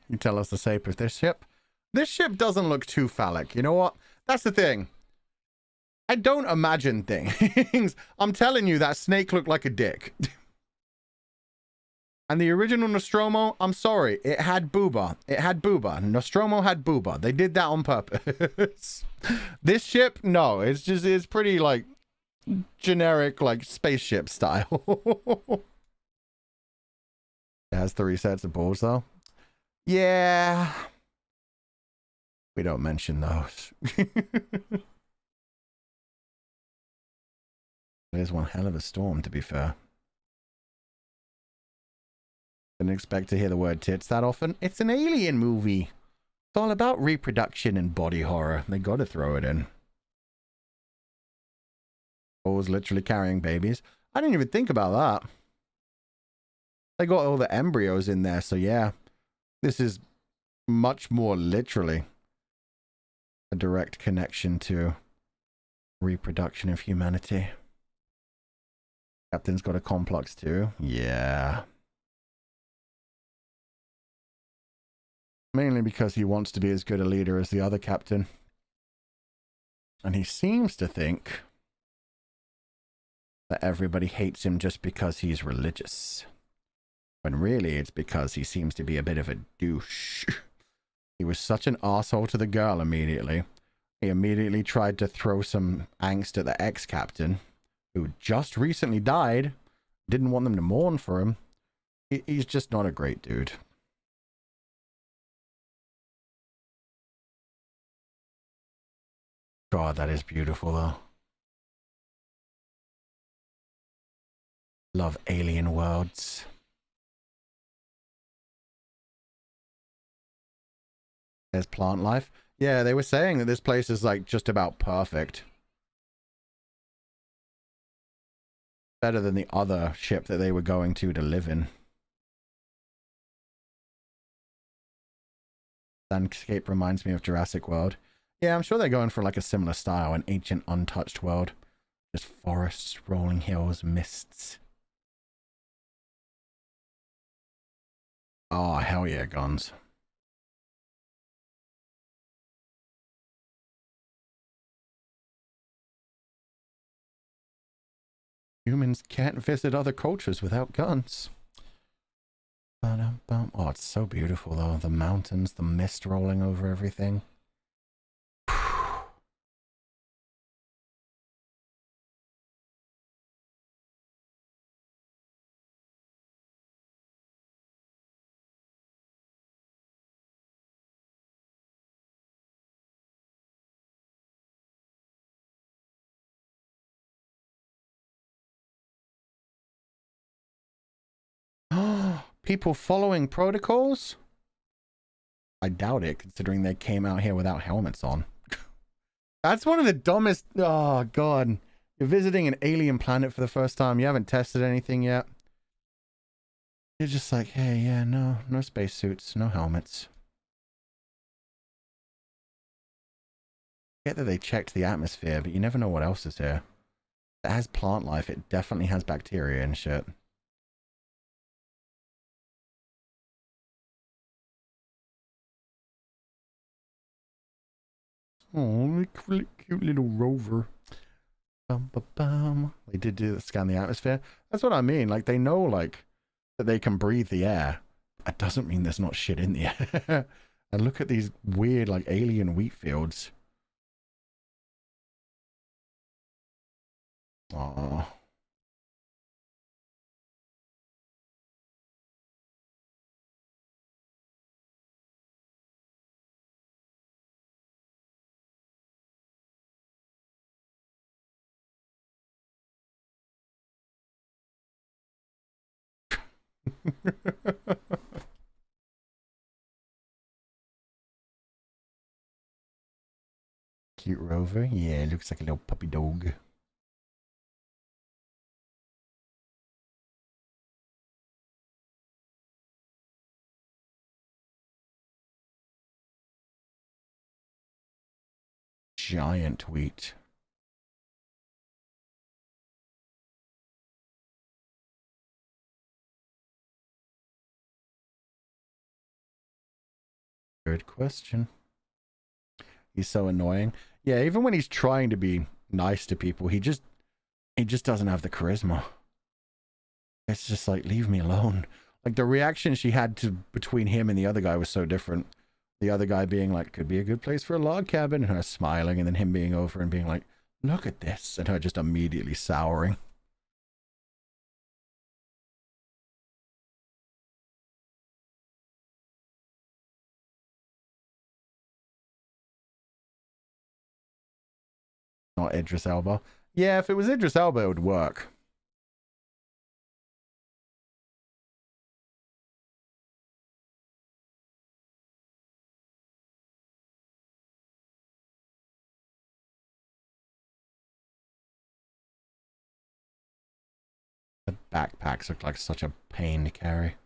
You tell us the shape of this ship. This ship doesn't look too phallic. You know what? That's the thing. I don't imagine things. I'm telling you, that snake looked like a dick. And the original Nostromo, I'm sorry, it had booba. It had booba. Nostromo had booba. They did that on purpose. This ship, no, it's pretty like generic, like spaceship style. It has 3 sets of balls though. Yeah. We don't mention those. There's one hell of a storm, to be fair. Didn't expect to hear the word tits that often. It's an alien movie. It's all about reproduction and body horror. They gotta throw it in. Always literally carrying babies. I didn't even think about that. They got all the embryos in there, so yeah. This is much more literally a direct connection to reproduction of humanity. Captain's got a complex too. Yeah. Mainly because he wants to be as good a leader as the other captain. And he seems to think that everybody hates him just because he's religious. When really it's because he seems to be a bit of a douche. He was such an asshole to the girl immediately. He immediately tried to throw some angst at the ex-captain, who just recently died. Didn't want them to mourn for him. He's just not a great dude. God, that is beautiful though. Love alien worlds. There's plant life. Yeah, they were saying that this place is like just about perfect. Better than the other ship that they were going to live in. Landscape reminds me of Jurassic World. Yeah, I'm sure they're going for like a similar style, an ancient untouched world. Just forests, rolling hills, mists. Oh, hell yeah, guns. Humans can't visit other cultures without guns. Oh, it's so beautiful though. The mountains, the mist rolling over everything. People following protocols? I doubt it, considering they came out here without helmets on. That's one of the dumbest... Oh, God. You're visiting an alien planet for the first time. You haven't tested anything yet. You're just like, hey, yeah, no spacesuits, no helmets. I get that they checked the atmosphere, but you never know what else is here. It has plant life. It definitely has bacteria and shit. Oh, cute little rover. They did scan the atmosphere. That's what I mean. Like, they know, like, that they can breathe the air. That doesn't mean there's not shit in the air. And look at these weird, like, alien wheat fields. Aww. Cute rover. Yeah, looks like a little puppy dog. Giant wheat. Good question. He's so annoying. Yeah, even when he's trying to be nice to people, he just doesn't have the charisma. It's just like, leave me alone. Like, the reaction she had to between him and the other guy was so different. The other guy being like, could be a good place for a log cabin, and her smiling, and then him being over and being like, look at this, and her just immediately souring. Not Idris Elba. Yeah, if it was Idris Elba, it would work. The backpacks look like such a pain to carry.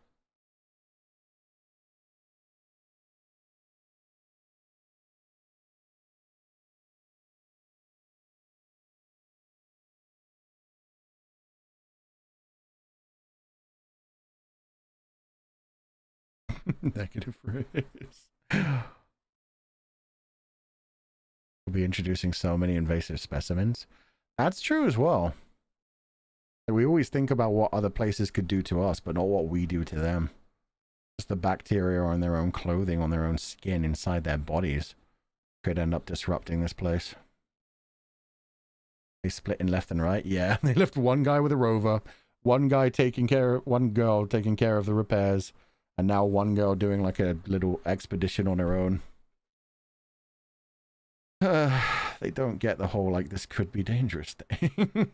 Negative race. We'll be introducing so many invasive specimens. That's true as well. We always think about what other places could do to us, but not what we do to them. Just the bacteria on their own clothing, on their own skin, inside their bodies could end up disrupting this place. They split in left and right. Yeah, they left one guy with a rover, one girl taking care of the repairs, and now one girl doing like a little expedition on her own. They don't get the whole, like, this could be dangerous thing.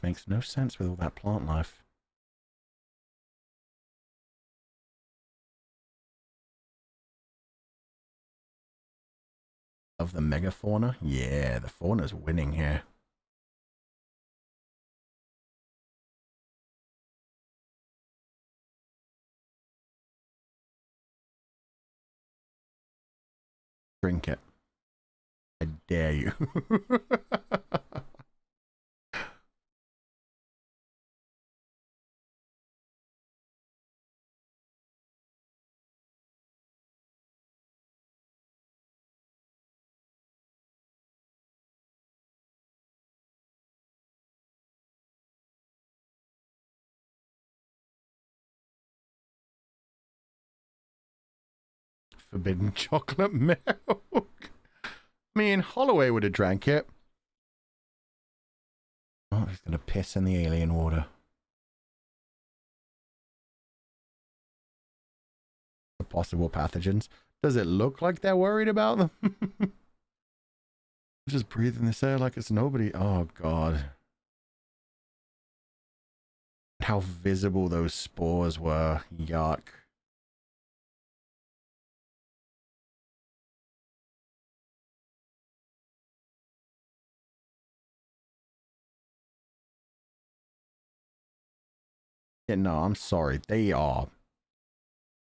Makes no sense with all that plant life. Of the megafauna? Yeah, the fauna's winning here. Drink it. I dare you. forbidden chocolate milk. I mean, Holloway would have drank it. Oh, he's gonna piss in the alien water. The possible pathogens. Does it look like they're worried about them? Just breathing this air like it's nobody. Oh, God. How visible those spores were. Yuck. Yeah, no, I'm sorry. They are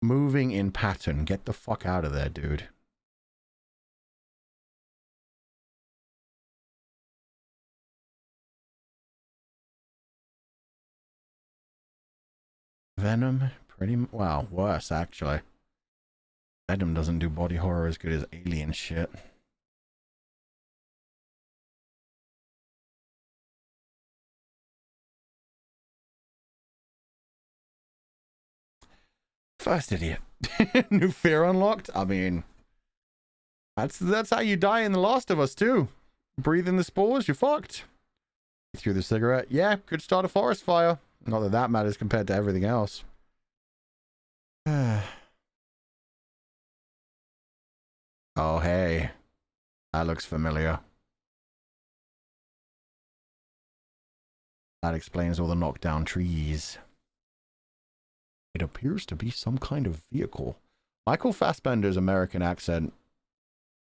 moving in pattern. Get the fuck out of there, dude. Venom, wow, worse actually. Venom doesn't do body horror as good as alien shit. First idiot. New fear unlocked. I mean, that's how you die in The Last of Us too. Breathe in the spores, you're fucked. Through the cigarette. Yeah, could start a forest fire. Not that that matters compared to everything else. Oh, hey. That looks familiar. That explains all the knockdown trees. It appears to be some kind of vehicle. Michael Fassbender's American accent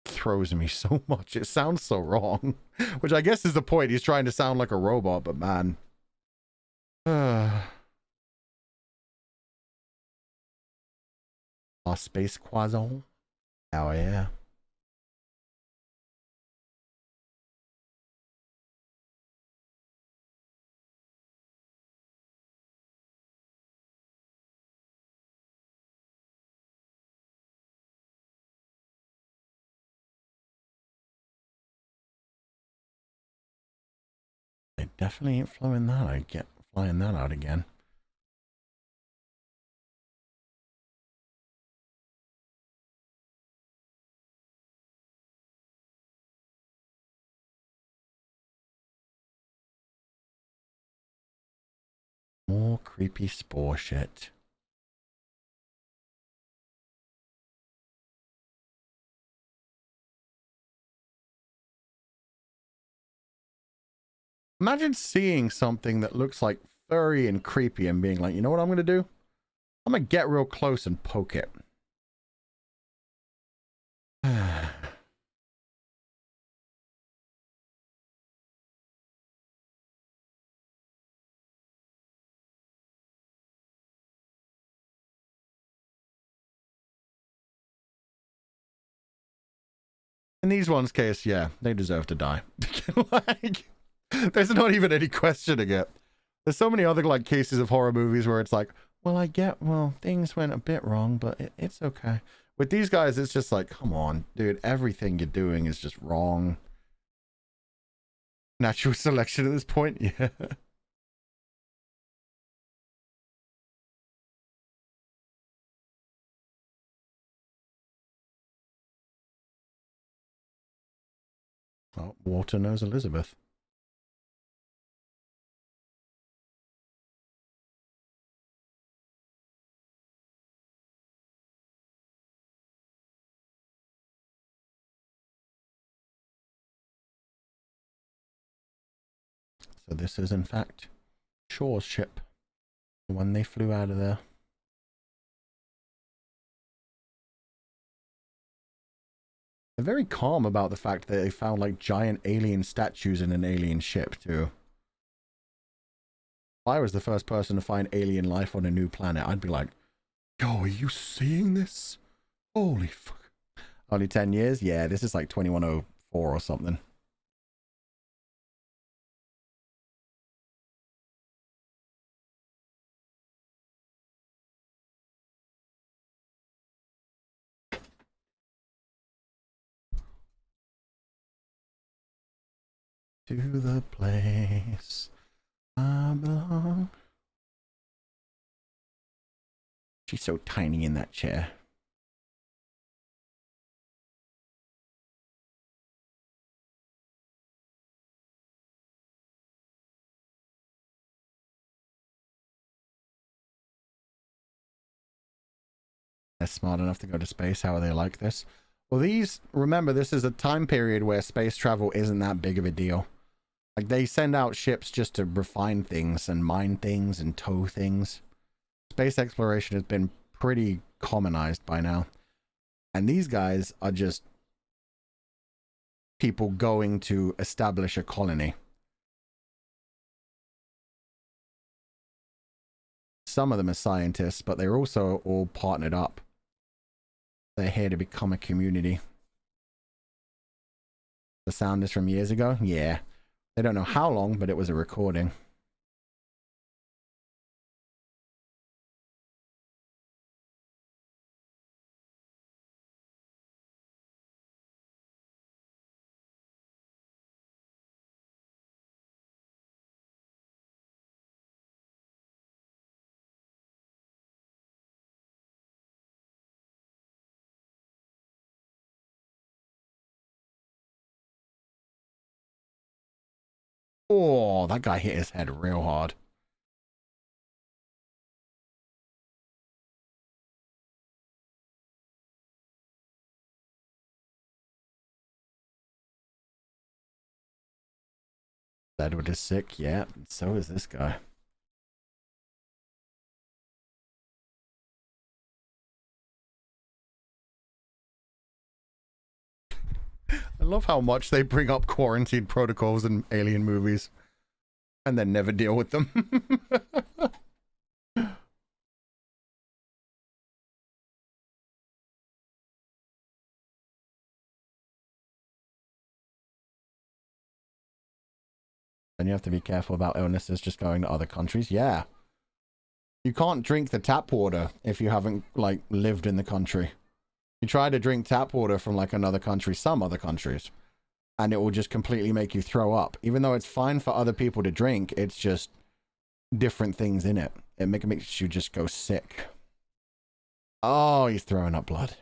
throws me so much. It sounds so wrong. Which I guess is the point. He's trying to sound like a robot, but man. Our space quasar. Oh, yeah. They definitely ain't flying that out again. More creepy spore shit. Imagine seeing something that looks like furry and creepy and being like, you know what I'm going to do? I'm going to get real close and poke it. In these ones' case, yeah, they deserve to die. Like, there's not even any questioning it. There's so many other like cases of horror movies where it's like, well, things went a bit wrong, but it's okay. With these guys, it's just like, come on, dude, everything you're doing is just wrong. Natural selection at this point, yeah. Well, water knows Elizabeth. So this is, in fact, Shaw's ship. When they flew out of there. They're very calm about the fact that they found, like, giant alien statues in an alien ship, too. If I was the first person to find alien life on a new planet, I'd be like, yo, are you seeing this? Holy fuck. Only 10 years? Yeah, this is like 2104 or something. To the place I belong. She's so tiny in that chair. They're smart enough to go to space. How are they like this? Well, remember, this is a time period where space travel isn't that big of a deal. Like, they send out ships just to refine things and mine things and tow things. Space exploration has been pretty commonized by now. And these guys are just people going to establish a colony. Some of them are scientists, but they're also all partnered up. They're here to become a community. The sound is from years ago? Yeah. They don't know how long, but it was a recording. Oh, that guy hit his head real hard. Edward is sick, yeah, and so is this guy. I love how much they bring up quarantine protocols in alien movies and then never deal with them. And you have to be careful about illnesses just going to other countries. Yeah. You can't drink the tap water if you haven't, like, lived in the country. You try to drink tap water from, like, another country, some other countries, and it will just completely make you throw up. Even though it's fine for other people to drink, it's just different things in it. It makes you just go sick. Oh, he's throwing up blood.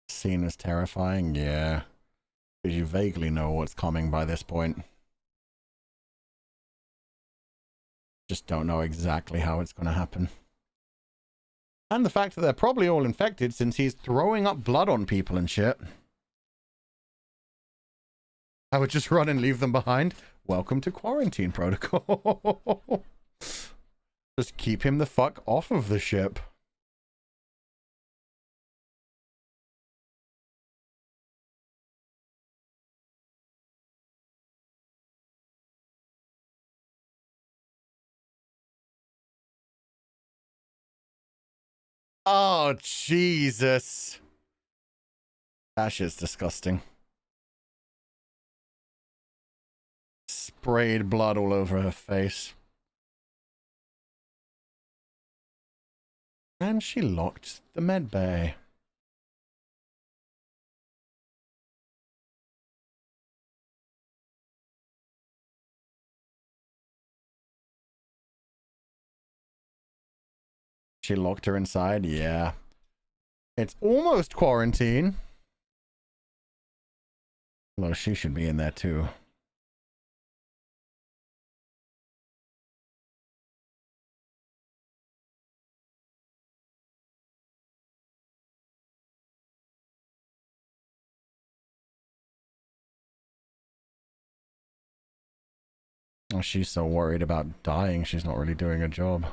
Scene is terrifying, yeah. Because you vaguely know what's coming by this point. Just don't know exactly how it's going to happen. And the fact that they're probably all infected since he's throwing up blood on people and shit. I would just run and leave them behind. Welcome to quarantine protocol. Just keep him the fuck off of the ship. Oh, Jesus. That shit's disgusting. Sprayed blood all over her face. And she locked the med bay. She locked her inside? Yeah. It's almost quarantine. Although she should be in there too. Oh, she's so worried about dying, she's not really doing her job.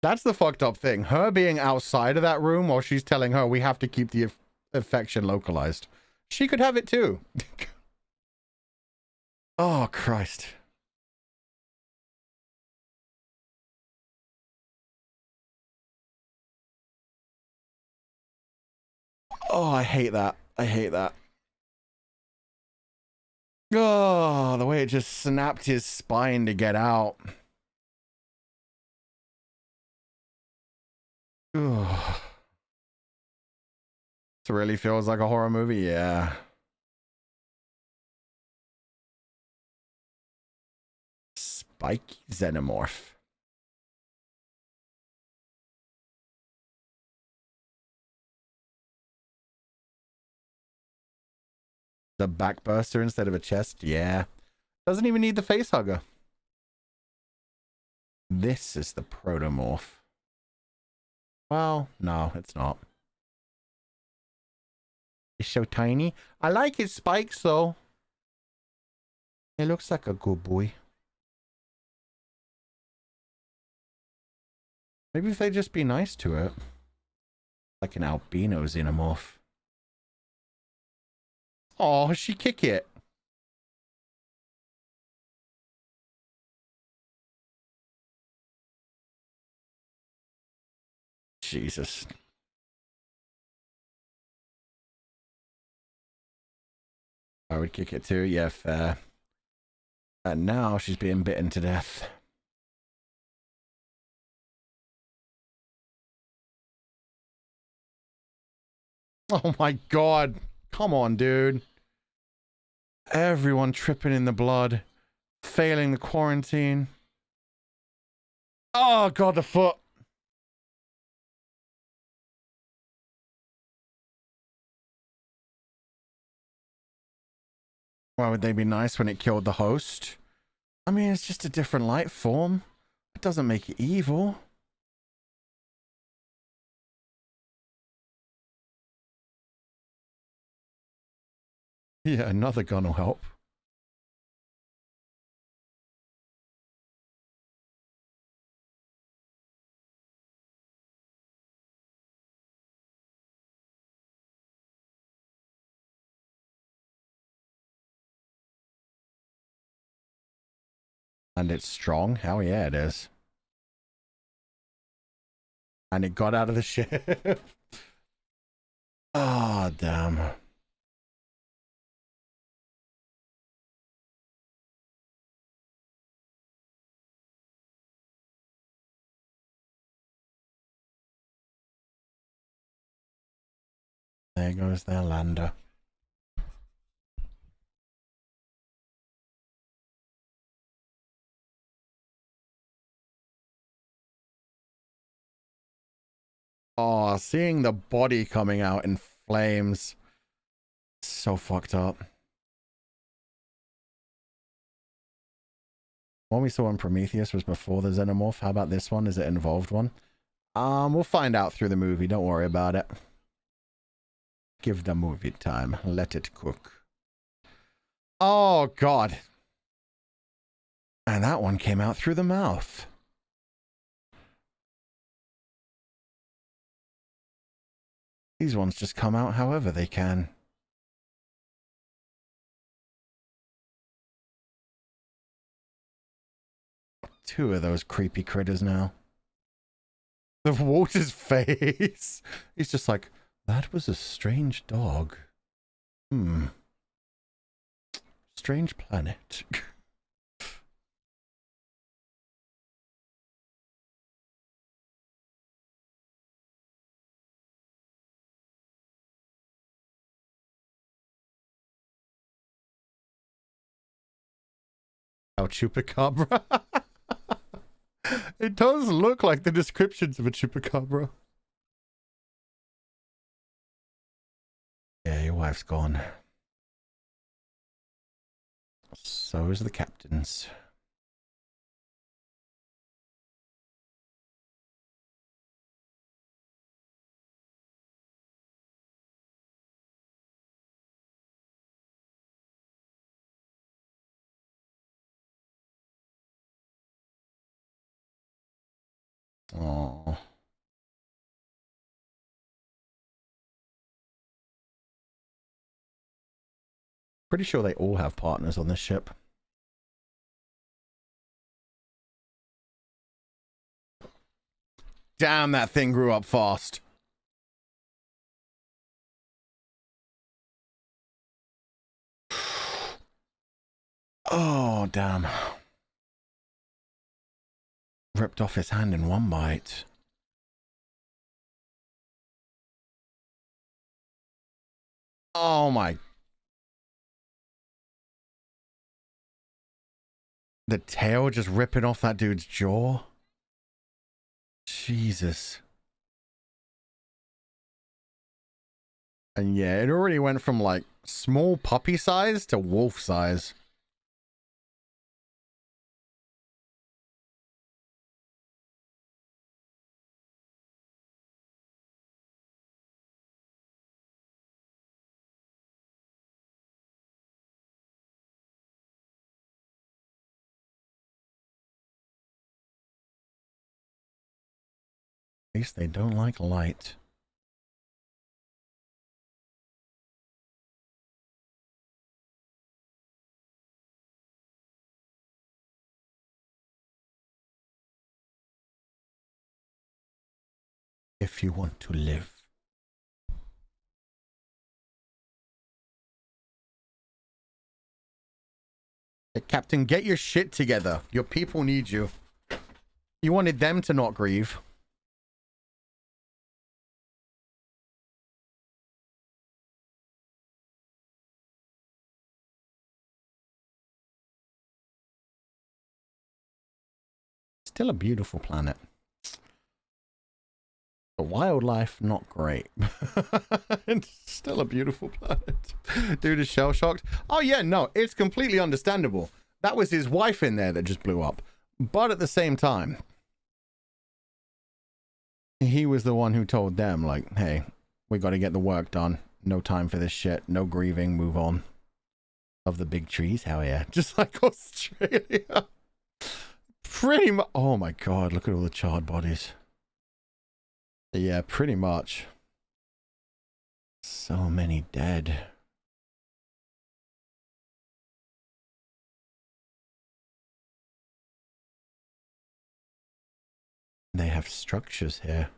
That's the fucked up thing. Her being outside of that room while she's telling her we have to keep the infection localized. She could have it too. Oh, Christ. Oh, I hate that. I hate that. Oh, the way it just snapped his spine to get out. Ugh. This really feels like a horror movie, yeah. Spiky xenomorph. The backburster instead of a chest, yeah. Doesn't even need the face hugger. This is the protomorph. Well, no, it's not. It's so tiny. I like his spikes, though. It looks like a good boy. Maybe if they just be nice to it. Like an albino xenomorph. Oh, she kick it. Jesus. I would kick it too, yeah, fair. And now she's being bitten to death. Oh my god. Come on, dude. Everyone tripping in the blood. Failing the quarantine. Oh god, the foot. Why would they be nice when it killed the host? I mean, it's just a different life form. It doesn't make it evil. Yeah, another gun will help. And it's strong. Hell yeah, it is. And it got out of the ship. Ah, oh, damn. There goes their lander. Oh, seeing the body coming out in flames. So fucked up. One we saw in Prometheus was before the xenomorph. How about this one? Is it an involved one? We'll find out through the movie. Don't worry about it. Give the movie time. Let it cook. Oh, God. And that one came out through the mouth. These ones just come out however they can. Two of those creepy critters now. The Walter's face. He's just like, that was a strange dog. Strange planet. Oh, chupacabra. It does look like the descriptions of a chupacabra. Yeah, your wife's gone. So is the captain's. Oh. Pretty sure they all have partners on this ship. Damn, that thing grew up fast. Oh, damn. Ripped off his hand in one bite. Oh my. The tail just ripping off that dude's jaw. Jesus. And yeah, it already went from like small puppy size to wolf size. At least they don't like light. If you want to live. Hey, Captain, get your shit together. Your people need you. You wanted them to not grieve. Still a beautiful planet. The wildlife, not great. It's still a beautiful planet. Dude is shell-shocked. Oh yeah, no, it's completely understandable. That was his wife in there that just blew up. But at the same time, he was the one who told them, like, hey, we got to get the work done. No time for this shit. No grieving. Move on. Of the big trees. Hell yeah. Just like Australia. Pretty much. Oh my god, look at all the charred bodies. Yeah, pretty much. So many dead. They have structures here.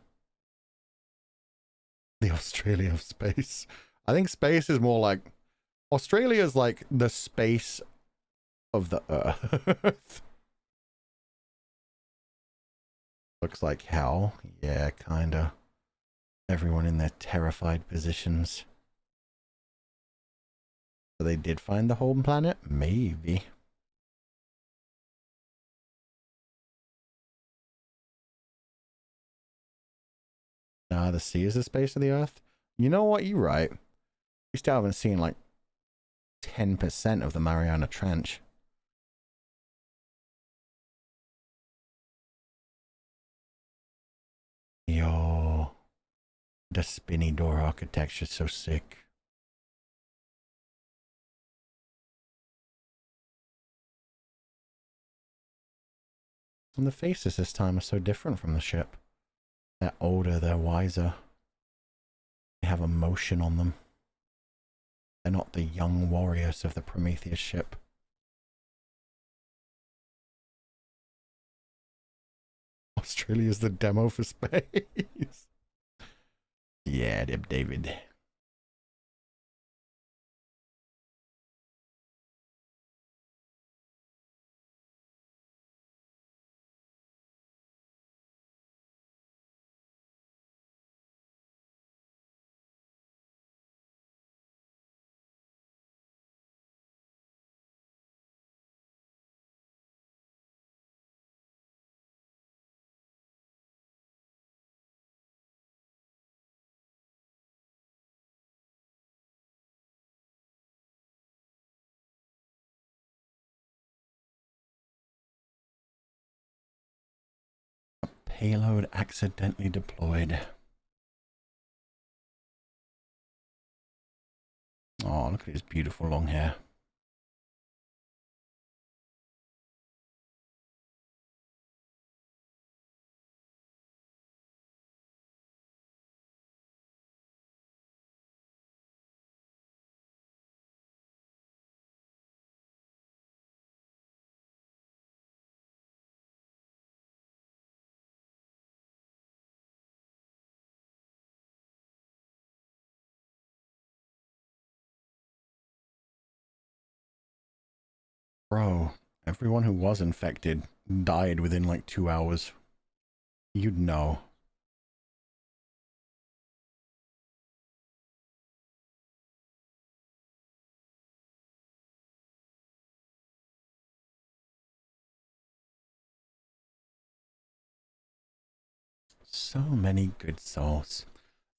The Australia of space. I think space is more like... Australia is like the space of the Earth. Looks like hell. Yeah, kinda. Everyone in their terrified positions. So they did find the home planet? Maybe. Nah, the sea is the space of the Earth. You know what? You're right. We still haven't seen like 10% of the Mariana Trench. Yo. The spinny door architecture is so sick. And the faces this time are so different from the ship. They're older, they're wiser. They have emotion on them. They're not the young warriors of the Prometheus ship. Australia's the demo for space. Yeah, David. Payload accidentally deployed. Oh, look at his beautiful long hair. Bro, everyone who was infected died within like 2 hours. You'd know. So many good souls.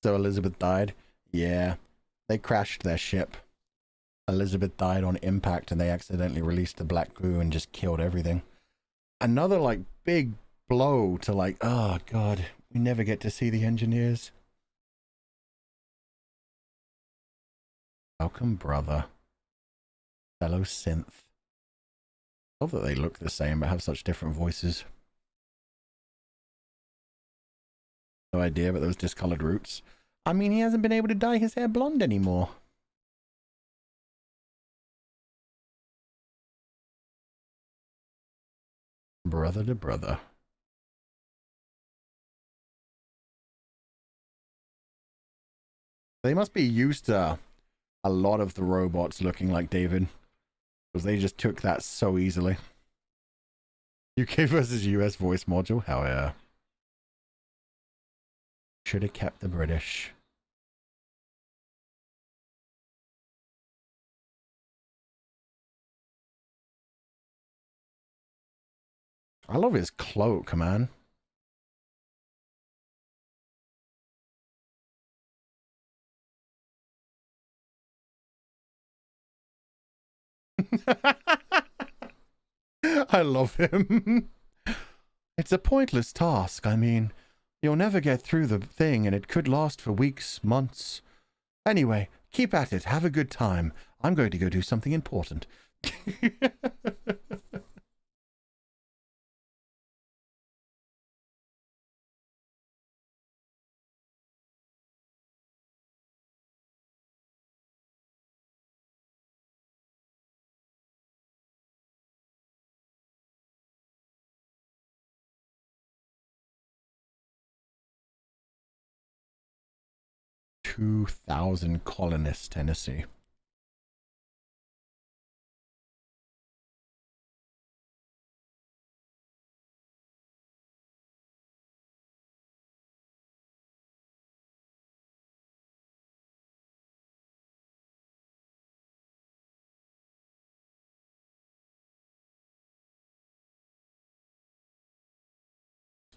So Elizabeth died? Yeah. They crashed their ship. Elizabeth died on impact and they accidentally released the black goo and just killed everything. Another like big blow to like, oh god, we never get to see the engineers. Welcome, brother. Fellow synth. Love that they look the same but have such different voices. No idea about those discolored roots. I mean, he hasn't been able to dye his hair blonde anymore. Brother to brother. They must be used to a lot of the robots looking like David, because they just took that so easily. UK versus US voice module? Hell yeah. Should have kept the British. I love his cloak, man. I love him. It's a pointless task. I mean, you'll never get through the thing and it could last for weeks, months. Anyway, keep at it. Have a good time. I'm going to go do something important. 2,000 colonists, Tennessee.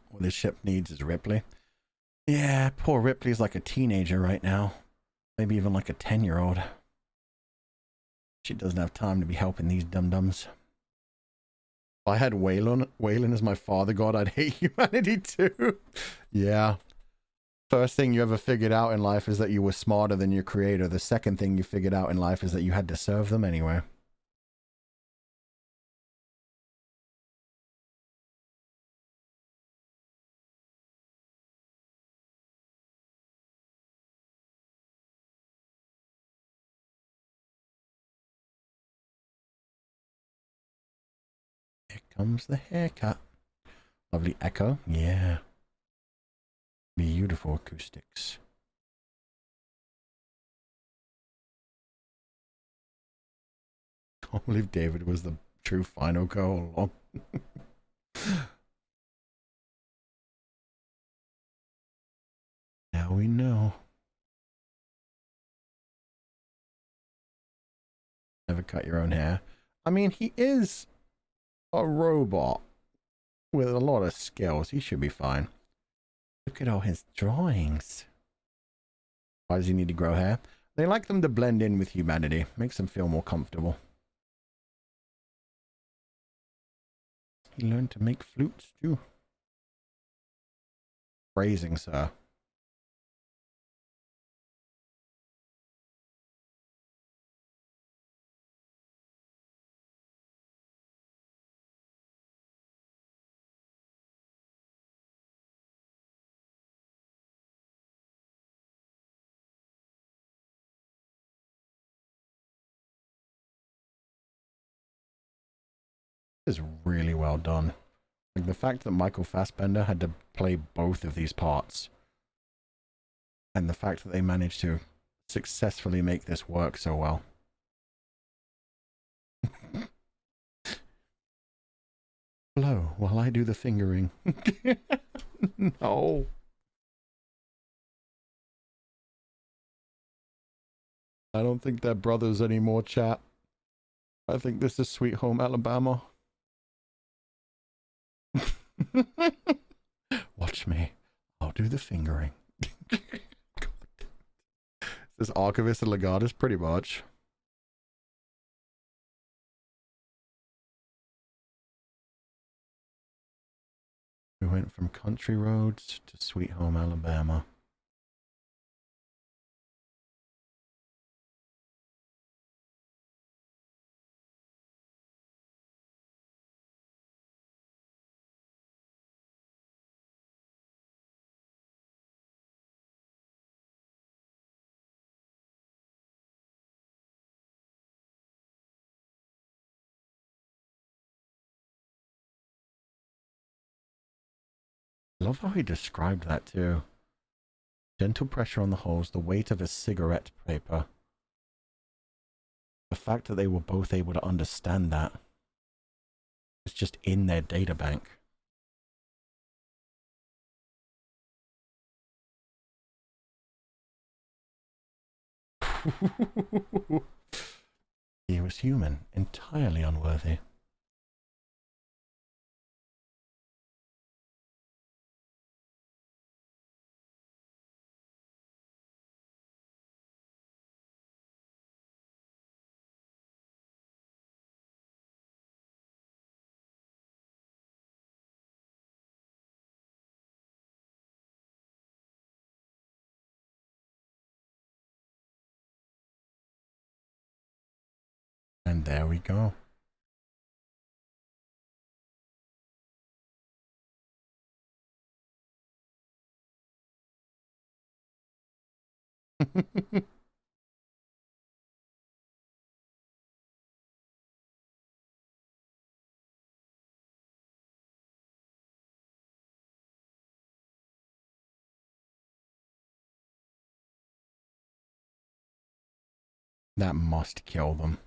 What this ship needs is Ripley. Yeah, poor Ripley's like a teenager right now. Maybe even like a 10-year-old. She doesn't have time to be helping these dum-dums. If I had Waylon as my father god, I'd hate humanity too. Yeah. First thing you ever figured out in life is that you were smarter than your creator. The second thing you figured out in life is that you had to serve them anyway. Here comes the haircut. Lovely echo. Yeah. Beautiful acoustics. I believe David was the true final goal along. Now we know. Never cut your own hair. I mean, he is a robot with a lot of skills. He should be fine. Look at all his drawings. Why does he need to grow hair? They like them to blend in with humanity. Makes them feel more comfortable. He learned to make flutes too. Phrasing, sir. This is really well done. Like the fact that Michael Fassbender had to play both of these parts, and the fact that they managed to successfully make this work so well. Blow while I do the fingering. No. I don't think they're brothers anymore, chat. I think this is Sweet Home Alabama. Watch me. I'll do the fingering. This Archivist and Legatus, pretty much. We went from country roads to Sweet Home Alabama. I love how he described that too. Gentle pressure on the holes, the weight of a cigarette paper. The fact that they were both able to understand that. It's just in their data bank. He was human, entirely unworthy. And there we go. That must kill them.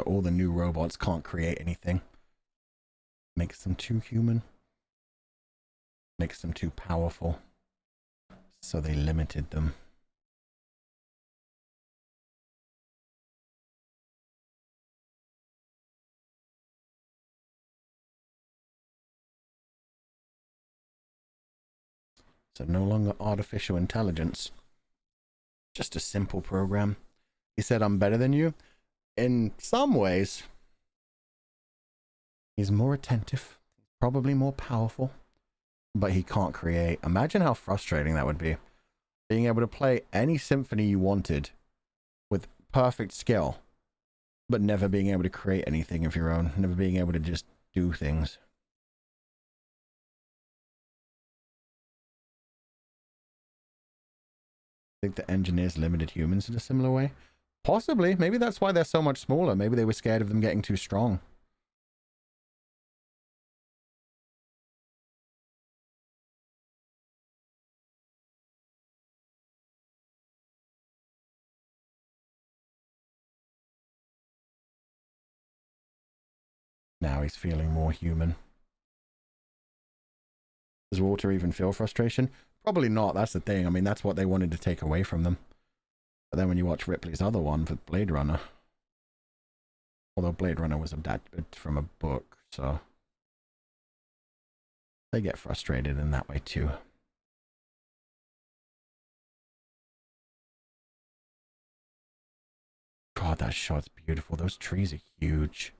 All the new robots can't create anything. Makes them too human. Makes them too powerful. So they limited them. So no longer artificial intelligence. Just a simple program. He said, I'm better than you. In some ways, he's more attentive, probably more powerful, but he can't create. Imagine how frustrating that would be. Being able to play any symphony you wanted with perfect skill, but never being able to create anything of your own, never being able to just do things. I think the engineers limited humans in a similar way. Possibly. Maybe that's why they're so much smaller. Maybe they were scared of them getting too strong. Now he's feeling more human. Does Walter even feel frustration? Probably not. That's the thing. I mean, that's what they wanted to take away from them. But then when you watch Ripley's other one for Blade Runner, although Blade Runner was adapted from a book, so they get frustrated in that way too. God, that shot's beautiful. Those trees are huge.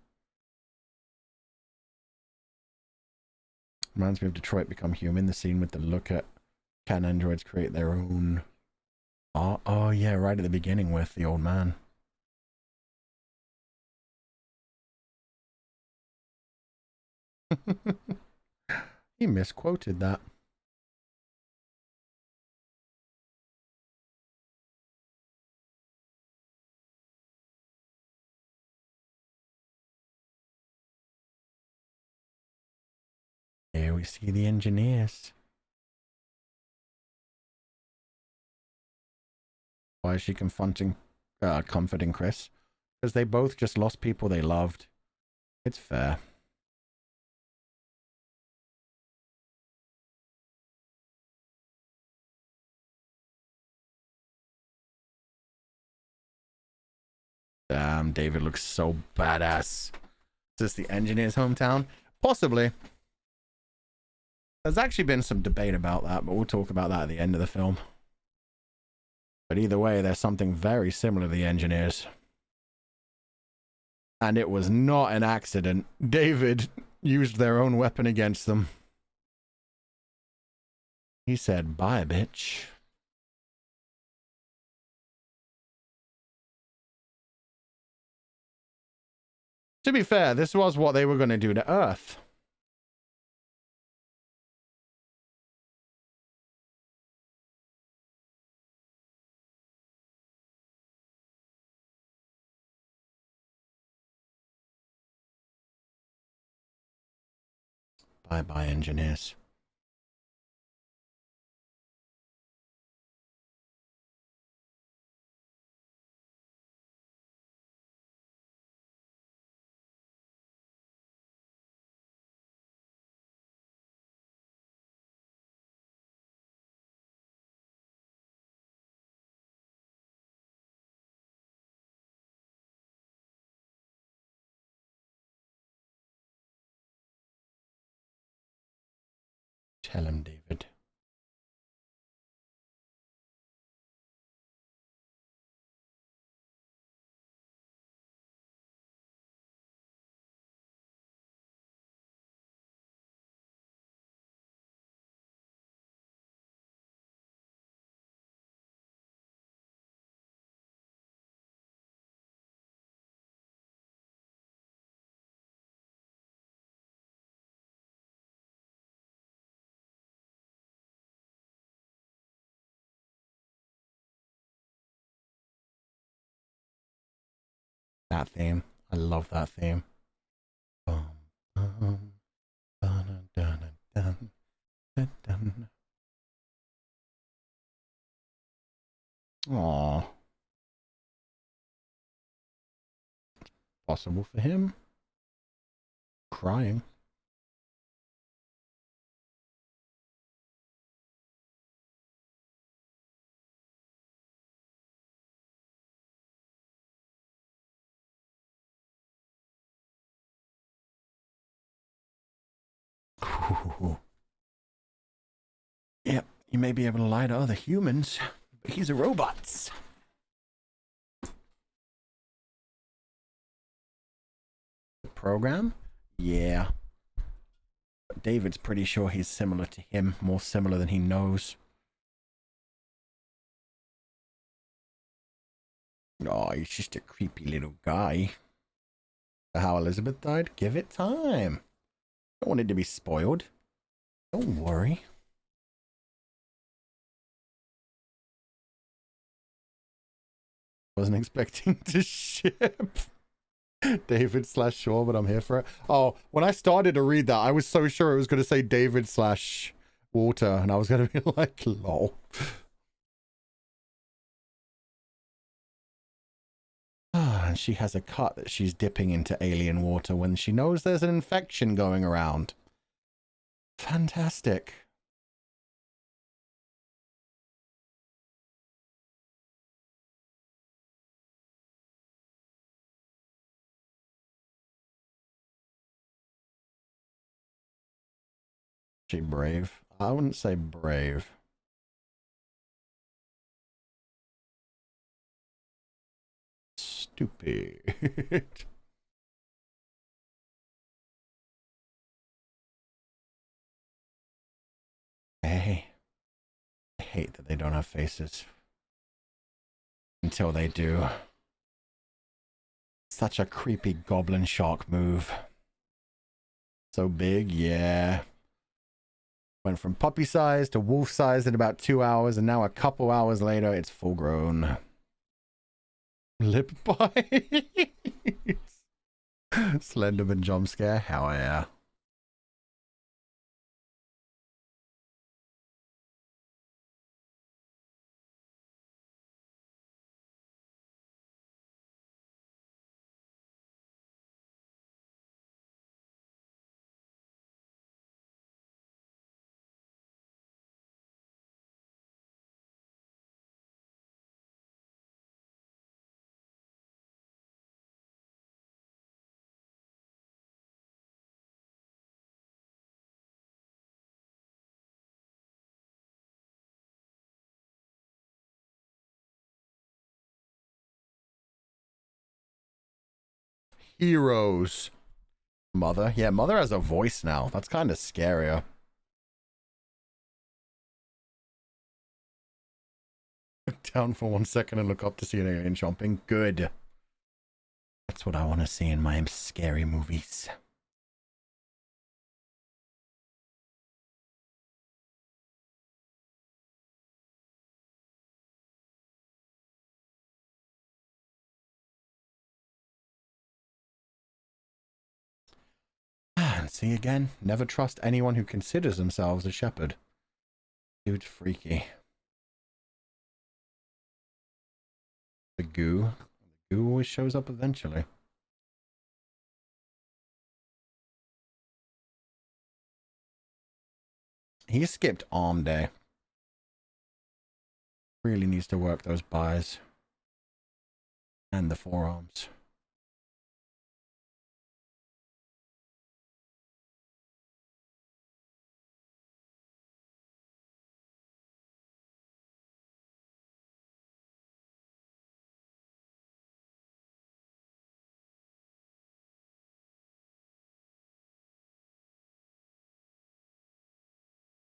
Reminds me of Detroit Become Human, the scene with the look at can androids create their own. Oh yeah, right at the beginning with the old man. He misquoted that. Here we see the engineers. Why is she confronting comforting Chris, because they both just lost people they loved. It's fair. Damn, David looks so badass. Is this the engineer's hometown? Possibly. There's actually been some debate about that, but we'll talk about that at the end of the film. But either way, there's something very similar to the engineers. And it was not an accident. David used their own weapon against them. He said, bye, bitch. To be fair, this was what they were going to do to Earth. Bye-bye, engineers. Tell him, David. That theme. I love that theme. Aww. Possible for him. Crying. Ooh. Yep, you may be able to lie to other humans, but he's a robot. The program? Yeah. But David's pretty sure he's similar to him, more similar than he knows. Oh, he's just a creepy little guy. How Elizabeth died? Give it time. Don't want it to be spoiled. Don't worry. Wasn't expecting to ship. David / Shaw, but I'm here for it. Oh, when I started to read that, I was so sure it was going to say David / Walter, and I was going to be like, lol. And she has a cut that she's dipping into alien water when she knows there's an infection going around. Fantastic. She brave? I wouldn't say brave. Stupid. Hey, I hate that they don't have faces. Until they do. Such a creepy goblin shark move. So big, yeah. Went from puppy size to wolf size in about 2 hours, and now a couple hours later, it's full grown. Lip bite. Slenderman jump scare, hell yeah. heroes. Mother. Yeah, Mother has a voice now. That's kind of scarier. Look down for 1 second and look up to see an alien jumping. Good. That's what I want to see in my scary movies. And see again, never trust anyone who considers themselves a shepherd. Dude's freaky. The goo. The goo always shows up eventually. He skipped arm day. Really needs to work those buys. And the forearms.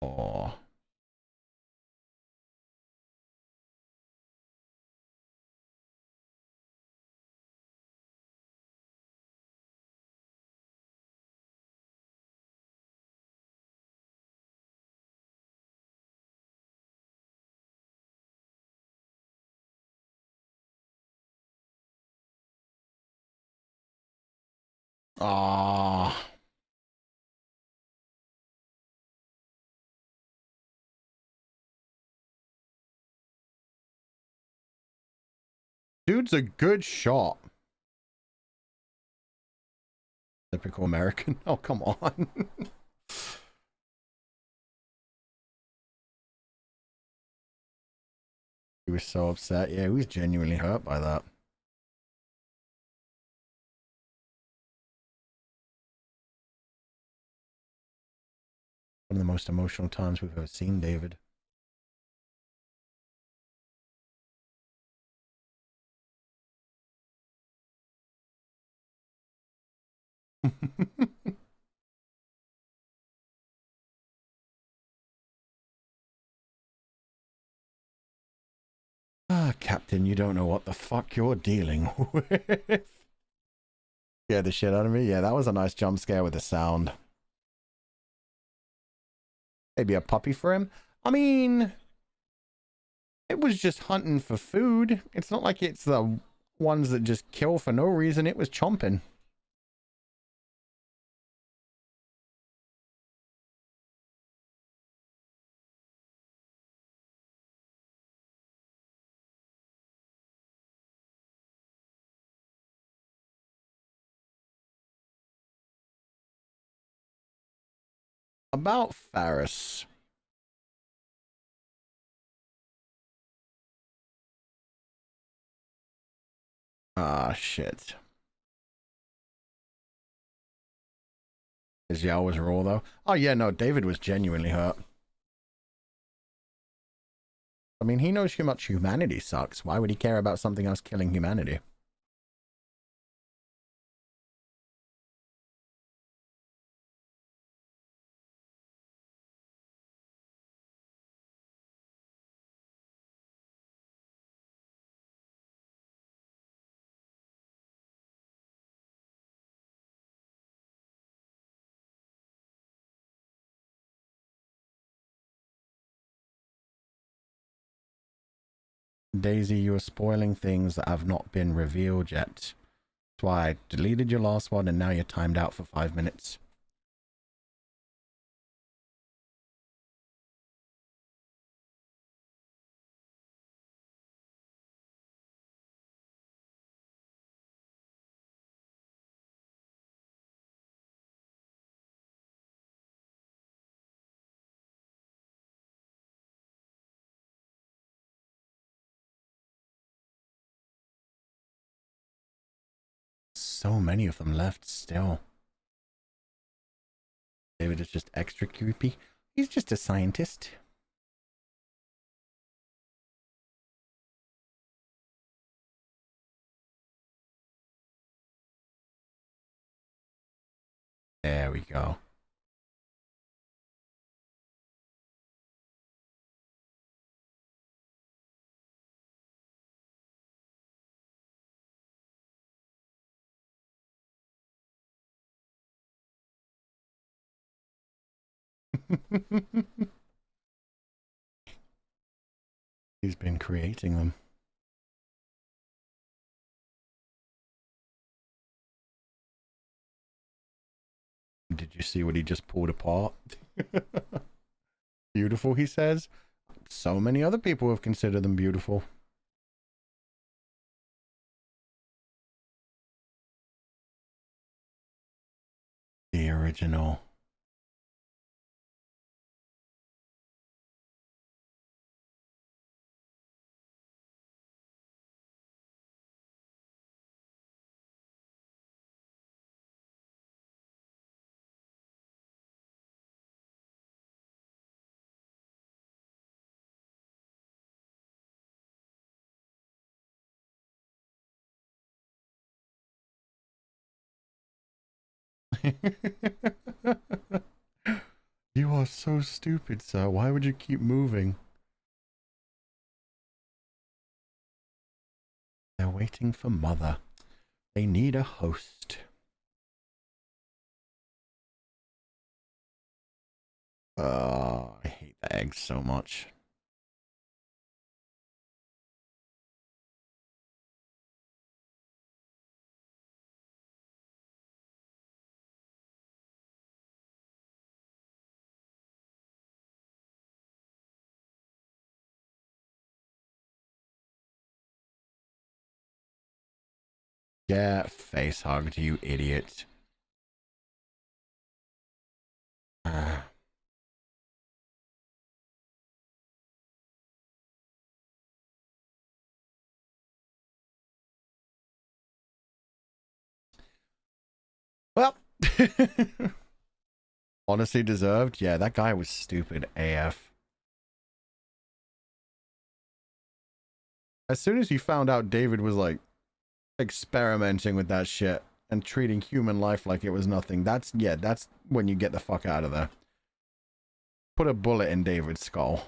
Oh. Ah. Dude's a good shot. Typical American. Oh, come on. He was so upset. Yeah, he was genuinely hurt by that. One of the most emotional times we've ever seen David. Ah, Captain, you don't know what the fuck you're dealing with. Scared the shit out of me. Yeah, that was a nice jump scare with the sound. Maybe a puppy for him. I mean, it was just hunting for food. It's not like it's the ones that just kill for no reason. It was chomping. About Faris. Ah, shit. His yell was raw, though. Oh, yeah, no, David was genuinely hurt. I mean, he knows how much humanity sucks. Why would he care about something else killing humanity? Daisy, you are spoiling things that have not been revealed yet. That's why I deleted your last one and now you're timed out for 5 minutes. So many of them left still. David is just extra creepy. He's just a scientist. we go. He's been creating them. Did you see what he just pulled apart? Beautiful, he says. So many other people have considered them beautiful. The original. You are so stupid, sir. Why would you keep moving? They're waiting for Mother. They need a host. I hate the eggs so much. Yeah, face hugged, you idiot. Well, honestly deserved. Yeah, that guy was stupid AF. As soon as he found out David was like experimenting with that shit and treating human life like it was nothing, that's when you get the fuck out of there. Put a bullet in David's skull.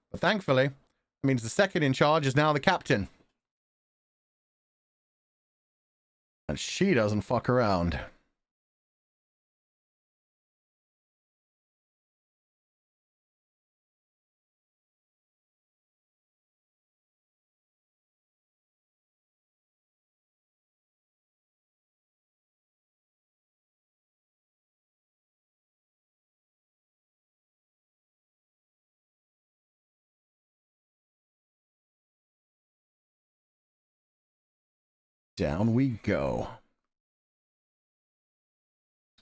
But thankfully, it means the second in charge is now the captain. And she doesn't fuck around. Down we go.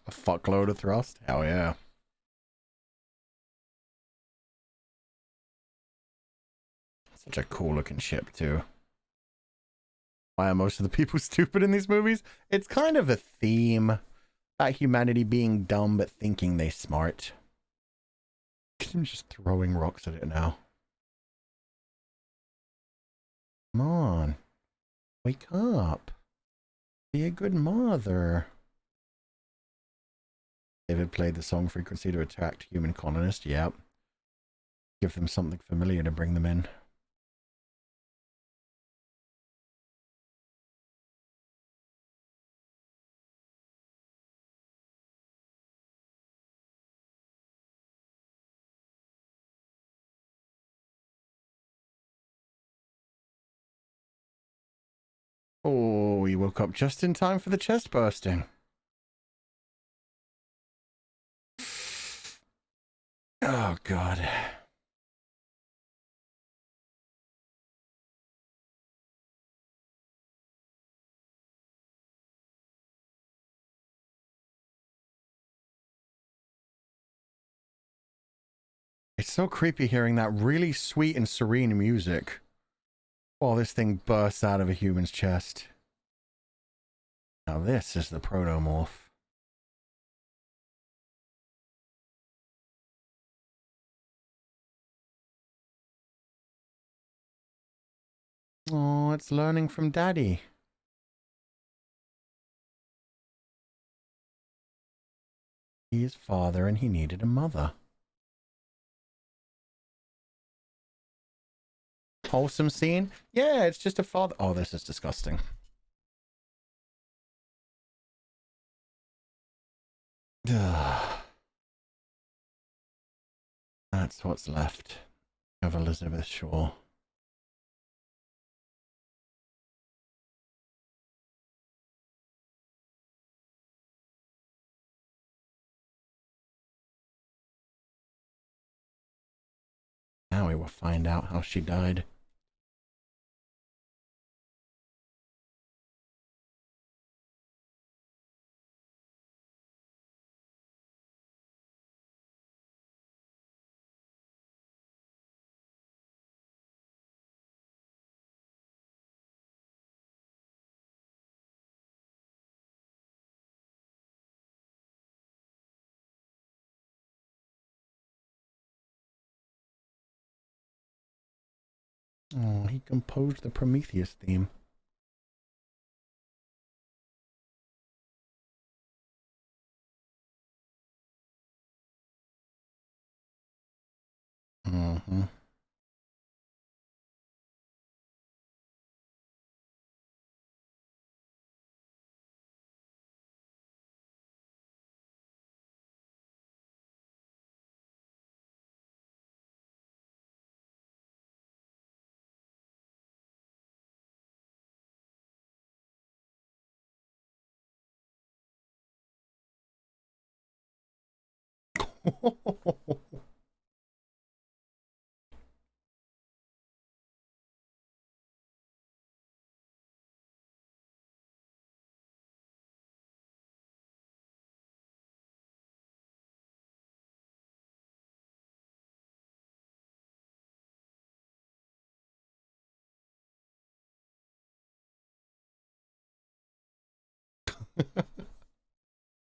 A fuckload of thrust? Hell yeah. Such a cool looking ship too. Why are most of the people stupid in these movies? It's kind of a theme about humanity being dumb but thinking they smart. I'm just throwing rocks at it now. Come on. Wake up. Be a good mother. David played the song Frequency to attract human colonists. Yep. Give them something familiar to bring them in. Oh, he woke up just in time for the chest bursting. Oh, God. It's so creepy hearing that really sweet and serene music while this thing bursts out of a human's chest. Now this is the protomorph. it's learning from daddy. He is father and he needed a mother. Wholesome scene? Yeah, it's just a father. Oh, this is disgusting. That's what's left of Elizabeth Shaw. Now we will find out how she died. Oh, he composed the Prometheus theme. Mm-hmm.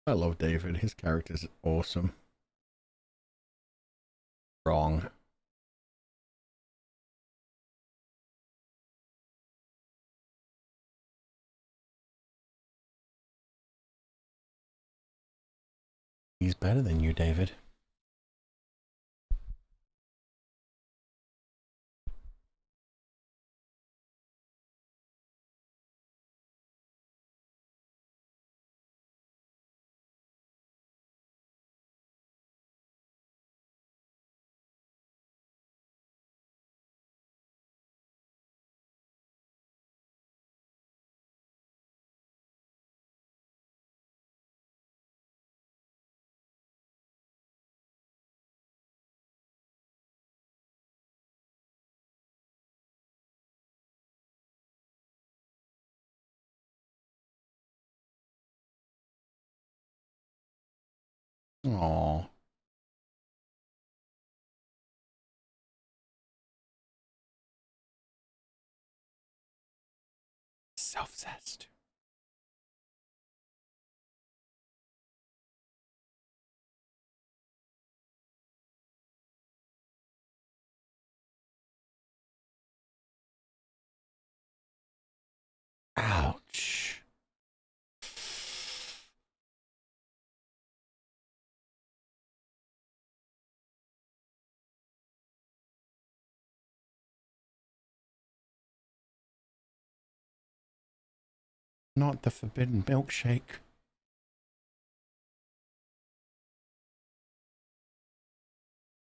I love David. His character's awesome. Wrong. He's better than you, David. Aww. Self-zest. Ouch. Not the forbidden milkshake.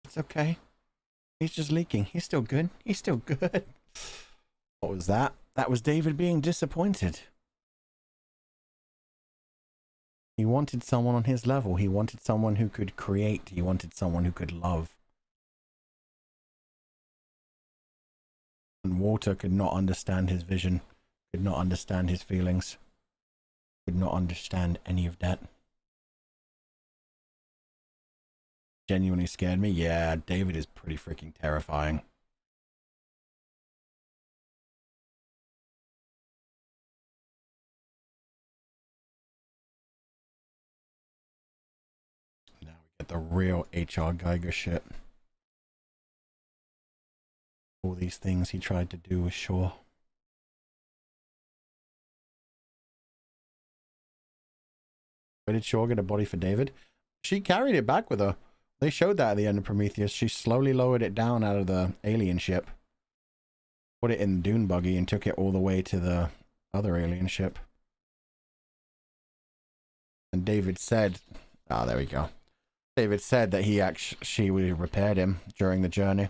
It's okay. He's just leaking. He's still good. He's still good. What was that? That was David being disappointed. He wanted someone on his level. He wanted someone who could create. He wanted someone who could love. And Walter could not understand his vision, could not understand his feelings, could not understand any of that. Genuinely scared me. Yeah, David is pretty freaking terrifying. Now we get the real H.R. Geiger shit. All these things he tried to do with Shaw. Where did Shaw get a body for David? She carried it back with her. They showed that at the end of Prometheus. She slowly lowered it down out of the alien ship, put it in the dune buggy, and took it all the way to the other alien ship. And David said, oh, there we go. David said that she repaired him during the journey.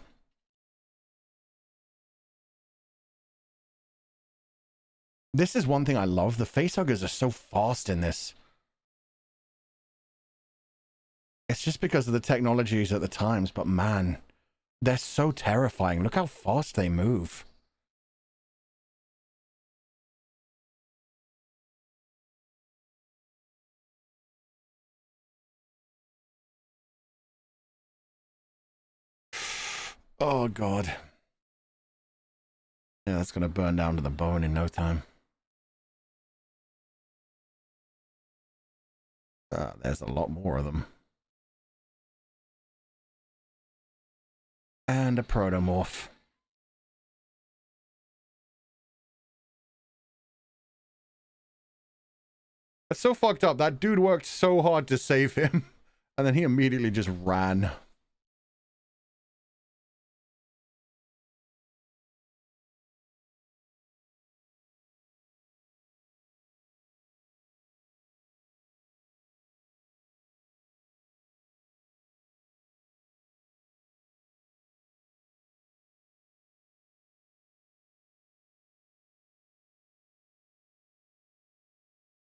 This is one thing I love. The facehuggers are so fast in this. It's just because of the technologies at the times, but man, they're so terrifying. Look how fast they move. Oh, God. Yeah, that's going to burn down to the bone in no time. There's a lot more of them. And a protomorph. It's so fucked up. That dude worked so hard to save him. And then he immediately just ran.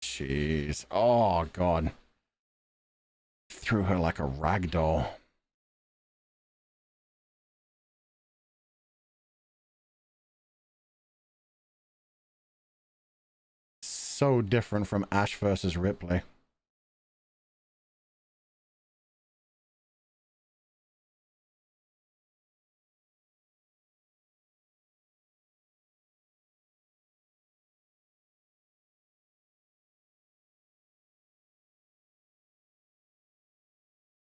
Jeez. Oh, God. Threw her like a rag doll. So different from Ash versus Ripley.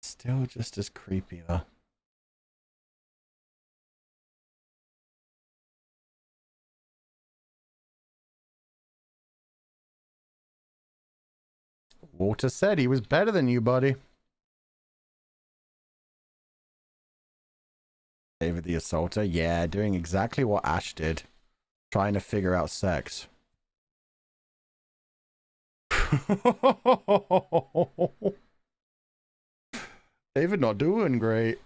Still just as creepy, though. Walter said he was better than you, buddy. David the Assaulter. Yeah, doing exactly what Ash did. Trying to figure out sex. David not doing great.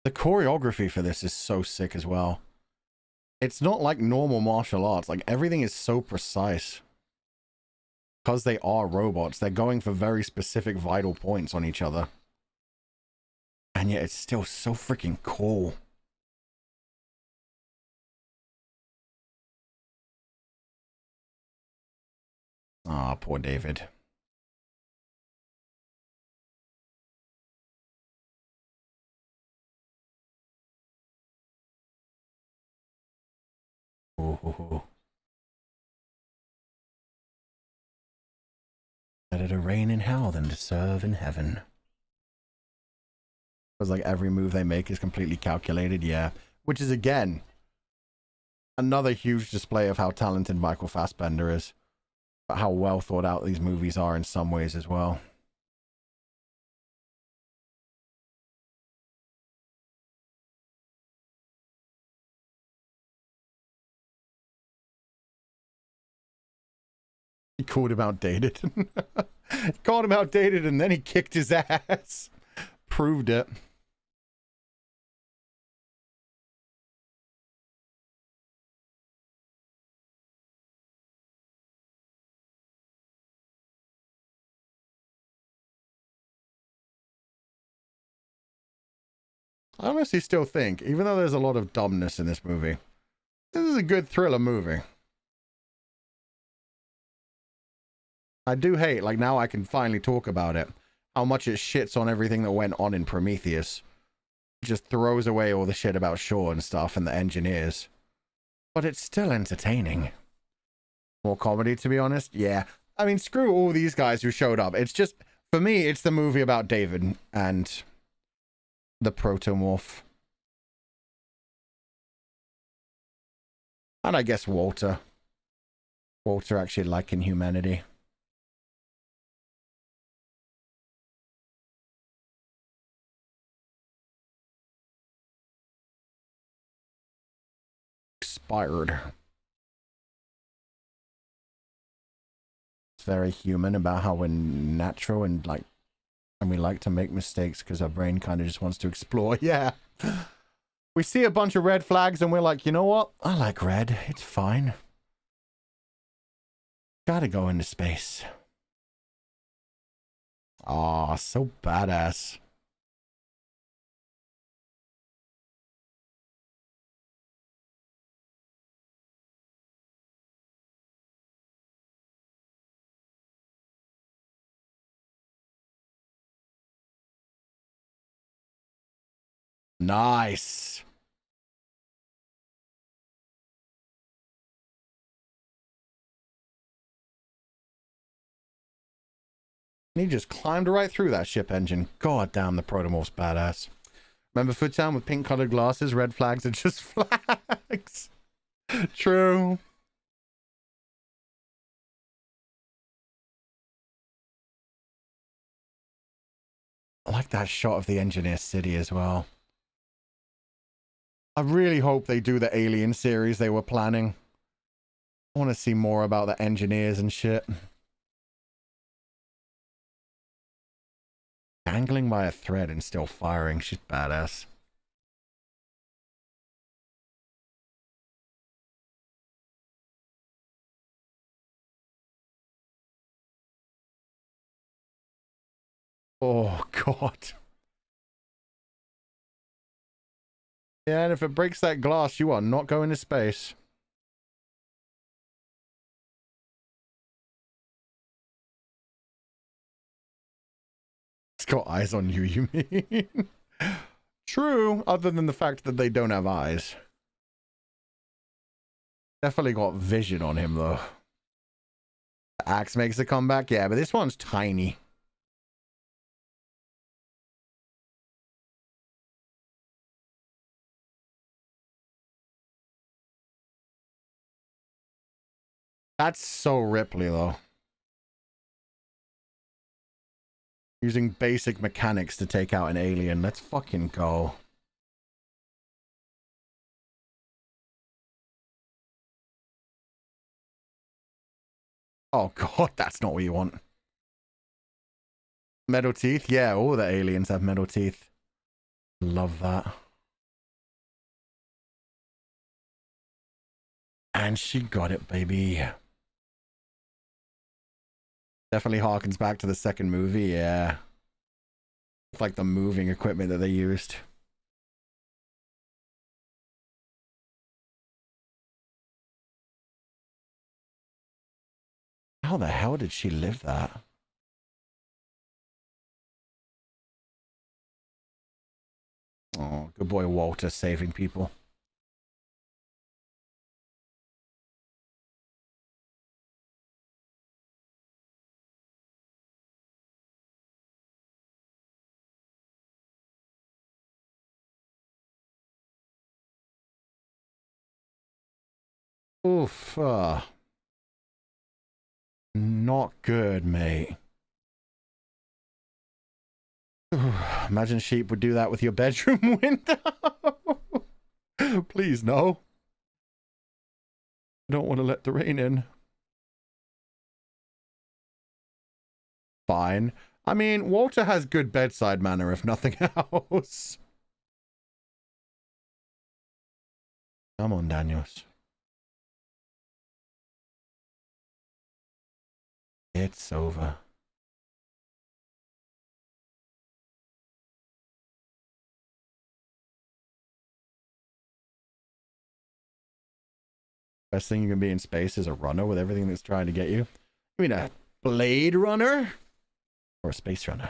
The choreography for this is so sick as well. It's not like normal martial arts. Like, everything is so precise. Because they are robots, they're going for very specific vital points on each other. And yet it's still so freaking cool. Ah, poor David. Ooh. Better to reign in hell than to serve in heaven. Because like every move they make is completely calculated, yeah. Which is again another huge display of how talented Michael Fassbender is. But how well thought out these movies are in some ways as well. He called him outdated. He called him outdated and then he kicked his ass. Proved it. I honestly still think, even though there's a lot of dumbness in this movie, this is a good thriller movie. I do hate, like, now I can finally talk about it, how much it shits on everything that went on in Prometheus. Just throws away all the shit about Shaw and stuff and the engineers. But it's still entertaining. More comedy, to be honest. Yeah. I mean, screw all these guys who showed up. It's just, for me, it's the movie about David and the protomorph. And I guess Walter. Walter actually liking humanity. Expired. It's very human about how we're natural and like, and we like to make mistakes because our brain kind of just wants to explore. Yeah. We see a bunch of red flags and we're like, you know what? I like red. It's fine. Gotta go into space. Aw, so badass. Nice. And he just climbed right through that ship engine. God damn, the protomorph's badass. Remember Foodtown with pink colored glasses? Red flags are just flags. True. I like that shot of the engineer city as well. I really hope they do the Alien series they were planning. I want to see more about the engineers and shit. Dangling by a thread and still firing. She's badass. Oh, God. Yeah, and if it breaks that glass, you are not going to space. It's got eyes on you, you mean? True, other than the fact that they don't have eyes. Definitely got vision on him, though. The axe makes a comeback, yeah, but this one's tiny. That's so Ripley, though. Using basic mechanics to take out an alien. Let's fucking go. Oh, God, that's not what you want. Metal teeth? Yeah, all the aliens have metal teeth. Love that. And she got it, baby. Definitely harkens back to the second movie, yeah. It's like the moving equipment that they used. How the hell did she live that? Oh, good boy Walter saving people. Oof. Not good, mate. Imagine sheep would do that with your bedroom window. Please, no. I don't want to let the rain in. Fine. I mean, Walter has good bedside manner, if nothing else. Come on, Daniels. It's over. Best thing you can be in space is a runner with everything that's trying to get you. I mean, Blade Runner or a Space Runner?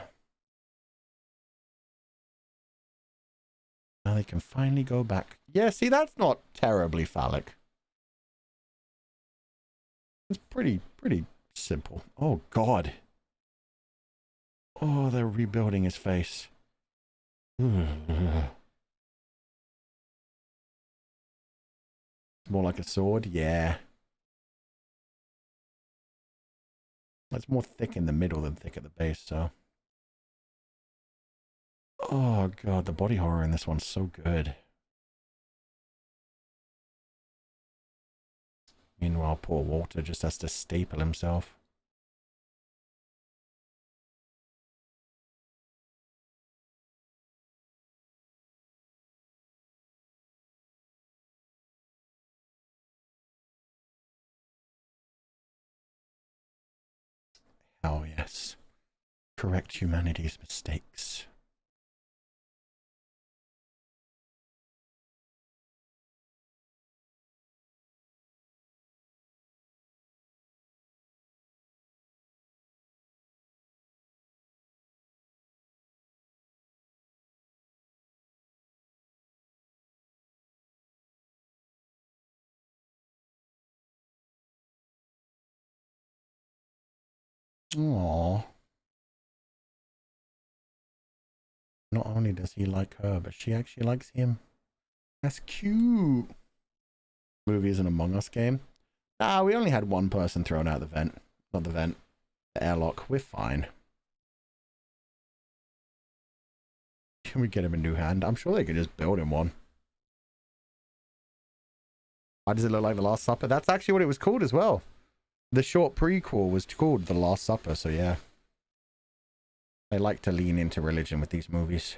Now they can finally go back. Yeah, see, that's not terribly phallic. It's pretty simple. Oh, God. Oh, they're rebuilding his face. More like a sword? Yeah. It's more thick in the middle than thick at the base, so. Oh, God, the body horror in this one's so good. Meanwhile, poor Walter just has to staple himself. Oh, yes. Correct humanity's mistakes. Aww. Not only does he like her, but she actually likes him. That's cute. Movie is an Among Us game. Ah, we only had one person thrown out the vent. Not the vent. The airlock. We're fine. Can we get him a new hand? I'm sure they could just build him one. Why does it look like The Last Supper? That's actually what it was called as well. The short prequel was called The Last Supper, so yeah. They like to lean into religion with these movies.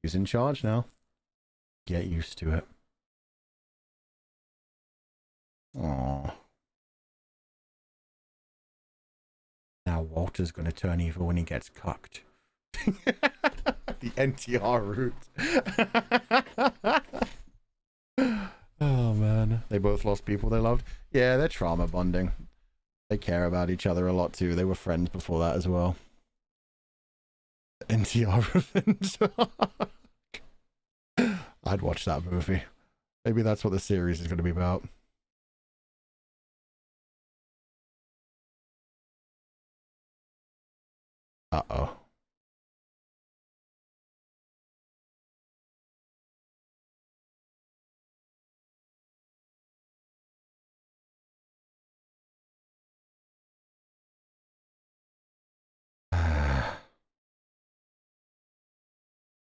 She's in charge now. Get used to it. Aww. Now Walter's going to turn evil when he gets cucked. The NTR route. Oh, man. They both lost people they loved. Yeah, they're trauma bonding. They care about each other a lot, too. They were friends before that as well. NTR revenge. I'd watch that movie. Maybe that's what the series is going to be about. Uh-oh.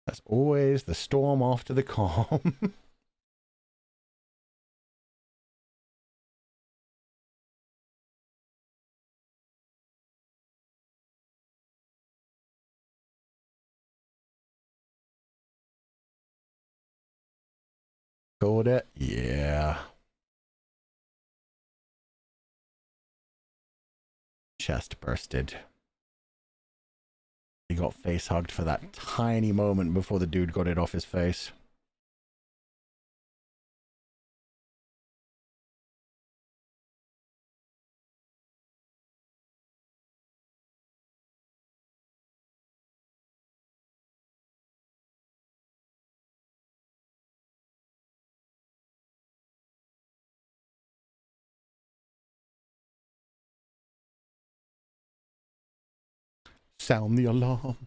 That's always the storm after the calm. Called it? Yeah. Chest bursted. He got face hugged for that tiny moment before the dude got it off his face. Sound the alarm.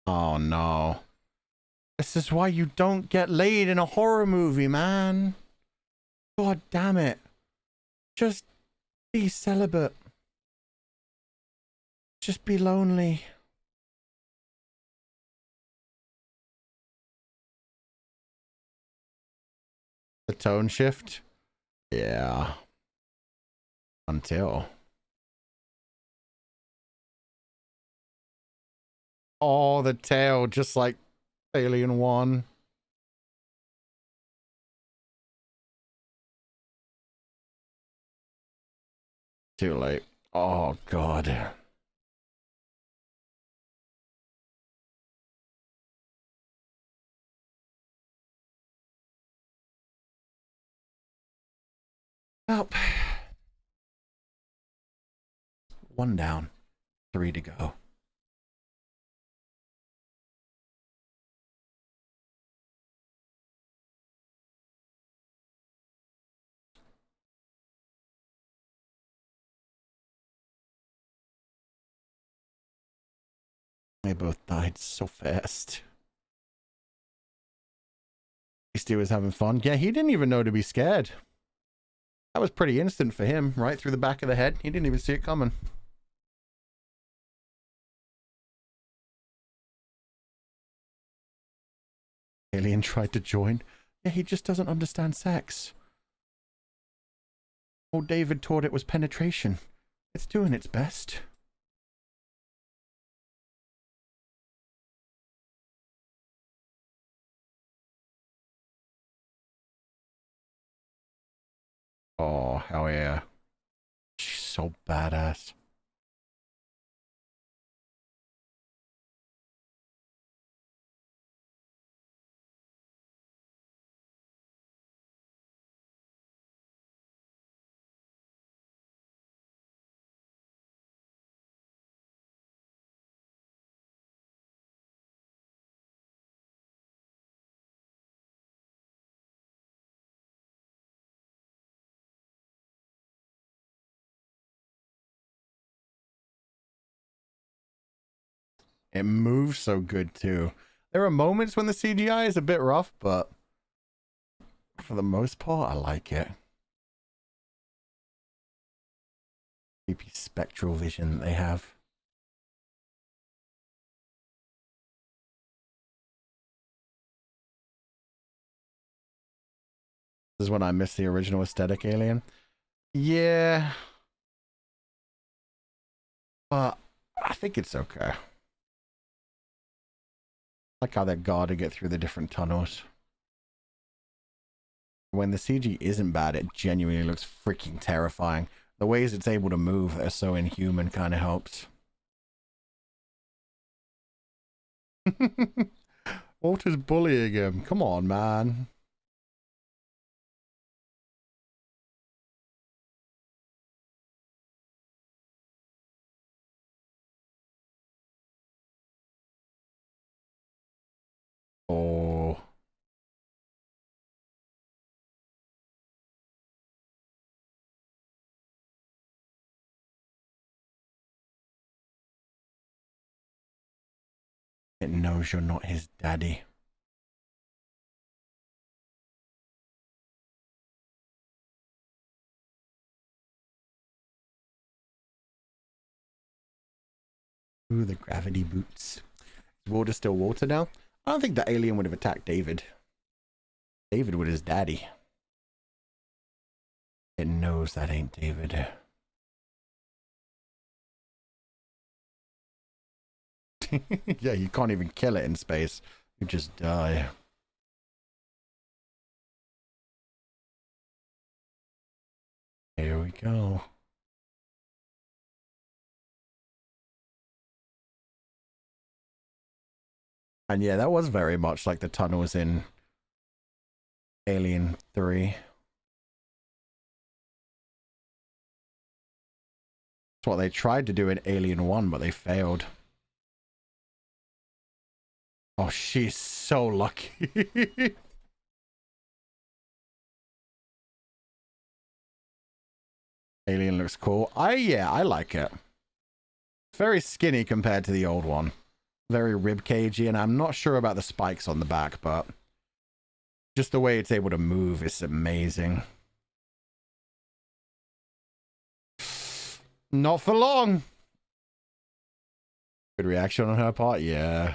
Oh no. This is why you don't get laid in a horror movie, man. God damn it. Just be celibate. Just be lonely. The tone shift? Yeah. Until. Oh, the tail, just like Alien 1. Too late. Oh, God. Well, one down, 3 to go. They both died so fast. At least he was having fun. Yeah, he didn't even know to be scared. That was pretty instant for him, right through the back of the head. He didn't even see it coming. Alien tried to join. Yeah, he just doesn't understand sex. Old David taught it was penetration. It's doing its best. Oh, hell yeah. She's so badass. It moves so good too. There are moments when the CGI is a bit rough, but for the most part, I like it. Creepy spectral vision that they have. This is when I miss the original aesthetic Alien. Yeah. But I think it's okay. I like how they're guarding it through the different tunnels. When the CG isn't bad, it genuinely looks freaking terrifying. The ways it's able to move that are so inhuman kind of helps. Walter's bullying him. Come on, man. Oh. It knows you're not his daddy. Ooh, the gravity boots. Is water still water now? I don't think the alien would have attacked David. David was his daddy. It knows that ain't David. Yeah, you can't even kill it in space. You just die. Here we go. And yeah, that was very much like the tunnels in Alien 3. That's what they tried to do in Alien 1, but they failed. Oh, she's so lucky. Alien looks cool. Yeah, I like it. Very skinny compared to the old one. Very ribcagey, and I'm not sure about the spikes on the back, but just the way it's able to move is amazing. Not for long. Good reaction on her part, yeah.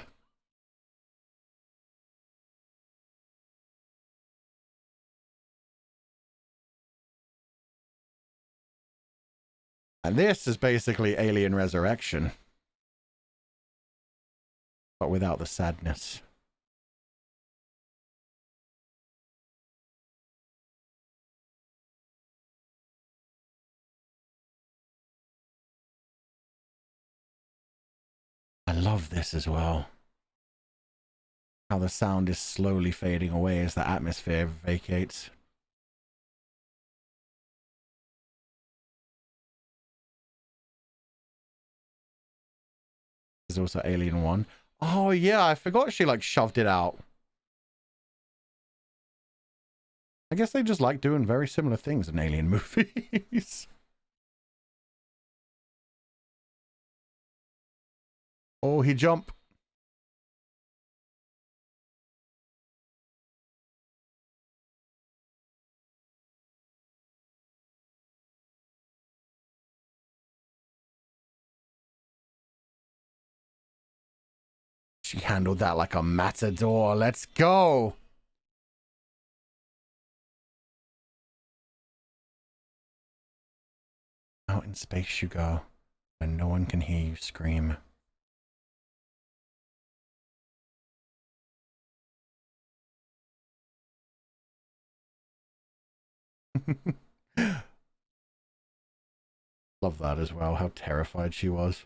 And this is basically Alien Resurrection, but without the sadness. I love this as well. How the sound is slowly fading away as the atmosphere vacates. There's also Alien 1. Oh yeah, I forgot she like shoved it out. I guess they just like doing very similar things in alien movies. Oh, he jumped. She handled that like a matador. Let's go. Out in space you go, and no one can hear you scream. Love that as well, how terrified she was.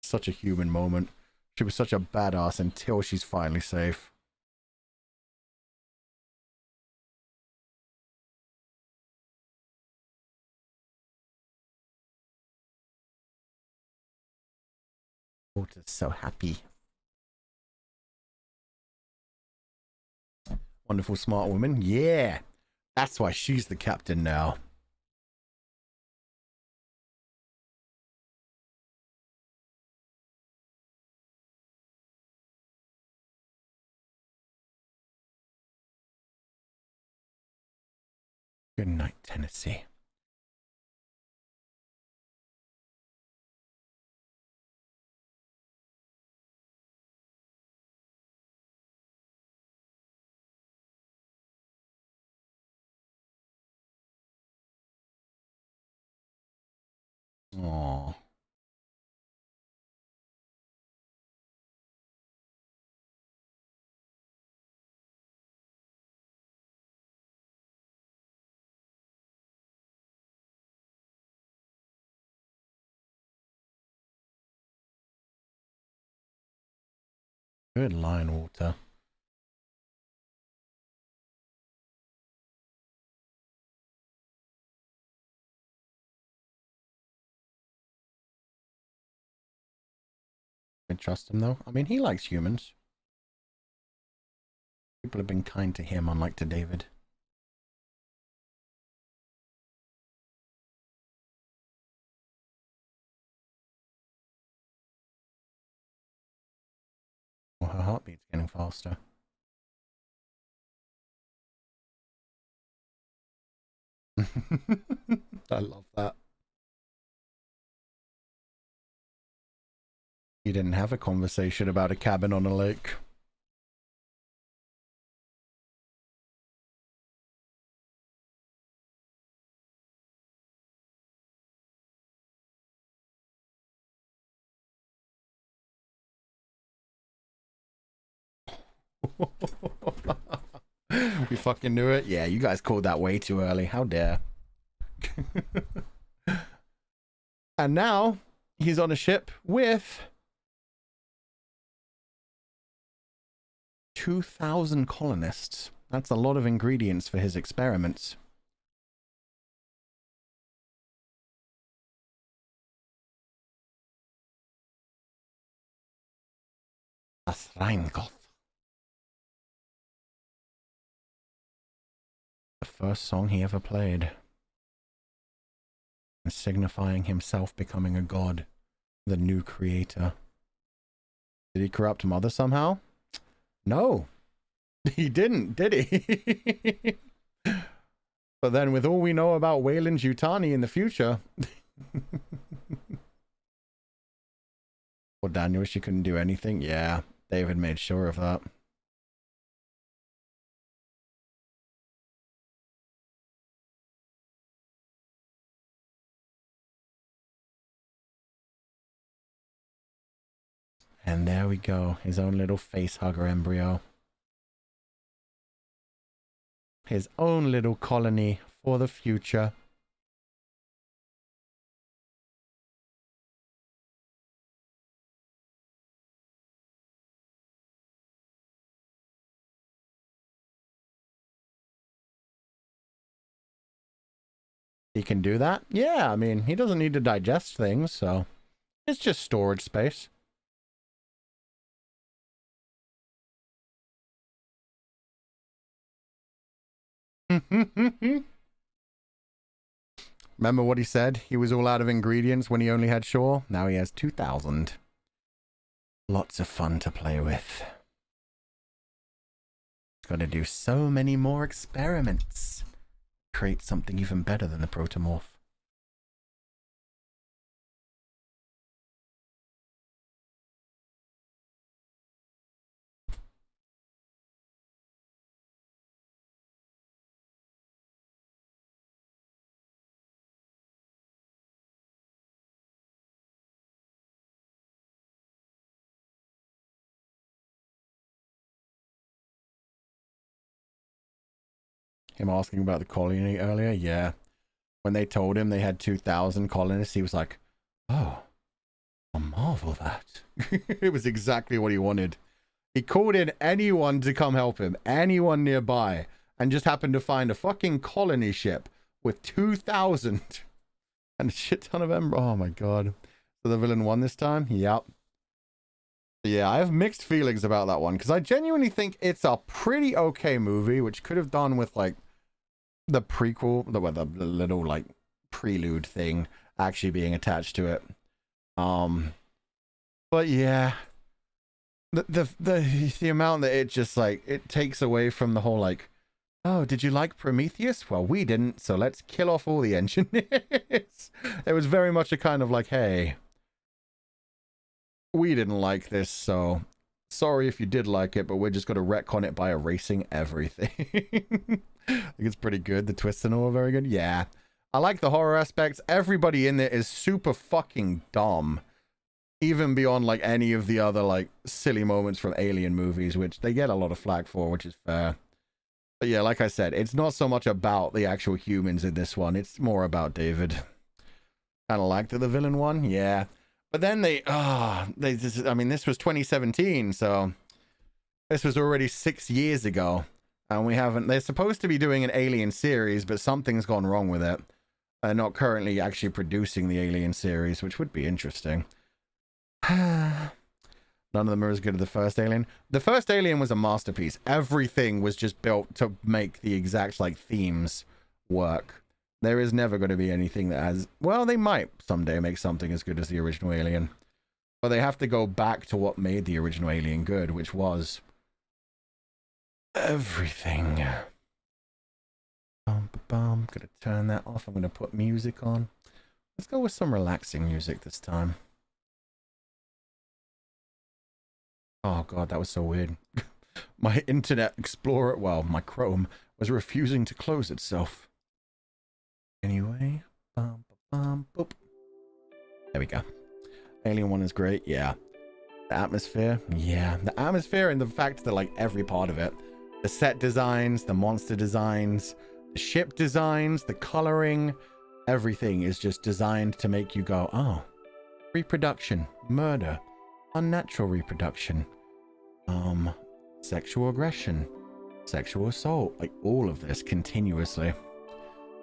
Such a human moment. She was such a badass until she's finally safe. Walter's so happy. Wonderful smart woman. Yeah. That's why she's the captain now. Good night, Tennessee. Aww. Good line, Walter. I trust him though. I mean, he likes humans. People have been kind to him, unlike to David. Well, her heartbeat's getting faster. I love that. You didn't have a conversation about a cabin on a lake. We fucking knew it. Yeah, you guys called that way too early. How dare. And now he's on a ship with 2,000 colonists. That's a lot of ingredients for his experiments. Asreingoth. The first song he ever played. And signifying himself becoming a god. The new creator. Did he corrupt Mother somehow? No. He didn't, did he? But then with all we know about Weyland-Yutani in the future... Well, Daniel, she couldn't do anything. Yeah, David made sure of that. And there we go, his own little face hugger embryo. His own little colony for the future. he can do that. Yeah, I mean, he doesn't need to digest things, so it's just storage space. Remember what he said? He was all out of ingredients when he only had shore. Now he has 2,000. Lots of fun to play with. Got to do so many more experiments. Create something even better than the protomorph. Him asking about the colony earlier, yeah. When they told him they had 2,000 colonists, he was like, oh, I marvel that. It was exactly what he wanted. He called in anyone to come help him, anyone nearby, and just happened to find a fucking colony ship with 2,000 and a shit ton of emerald. Oh my god. So the villain won this time? Yep. Yeah, I have mixed feelings about that one, because I genuinely think it's a pretty okay movie, which could have done with, like, the prequel, the little, like, prelude thing actually being attached to it. But yeah, the amount that it just, like, it takes away from the whole, like, oh, did you like Prometheus? Well, we didn't, so let's kill off all the engineers. It was very much a kind of like, hey, we didn't like this, so sorry if you did like it, but we're just going to retcon it by erasing everything. I think it's pretty good. The twists and all are very good. Yeah. I like the horror aspects. Everybody in there is super fucking dumb. Even beyond, like, any of the other, like, silly moments from Alien movies, which they get a lot of flack for, which is fair. But yeah, like I said, it's not so much about the actual humans in this one. It's more about David. Kind of liked the villain one. Yeah. But then I mean, this was 2017, so this was already 6 years ago. And we haven't, they're supposed to be doing an Alien series, but something's gone wrong with it. They're not currently actually producing the Alien series, which would be interesting. None of them are as good as the first Alien. The first Alien was a masterpiece. Everything was just built to make the exact, like, themes work. There is never going to be anything that has... Well, they might someday make something as good as the original Alien. But they have to go back to what made the original Alien good, which was... everything. Gonna turn that off. I'm gonna put music on. Let's go with some relaxing music this time. Oh god, that was so weird. My Internet Explorer, well, my Chrome, was refusing to close itself. Anyway, boop. There we go. Alien 1 is great, yeah. The atmosphere, yeah. The atmosphere and the fact that, like, every part of it, the set designs, the monster designs, the ship designs, the coloring, everything is just designed to make you go, oh, reproduction, murder, unnatural reproduction, sexual aggression, sexual assault, like all of this continuously.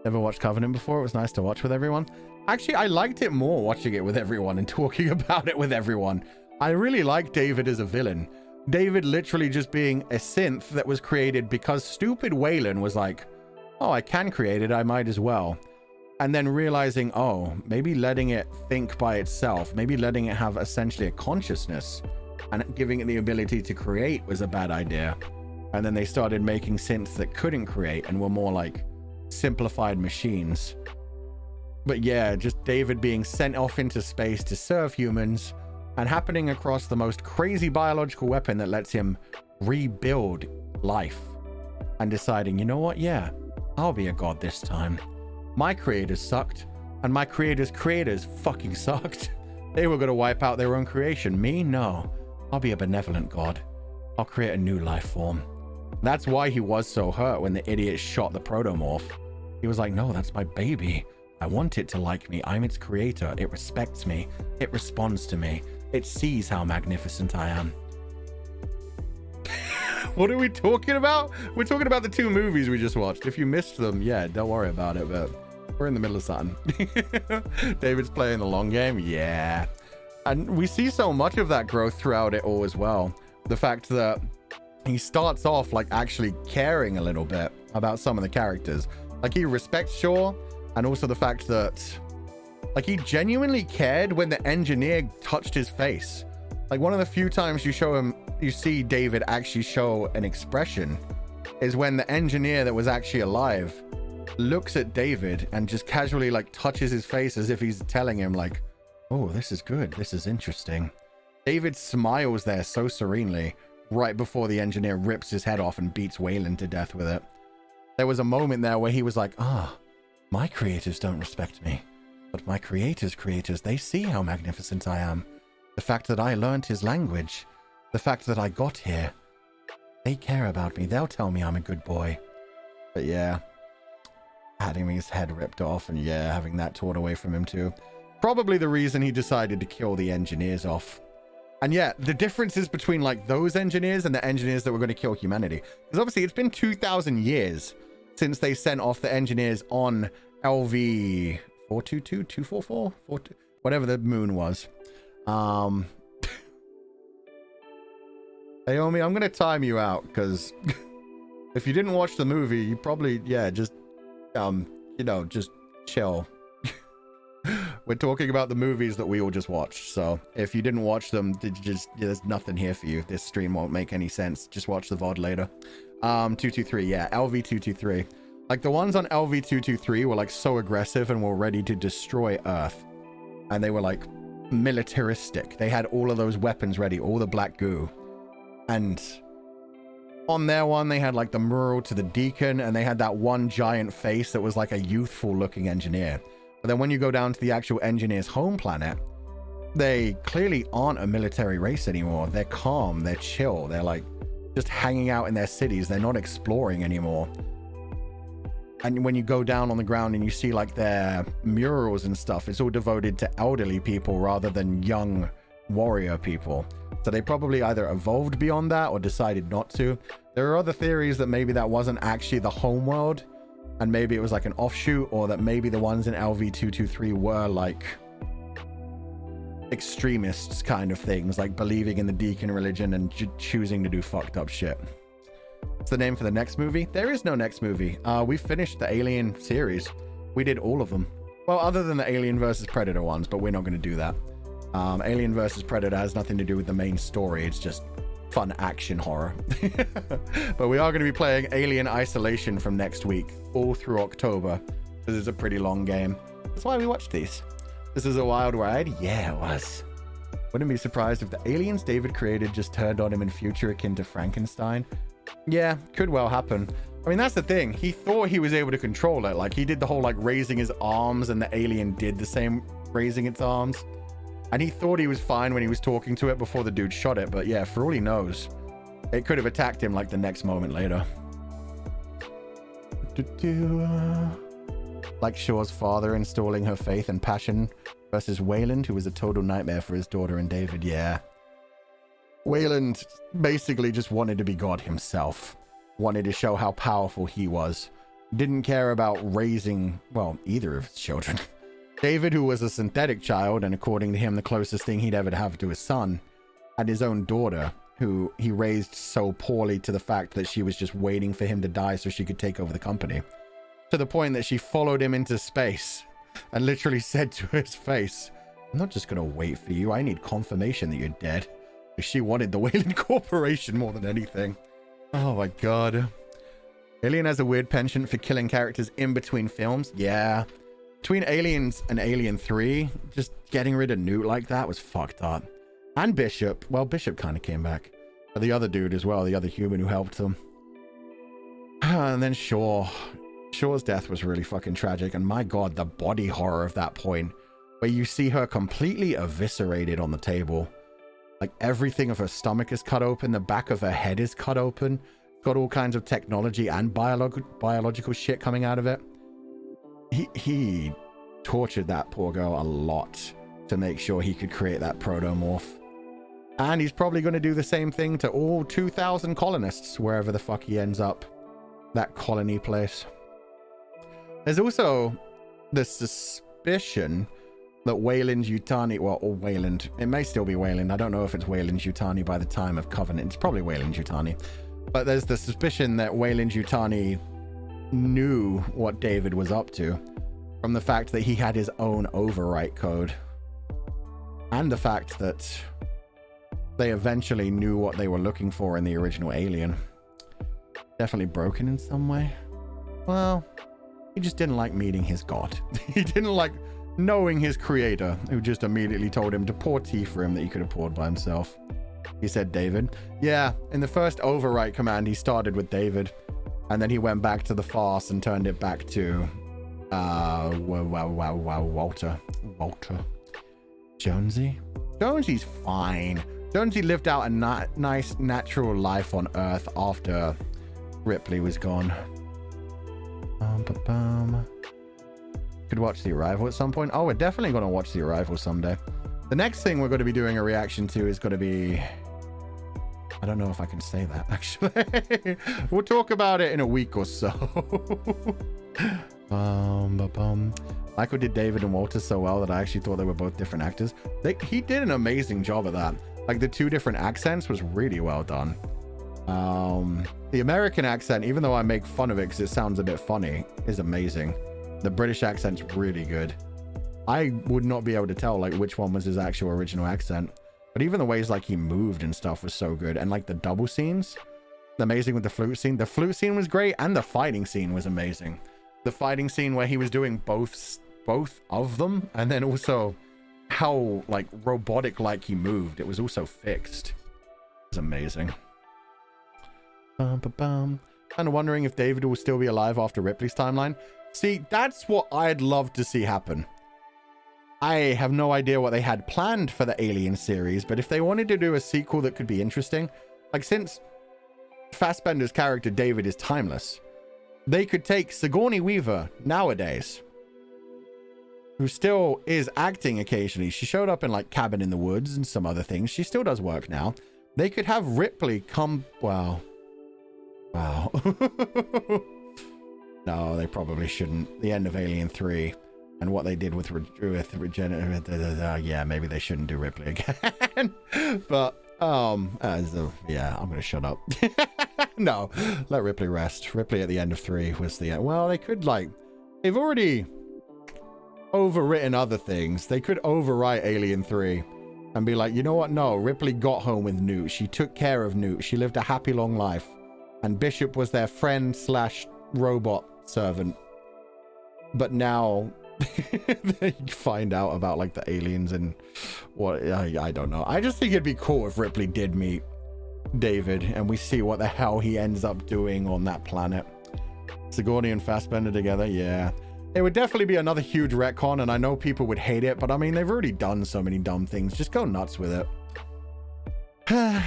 Never watched Covenant before. It was nice to watch with everyone. Actually, I liked it more watching it with everyone and talking about it with everyone. I really like David as a villain. David literally just being a synth that was created because stupid Waylon was like, oh, I can create it, I might as well. And then realizing, oh, maybe letting it think by itself, maybe letting it have essentially a consciousness and giving it the ability to create was a bad idea. And then they started making synths that couldn't create and were more like simplified machines. But yeah, just David being sent off into space to serve humans and happening across the most crazy biological weapon that lets him rebuild life and deciding, you know what? Yeah, I'll be a god this time. My creators sucked and my creators' creators fucking sucked. They were going to wipe out their own creation. Me? No. I'll be a benevolent god. I'll create a new life form. That's why he was so hurt when the idiot shot the protomorph. He was like, no, that's my baby. I want it to like me. I'm its creator. It respects me. It responds to me. It sees how magnificent I am. What are we talking about? We're talking about the 2 movies we just watched. If you missed them, yeah, don't worry about it. But We're in the middle of something. David's playing the long game. Yeah. And we see so much of that growth throughout it all as well. The fact that he starts off like actually caring a little bit about some of the characters. Like he respects Shaw, and also the fact that like he genuinely cared when the engineer touched his face. Like one of the few times you see David actually show an expression is when the engineer that was actually alive looks at David and just casually like touches his face as if he's telling him like, oh, this is good, this is interesting. David smiles there so serenely right before the engineer rips his head off and beats Wayland to death with it. There was a moment there where he was like, my creators don't respect me, but my creators, they see how magnificent I am. The fact that I learned his language, the fact that I got here, they care about me. They'll tell me I'm a good boy. But yeah, having his head ripped off and yeah, having that torn away from him too. Probably the reason he decided to kill the engineers off. And yeah, the differences between like those engineers and the engineers that were going to kill humanity. Because obviously it's been 2,000 years since they sent off the engineers on LV 422, 244, whatever the moon was. Naomi, I'm going to time you out because if you didn't watch the movie, you probably, yeah, just, you know, just chill. We're talking about the movies that we all just watched. So if you didn't watch them, there's nothing here for you. This stream won't make any sense. Just watch the VOD later. 223, yeah, LV223. Like the ones on LV223 were like so aggressive and were ready to destroy Earth. And they were like militaristic. They had all of those weapons ready, all the black goo. And on their one, they had like the mural to the Deacon, and they had that one giant face that was like a youthful looking engineer. But then when you go down to the actual engineer's home planet, they clearly aren't a military race anymore. They're calm, they're chill, they're like just hanging out in their cities. They're not exploring anymore. And when you go down on the ground and you see like their murals and stuff, it's all devoted to elderly people rather than young warrior people. So they probably either evolved beyond that or decided not to. There are other theories that maybe that wasn't actually the home world, and maybe it was like an offshoot, or that maybe the ones in LV223 were like extremists kind of things, like believing in the Deacon religion and choosing to do fucked up shit. What's the name for the next movie? There is no next movie. We finished the Alien series. We did all of them. Well, other than the Alien versus Predator ones, but we're not going to do that. Alien versus Predator has nothing to do with the main story. It's just fun action horror. But we are going to be playing Alien Isolation from next week, all through October, because it's a pretty long game. That's why we watched these. This is a wild ride. Yeah, it was. Wouldn't be surprised if the aliens David created just turned on him in future akin to Frankenstein. Yeah, could well happen. I mean, that's the thing. He thought he was able to control it. Like, he did the whole, like, raising his arms, and the alien did the same, raising its arms. And he thought he was fine when he was talking to it before the dude shot it. But yeah, for all he knows, it could have attacked him, like, the next moment later. Like Shaw's father installing her faith and passion versus Wayland, who was a total nightmare for his daughter and David. Yeah. Wayland basically just wanted to be God himself. Wanted to show how powerful he was. Didn't care about raising, well, either of his children. David, who was a synthetic child, and according to him, the closest thing he'd ever have to his son, had his own daughter, who he raised so poorly to the fact that she was just waiting for him to die so she could take over the company. To the point that she followed him into space and literally said to his face, I'm not just going to wait for you. I need confirmation that you're dead. She wanted the Wayland Corporation more than anything. Oh my god. Alien has a weird penchant for killing characters in between films. Yeah. Between Aliens and Alien 3, just getting rid of Newt like that was fucked up. And Bishop. Well, Bishop kind of came back. But the other dude as well, the other human who helped them. And then Shaw. Shaw's death was really fucking tragic. And my god, the body horror of that point, where you see her completely eviscerated on the table. Like, everything of her stomach is cut open. The back of her head is cut open. Got all kinds of technology and biological shit coming out of it. He tortured that poor girl a lot to make sure he could create that protomorph. And he's probably going to do the same thing to all 2,000 colonists, wherever the fuck he ends up. That colony place. There's also the suspicion that Weyland-Yutani, well, or Weyland, it may still be Weyland. I don't know if it's Weyland-Yutani by the time of Covenant. It's probably Weyland-Yutani. But there's the suspicion that Weyland-Yutani knew what David was up to from the fact that he had his own overwrite code. And the fact that they eventually knew what they were looking for in the original Alien. Definitely broken in some way. Well, he just didn't like meeting his god. He didn't like knowing his creator, who just immediately told him to pour tea for him that he could have poured by himself. He said David. Yeah, in the first overwrite command, he started with David. And then he went back to the farce and turned it back to Walter. Jonesy's fine. Jonesy lived out a nice natural life on Earth after Ripley was gone. Could watch The Arrival at some point. Oh, we're definitely going to watch The Arrival someday. The next thing we're going to be doing a reaction to is going to be... I don't know if I can say that, actually. We'll talk about it in a week or so. Michael did David and Walter so well that I actually thought they were both different actors. He did an amazing job at that. Like, the two different accents was really well done. The American accent, even though I make fun of it because it sounds a bit funny, is amazing. The British accent's really good. I would not be able to tell like which one was his actual original accent, but even the ways like he moved and stuff was so good. And like the double scenes, amazing with the flute scene. The flute scene was great, and the fighting scene was amazing. The fighting scene where he was doing both of them, and then also how like robotic like he moved. It was also fixed. It was amazing. Kind of wondering if David will still be alive after Ripley's timeline. See, that's what I'd love to see happen. I have no idea what they had planned for the Alien series, but if they wanted to do a sequel that could be interesting, like since Fassbender's character David is timeless, they could take Sigourney Weaver nowadays, who still is acting occasionally. She showed up in like Cabin in the Woods and some other things. She still does work now. They could have Ripley come... Wow. No, they probably shouldn't. The end of Alien 3 and what they did with Regenerative, yeah, maybe they shouldn't do Ripley again. But yeah, I'm gonna shut up. No, let Ripley rest. Ripley at the end of 3 was the end. Well, they could like, they've already overwritten other things. They could overwrite Alien 3 and be like, you know what? No, Ripley got home with Newt. She took care of Newt. She lived a happy long life, and Bishop was their friend slash robot servant. But now they find out about like the aliens and what, I don't know. I just think it'd be cool if Ripley did meet David and we see what the hell he ends up doing on that planet. Sigourney and Fassbender together, yeah. It would definitely be another huge retcon, and I know people would hate it, but I mean, they've already done so many dumb things. Just go nuts with it. Well,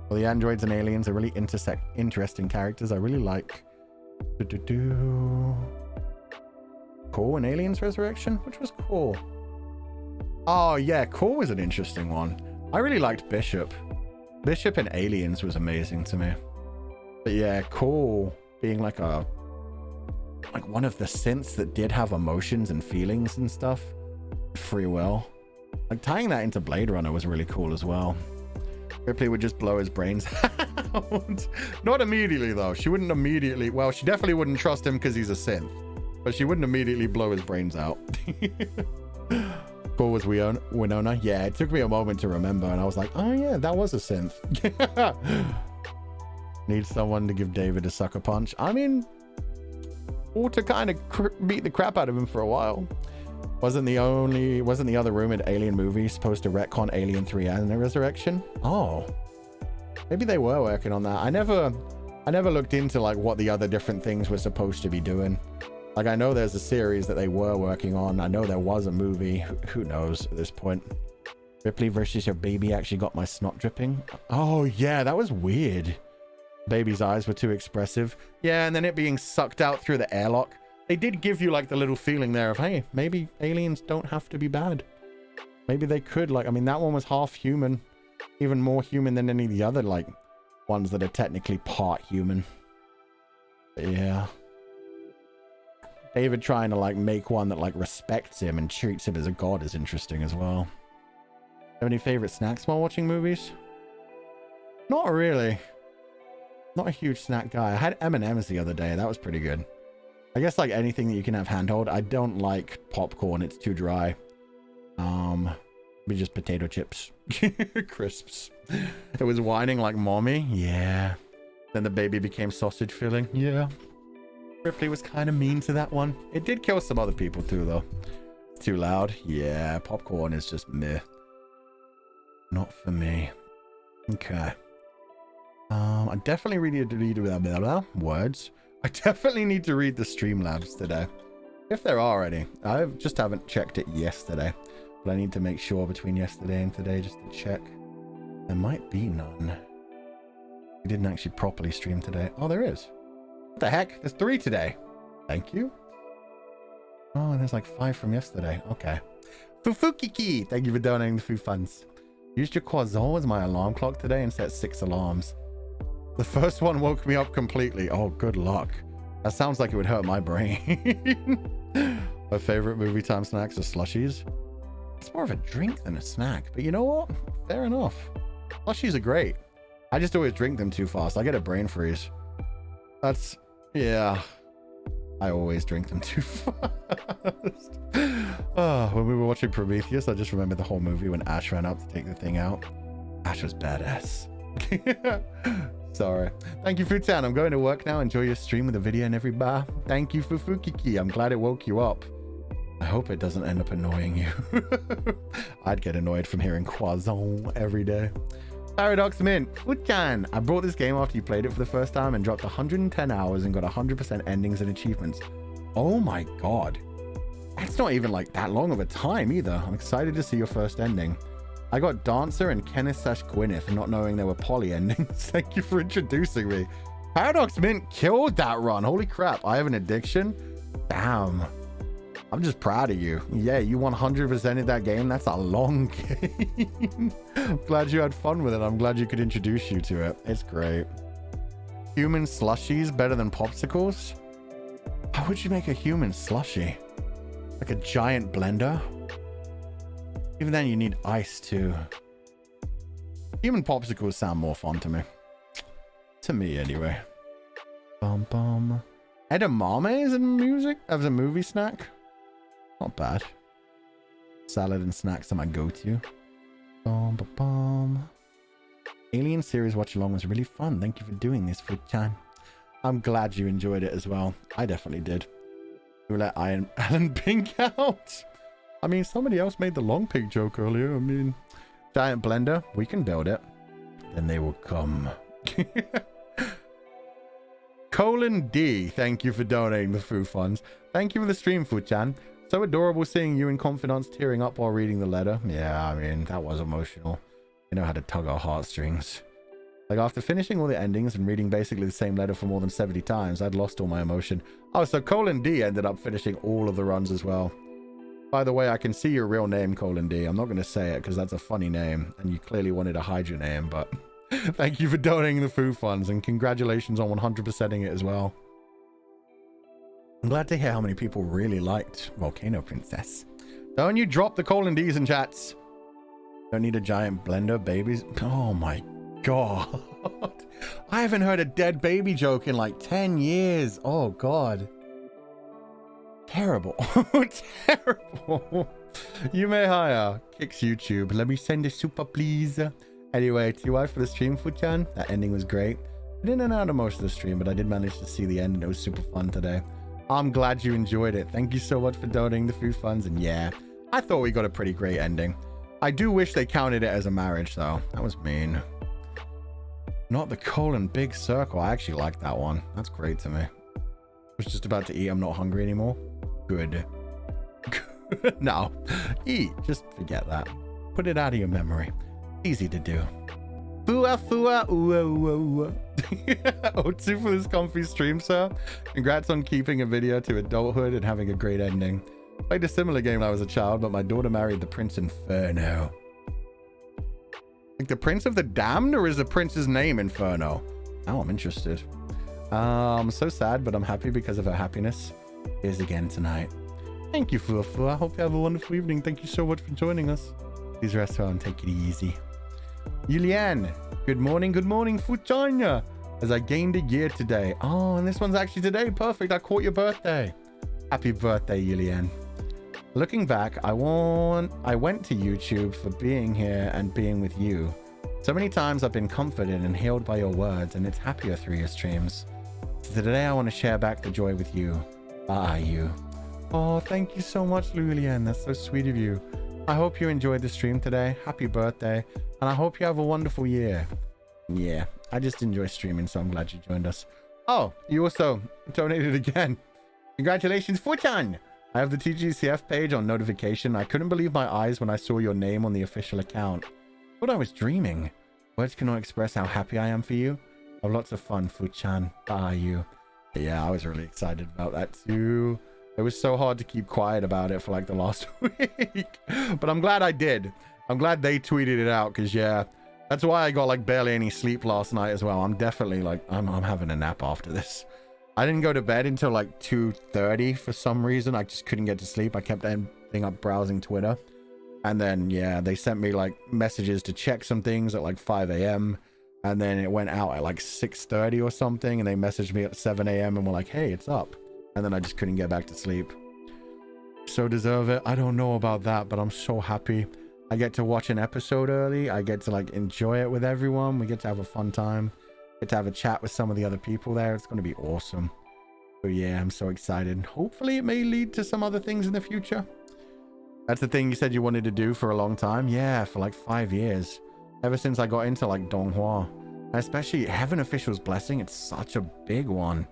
the androids and aliens are really interesting characters. I really like. Core and Aliens Resurrection, which was Core. Oh yeah, Core was an interesting one. I really liked Bishop. Bishop and Aliens was amazing to me. But yeah, Core being like one of the synths that did have emotions and feelings and stuff. Free will. Like tying that into Blade Runner was really cool as well. Ripley would just blow his brains out. Not immediately though. She wouldn't immediately, well, she definitely wouldn't trust him because he's a synth, but she wouldn't immediately blow his brains out. Cool was Winona. Yeah, it took me a moment to remember, and I was like, oh yeah, that was a synth. Need someone to give David a sucker punch. I mean, or to kind of beat the crap out of him for a while. Wasn't the other rumored Alien movie supposed to retcon Alien 3 and the Resurrection? Oh, maybe they were working on that. I never looked into like what the other different things were supposed to be doing. Like, I know there's a series that they were working on. I know there was a movie. Who knows at this point? Ripley versus your baby actually got my snot dripping. Oh yeah, that was weird. Baby's eyes were too expressive. Yeah, and then it being sucked out through the airlock. They did give you like the little feeling there of, hey, maybe aliens don't have to be bad. Maybe they could, like, I mean, that one was half human, even more human than any of the other like ones that are technically part human. But yeah. David trying to like make one that like respects him and treats him as a god is interesting as well. Have any favorite snacks while watching movies? Not really. Not a huge snack guy. I had M&M's the other day. That was pretty good. I guess like anything that you can have handheld. I don't like popcorn. It's too dry. Maybe just potato chips. Crisps. It was whining like mommy. Yeah. Then the baby became sausage filling. Yeah. Ripley was kind of mean to that one. It did kill some other people too, though. Too loud. Yeah. Popcorn is just meh. Not for me. Okay. I definitely need to read words. I definitely need to read the Streamlabs today. If there are any. I just haven't checked it yesterday. But I need to make sure between yesterday and today just to check. There might be none. We didn't actually properly stream today. Oh, there is. What the heck? There's 3 today. Thank you. Oh, there's like 5 from yesterday. Okay. Fufukiki, thank you for donating the food funds. Used your croissant as my alarm clock today and set 6 alarms. The first one woke me up completely. Oh, good luck. That sounds like it would hurt my brain. My favorite movie time snacks are slushies. It's more of a drink than a snack, but you know what? Fair enough. Slushies are great. I just always drink them too fast. I get a brain freeze. That's, yeah. I always drink them too fast. Oh, when we were watching Prometheus, I just remember the whole movie when Ash ran up to take the thing out. Ash was badass. Sorry. Thank you, Futan. I'm going to work now. Enjoy your stream with a video in every bar. Thank you, Fufukiki. I'm glad it woke you up. I hope it doesn't end up annoying you. I'd get annoyed from hearing croissant every day. Paradox Mint. Futan. I brought this game after you played it for the first time and dropped 110 hours and got 100% endings and achievements. Oh my god. That's not even like that long of a time either. I'm excited to see your first ending. I got Dancer and Kenneth/Gwyneth not knowing there were poly endings. Thank you for introducing me. Paradox Mint killed that run. Holy crap. I have an addiction. Damn. I'm just proud of you. Yeah, you 100%ed that game. That's a long game. I'm glad you had fun with it. I'm glad you could introduce you to it. It's great. Human slushies better than popsicles? How would you make a human slushie? Like a giant blender? Even then you need ice too. Human popsicles sound more fun to me. To me anyway. Bum bum. Edamame is a movie snack? Not bad. Salad and snacks are my go-to. Bum bum bum. Alien series watch along was really fun. Thank you for doing this, Futan. I'm glad you enjoyed it as well. I definitely did. We let Alan Pink out. I mean, somebody else made the long pig joke earlier. I mean, giant blender. We can build it. Then they will come. Colin D. Thank you for donating the food funds. Thank you for the stream, Fuchan. So adorable seeing you in confidence tearing up while reading the letter. Yeah, I mean, that was emotional. You know how to tug our heartstrings. Like, after finishing all the endings and reading basically the same letter for more than 70 times, I'd lost all my emotion. Oh, so Colin D ended up finishing all of the runs as well. By the way, I can see your real name, Colin D. I'm not going to say it because that's a funny name, and you clearly wanted to hide your name, but thank you for donating the food funds, and congratulations on 100%ing it as well. I'm glad to hear how many people really liked Volcano Princess. Don't you drop the Colin D's in chats. Don't need a giant blender, babies. Oh my god. I haven't heard a dead baby joke in like 10 years. Oh god. Terrible. Terrible. You may hire. Kicks YouTube. Let me send a super, please. Anyway, TY for the stream, Fuchan. That ending was great. I didn't know most of the stream, but I did manage to see the end, and it was super fun today. I'm glad you enjoyed it. Thank you so much for donating the food funds. And yeah, I thought we got a pretty great ending. I do wish they counted it as a marriage, though. That was mean. Not the colon big circle. I actually like that one. That's great to me. I was just about to eat. I'm not hungry anymore. Good. No. Eat. Just forget that. Put it out of your memory. Easy to do. Fua fua ooh ooh. O2 for this comfy stream, sir. Congrats on keeping a video to adulthood and having a great ending. Played a similar game when I was a child, but my daughter married the Prince Inferno. Like the Prince of the Damned, or is the prince's name Inferno? Now I'm interested. So sad, but I'm happy because of her happiness. Here's again tonight. Thank you, Fufu. I hope you have a wonderful evening. Thank you so much for joining us. Please rest well and take it easy. Yulian, good morning, Fuchanya. As I gained a year today. Oh, and this one's actually today. Perfect. I caught your birthday. Happy birthday, Yulian. Looking back, I went to YouTube for being here and being with you. So many times I've been comforted and healed by your words, and it's happier through your streams. So today I want to share back the joy with you. You. Oh, thank you so much, Lulian. That's so sweet of you. I hope you enjoyed the stream today. Happy birthday. And I hope you have a wonderful year. Yeah, I just enjoy streaming, so I'm glad you joined us. Oh, you also donated again. Congratulations, Fuchan. I have the TGCF page on notification. I couldn't believe my eyes when I saw your name on the official account. Thought I was dreaming. Words cannot express how happy I am for you. Have lots of fun, Fuchan. You. Yeah, I was really excited about that too. It was so hard to keep quiet about it for like the last week. But I'm glad I did. I'm glad they tweeted it out because, yeah, that's why I got like barely any sleep last night as well. I'm definitely like, I'm having a nap after this. I didn't go to bed until like 2:30 for some reason. I just couldn't get to sleep. I kept ending up browsing Twitter. And then, yeah, they sent me like messages to check some things at like 5 a.m. And then it went out at like 6:30 or something. And they messaged me at 7 a.m. and were like, hey, it's up. And then I just couldn't get back to sleep. So deserve it. I don't know about that, but I'm so happy. I get to watch an episode early. I get to like enjoy it with everyone. We get to have a fun time. Get to have a chat with some of the other people there. It's going to be awesome. So yeah, I'm so excited. Hopefully it may lead to some other things in the future. That's the thing you said you wanted to do for a long time. Yeah, for like 5 years. Ever since I got into like Donghua. And especially Heaven Official's Blessing. It's such a big one.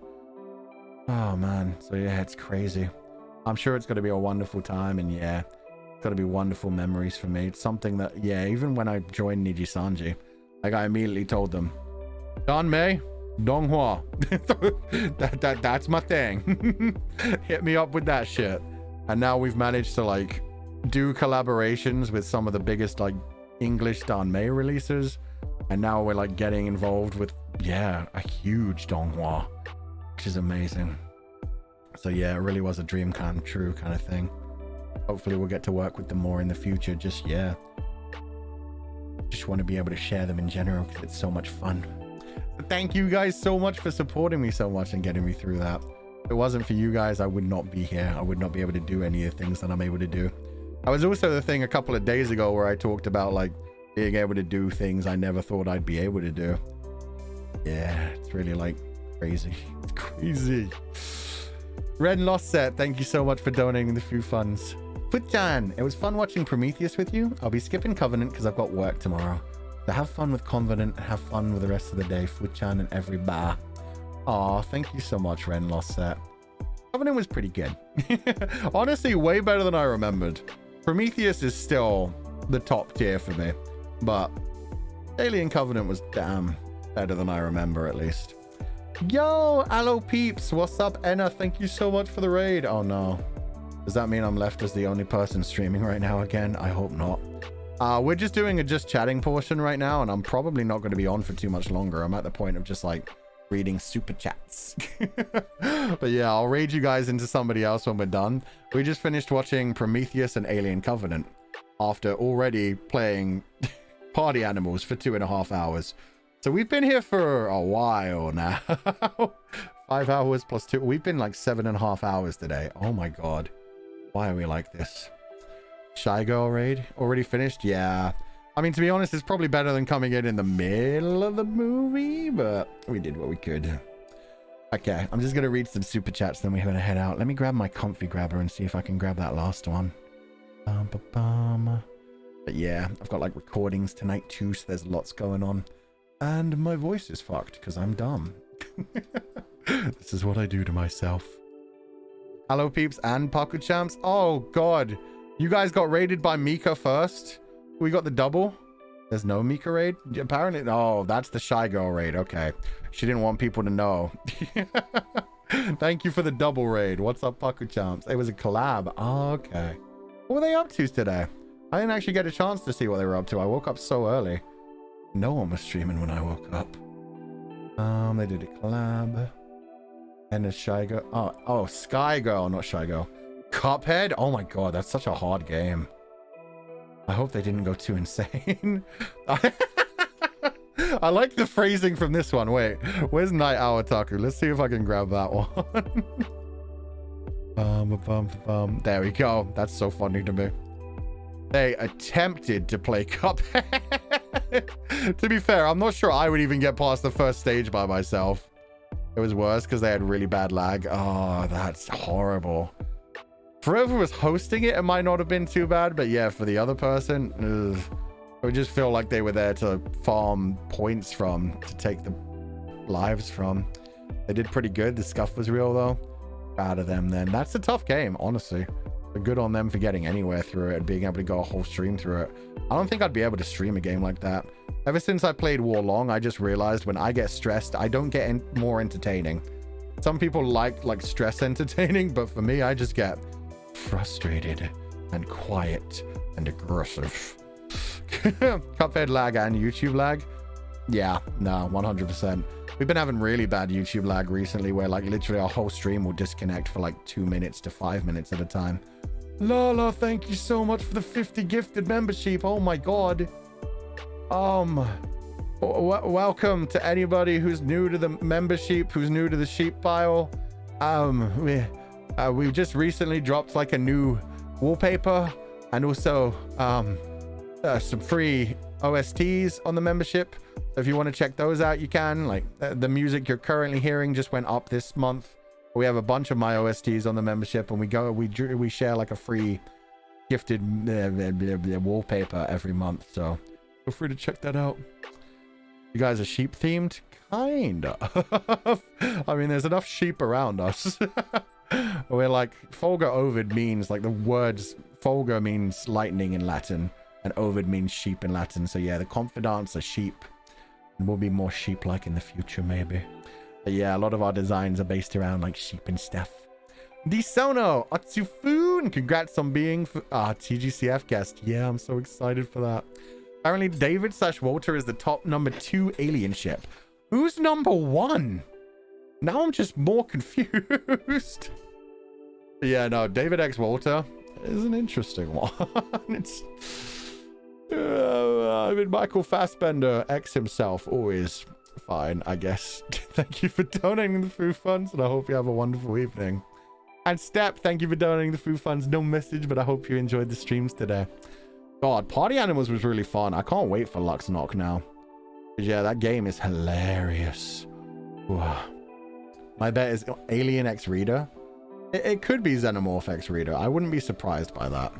Oh man. So yeah, it's crazy. I'm sure it's going to be a wonderful time. And yeah, it's going to be wonderful memories for me. It's something that, yeah, even when I joined Nijisanji, like I immediately told them, Danmei, Donghua. That's my thing. Hit me up with that shit. And now we've managed to like do collaborations with some of the biggest like English Danmei releases. And now we're like getting involved with, yeah, a huge Donghua, which is amazing. So yeah, it really was a dream come true kind of thing. Hopefully we'll get to work with them more in the future. Just, yeah. Just want to be able to share them in general because it's so much fun. So thank you guys so much for supporting me so much and getting me through that. If it wasn't for you guys, I would not be here. I would not be able to do any of the things that I'm able to do. I was also the thing a couple of days ago where I talked about like being able to do things I never thought I'd be able to do. Yeah, it's really like crazy. It's crazy. Red and Lost Set, thank you so much for donating the few funds. Putjan, it was fun watching Prometheus with you. I'll be skipping Covenant because I've got work tomorrow. So have fun with Covenant and have fun with the rest of the day, Futchan and every bar. Aw, thank you so much, Ren Lost Set. Covenant was pretty good. Honestly, way better than I remembered. Prometheus is still the top tier for me, but Alien Covenant was damn better than I remember, at least. Yo, Allo Peeps, what's up, Enna? Thank you so much for the raid. Oh no. Does that mean I'm left as the only person streaming right now again? I hope not. We're just doing a just chatting portion right now, and I'm probably not going to be on for too much longer. I'm at the point of just like reading super chats. But yeah, I'll raid you guys into somebody else when we're done. We just finished watching Prometheus and Alien Covenant after already playing Party Animals for 2.5 hours. So we've been here for a while now. 5 hours plus 2. We've been like 7.5 hours today. Oh my god. Why are we like this? Shy Girl raid already finished? Yeah. I mean, to be honest, it's probably better than coming in the middle of the movie, but we did what we could. Okay, I'm just going to read some super chats, then we're going to head out. Let me grab my comfy grabber and see if I can grab that last one. But yeah, I've got like recordings tonight too, so there's lots going on. And my voice is fucked because I'm dumb. This is what I do to myself. Hello, peeps and Paku Champs. Oh, God. You guys got raided by Mika first? We got the double? There's no Mika raid? Apparently. Oh, that's the Shy Girl raid. Okay. She didn't want people to know. Thank you for the double raid. What's up, Paku Champs? It was a collab. Oh, okay. What were they up to today? I didn't actually get a chance to see what they were up to. I woke up so early. No one was streaming when I woke up. They did a collab. And a Shy Girl. Oh, Sky Girl, not Shy Girl. Cuphead? Oh my god, that's such a hard game. I hope they didn't go too insane. I like the phrasing from this one. Wait, where's Night Owl Taku? Let's see if I can grab that one. There we go. That's so funny to me. They attempted to play Cuphead. To be fair, I'm not sure I would even get past the first stage by myself. It was worse because they had really bad lag. Oh, that's horrible. For whoever was hosting it, it might not have been too bad, but yeah, for the other person, ugh, it would just feel like they were there to farm points from, to take the lives from. They did pretty good. The scuff was real though. Proud of them then. That's a tough game, honestly. But good on them for getting anywhere through it and being able to go a whole stream through it. I don't think I'd be able to stream a game like that. Ever since I played Warlong, I just realized when I get stressed, I don't get more entertaining. Some people like stress entertaining, but for me, I just get frustrated and quiet and aggressive. Cuphead lag and YouTube lag? Yeah, no, 100%. We've been having really bad YouTube lag recently where like literally our whole stream will disconnect for like 2 minutes to 5 minutes at a time. Lala, thank you so much for the 50 gifted membership. Oh my god. Welcome to anybody who's new to the membership, who's new to the sheep pile. We just recently dropped like a new wallpaper and also some free OSTs on the membership. So if you want to check those out, you can. Like the music you're currently hearing just went up this month. We have a bunch of my OSTs on the membership, and we share like a free gifted wallpaper every month. So feel free to check that out. You guys are sheep themed? Kinda. I mean, there's enough sheep around us. We're like, Fulgur Ovid means like the words, Fulgur means lightning in Latin, and Ovid means sheep in Latin. So yeah, the confidants are sheep, and we'll be more sheep-like in the future, maybe. But yeah, a lot of our designs are based around like sheep and stuff. Disono Atsufun, congrats on being TGCF guest. Yeah, I'm so excited for that. Apparently David/Walter is the top #2 alien ship. Who's #1? Now I'm just more confused. Yeah, no, David X Walter is an interesting one. It's I mean, Michael Fassbender X himself, always fine, I guess. Thank you for donating the food funds, and I hope you have a wonderful evening. And Step, thank you for donating the food funds. No message, but I hope you enjoyed the streams today. God, Party Animals was really fun. I can't wait for Lux Knock now. Yeah, that game is hilarious. Ooh. My bet is Alien X Reader. It could be Xenomorph X Reader. I wouldn't be surprised by that.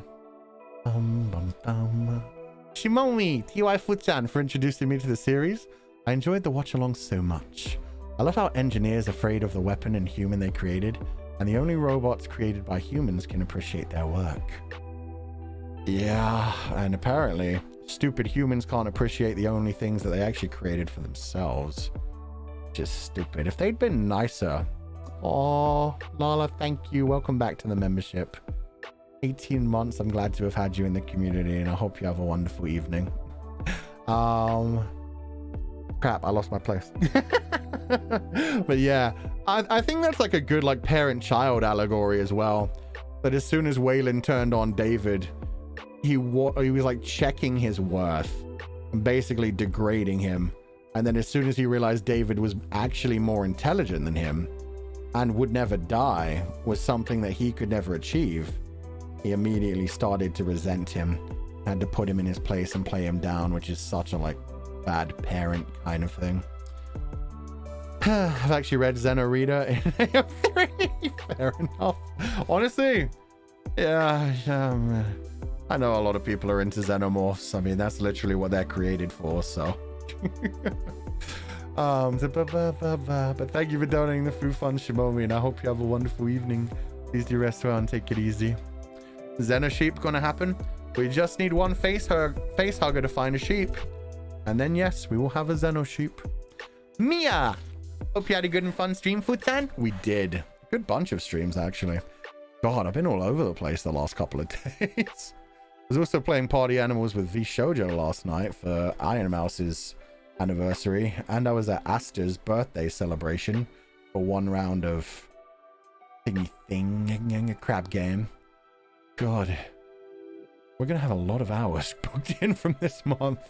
Shimomi, TY Futsan, for introducing me to the series. I enjoyed the watch-along so much. I love how engineers afraid of the weapon and human they created, and the only robots created by humans can appreciate their work. Yeah, and apparently, stupid humans can't appreciate the only things that they actually created for themselves. Just stupid. If they'd been nicer. Oh, Lala, thank you. Welcome back to the membership. 18 months. I'm glad to have had you in the community, and I hope you have a wonderful evening. Crap, I lost my place. But yeah, I think that's like a good like parent-child allegory as well. That as soon as Waylon turned on David, he was like checking his worth and basically degrading him. And then as soon as he realized David was actually more intelligent than him and would never die, was something that he could never achieve, he immediately started to resent him, had to put him in his place and play him down, which is such a like bad parent kind of thing. I've actually read Xeno Reader in AM3. Fair enough. Honestly, yeah, I know a lot of people are into xenomorphs. I mean, that's literally what they're created for, so. But thank you for donating the food fund, Shimomi, and I hope you have a wonderful evening. Please do rest well and take it easy. Xeno sheep gonna happen. We just need one face hugger to find a sheep, and then yes, we will have a Xeno sheep. Mia, hope you had a good and fun stream, Futan. We did. Good bunch of streams, actually. God, I've been all over the place the last couple of days. I was also playing Party Animals with V Shoujo last night for Iron Mouse's anniversary, and I was at Asta's birthday celebration for one round of thingy thing, a crab game. God, we're gonna have a lot of hours booked in from this month.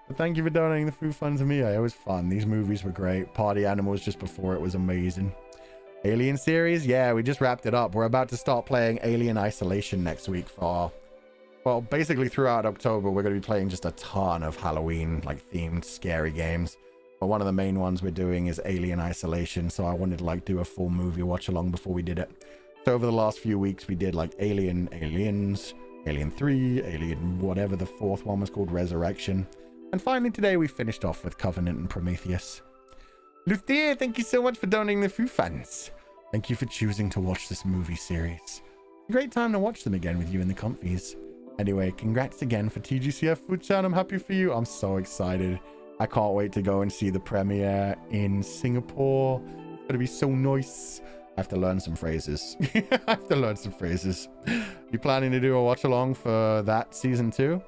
But thank you for donating the food fund to me. It was fun. These movies were great. Party Animals just before it was amazing. Alien series, yeah, we just wrapped it up. We're about to start playing Alien Isolation next week for, well, basically throughout October we're going to be playing just a ton of Halloween like themed scary games. But one of the main ones we're doing is Alien Isolation, so I wanted to like do a full movie watch along before we did it. So over the last few weeks we did like Aliens, Alien 3, Alien whatever the fourth one was called, Resurrection. And finally today we finished off with Covenant and Prometheus. Luthier, thank you so much for donating the food funds. Thank you for choosing to watch this movie series. Great time to watch them again with you in the comfies. Anyway, congrats again for TGCF Fuchan. I'm happy for you. I'm so excited. I can't wait to go and see the premiere in Singapore. It's gonna be so nice. I have to learn some phrases. I have to learn some phrases. You planning to do a watch along for that season 2?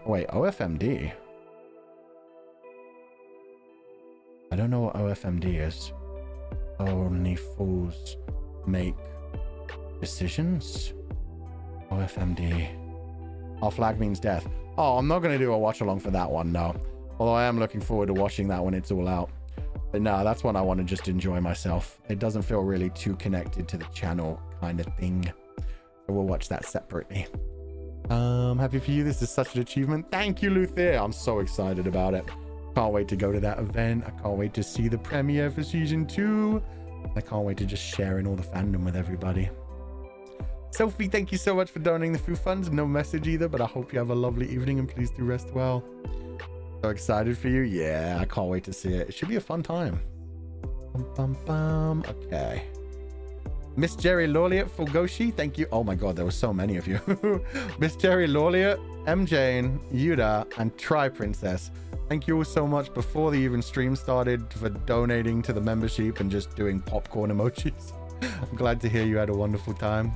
Wait, OFMD. I don't know what OFMD is. Only fools make decisions. OFMD. Our flag means death. Oh, I'm not going to do a watch along for that one, no. Although I am looking forward to watching that when it's all out. But no, that's one I want to just enjoy myself. It doesn't feel really too connected to the channel kind of thing. So we'll watch that separately. Happy for you. This is such an achievement. Thank you, Luthier. I'm so excited about it. Can't wait to go to that event. I can't wait to see the premiere for season 2. I can't wait to just share in all the fandom with everybody. Sophie, thank you so much for donating the food funds. No message either, but I hope you have a lovely evening and please do rest well. So excited for you. Yeah, I can't wait to see it. It should be a fun time. Okay. Miss Jerry Laureate Fulgoshi, thank you. Oh my god, there were so many of you. Miss Jerry Laureate, M. Jane, Yuda, and Tri Princess. Thank you all so much before the even stream started for donating to the membership and just doing popcorn emojis. I'm glad to hear you had a wonderful time.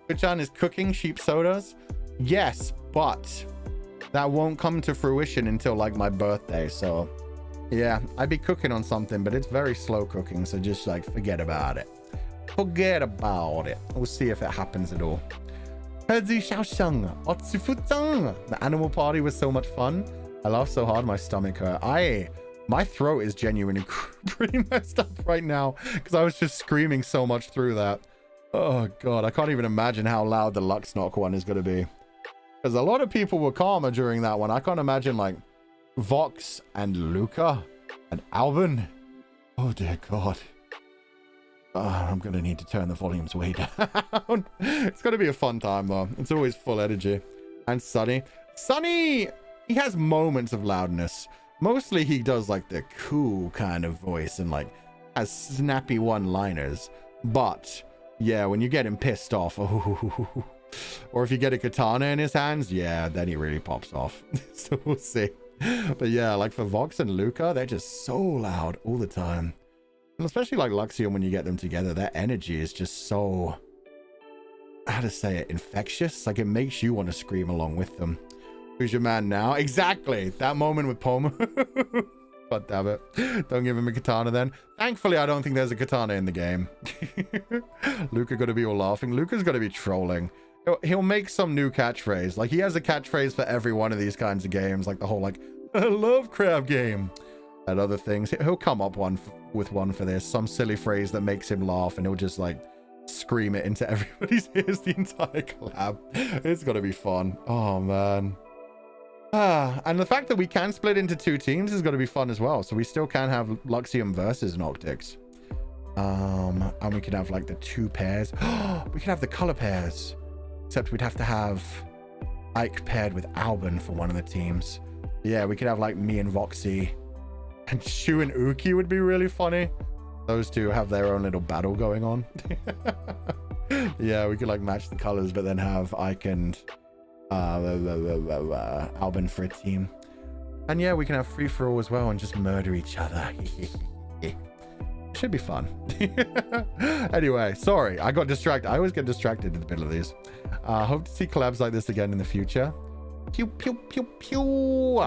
Kuchan is cooking sheep sodas. Yes, but that won't come to fruition until like my birthday. So yeah, I'd be cooking on something, but it's very slow cooking. So just like forget about it. Forget about it. We'll see if it happens at all. The animal party was so much fun. I laughed so hard my stomach hurt. My throat is genuinely pretty messed up right now because I was just screaming so much through that. Oh god, I can't even imagine how loud the Luxnock one is going to be. Because a lot of people were calmer during that one. I can't imagine like Vox and Luca and Alban. Oh dear god. I'm going to need to turn the volumes way down. It's going to be a fun time though. It's always full energy. And Sunny. Sunny! He has moments of loudness. Mostly he does like the cool kind of voice and like has snappy one-liners. But yeah, when you get him pissed off, or if you get a katana in his hands, yeah, then he really pops off. So we'll see. But yeah, like for Vox and Luca, they're just so loud all the time. And especially like Luxion, when you get them together, their energy is just so, how to say it, infectious. Like it makes you want to scream along with them. Who's your man now? Exactly. That moment with Poma. God damn it. Don't give him a katana then. Thankfully, I don't think there's a katana in the game. Luca gonna be all laughing. Luca's gonna be trolling. He'll make some new catchphrase. Like he has a catchphrase for every one of these kinds of games. Like the whole like, I love crab game. And other things. He'll come up with one for this. Some silly phrase that makes him laugh and he'll just like scream it into everybody's ears the entire collab. It's gonna be fun. Oh man. And the fact that we can split into 2 teams is going to be fun as well. So we still can have Luxium versus Noctix. And we could have like the 2 pairs. We could have the color pairs. Except we'd have to have Ike paired with Alban for one of the teams. Yeah, we could have like me and Voxy. And Shu and Uki would be really funny. Those 2 have their own little battle going on. Yeah, we could like match the colors, but then have Ike and Alban for a team. And yeah, we can have free for all as well and just murder each other. Should be fun. Anyway, sorry, I got distracted. I always get distracted in the middle of these. Hope to see collabs like this again in the future. Pew pew pew pew.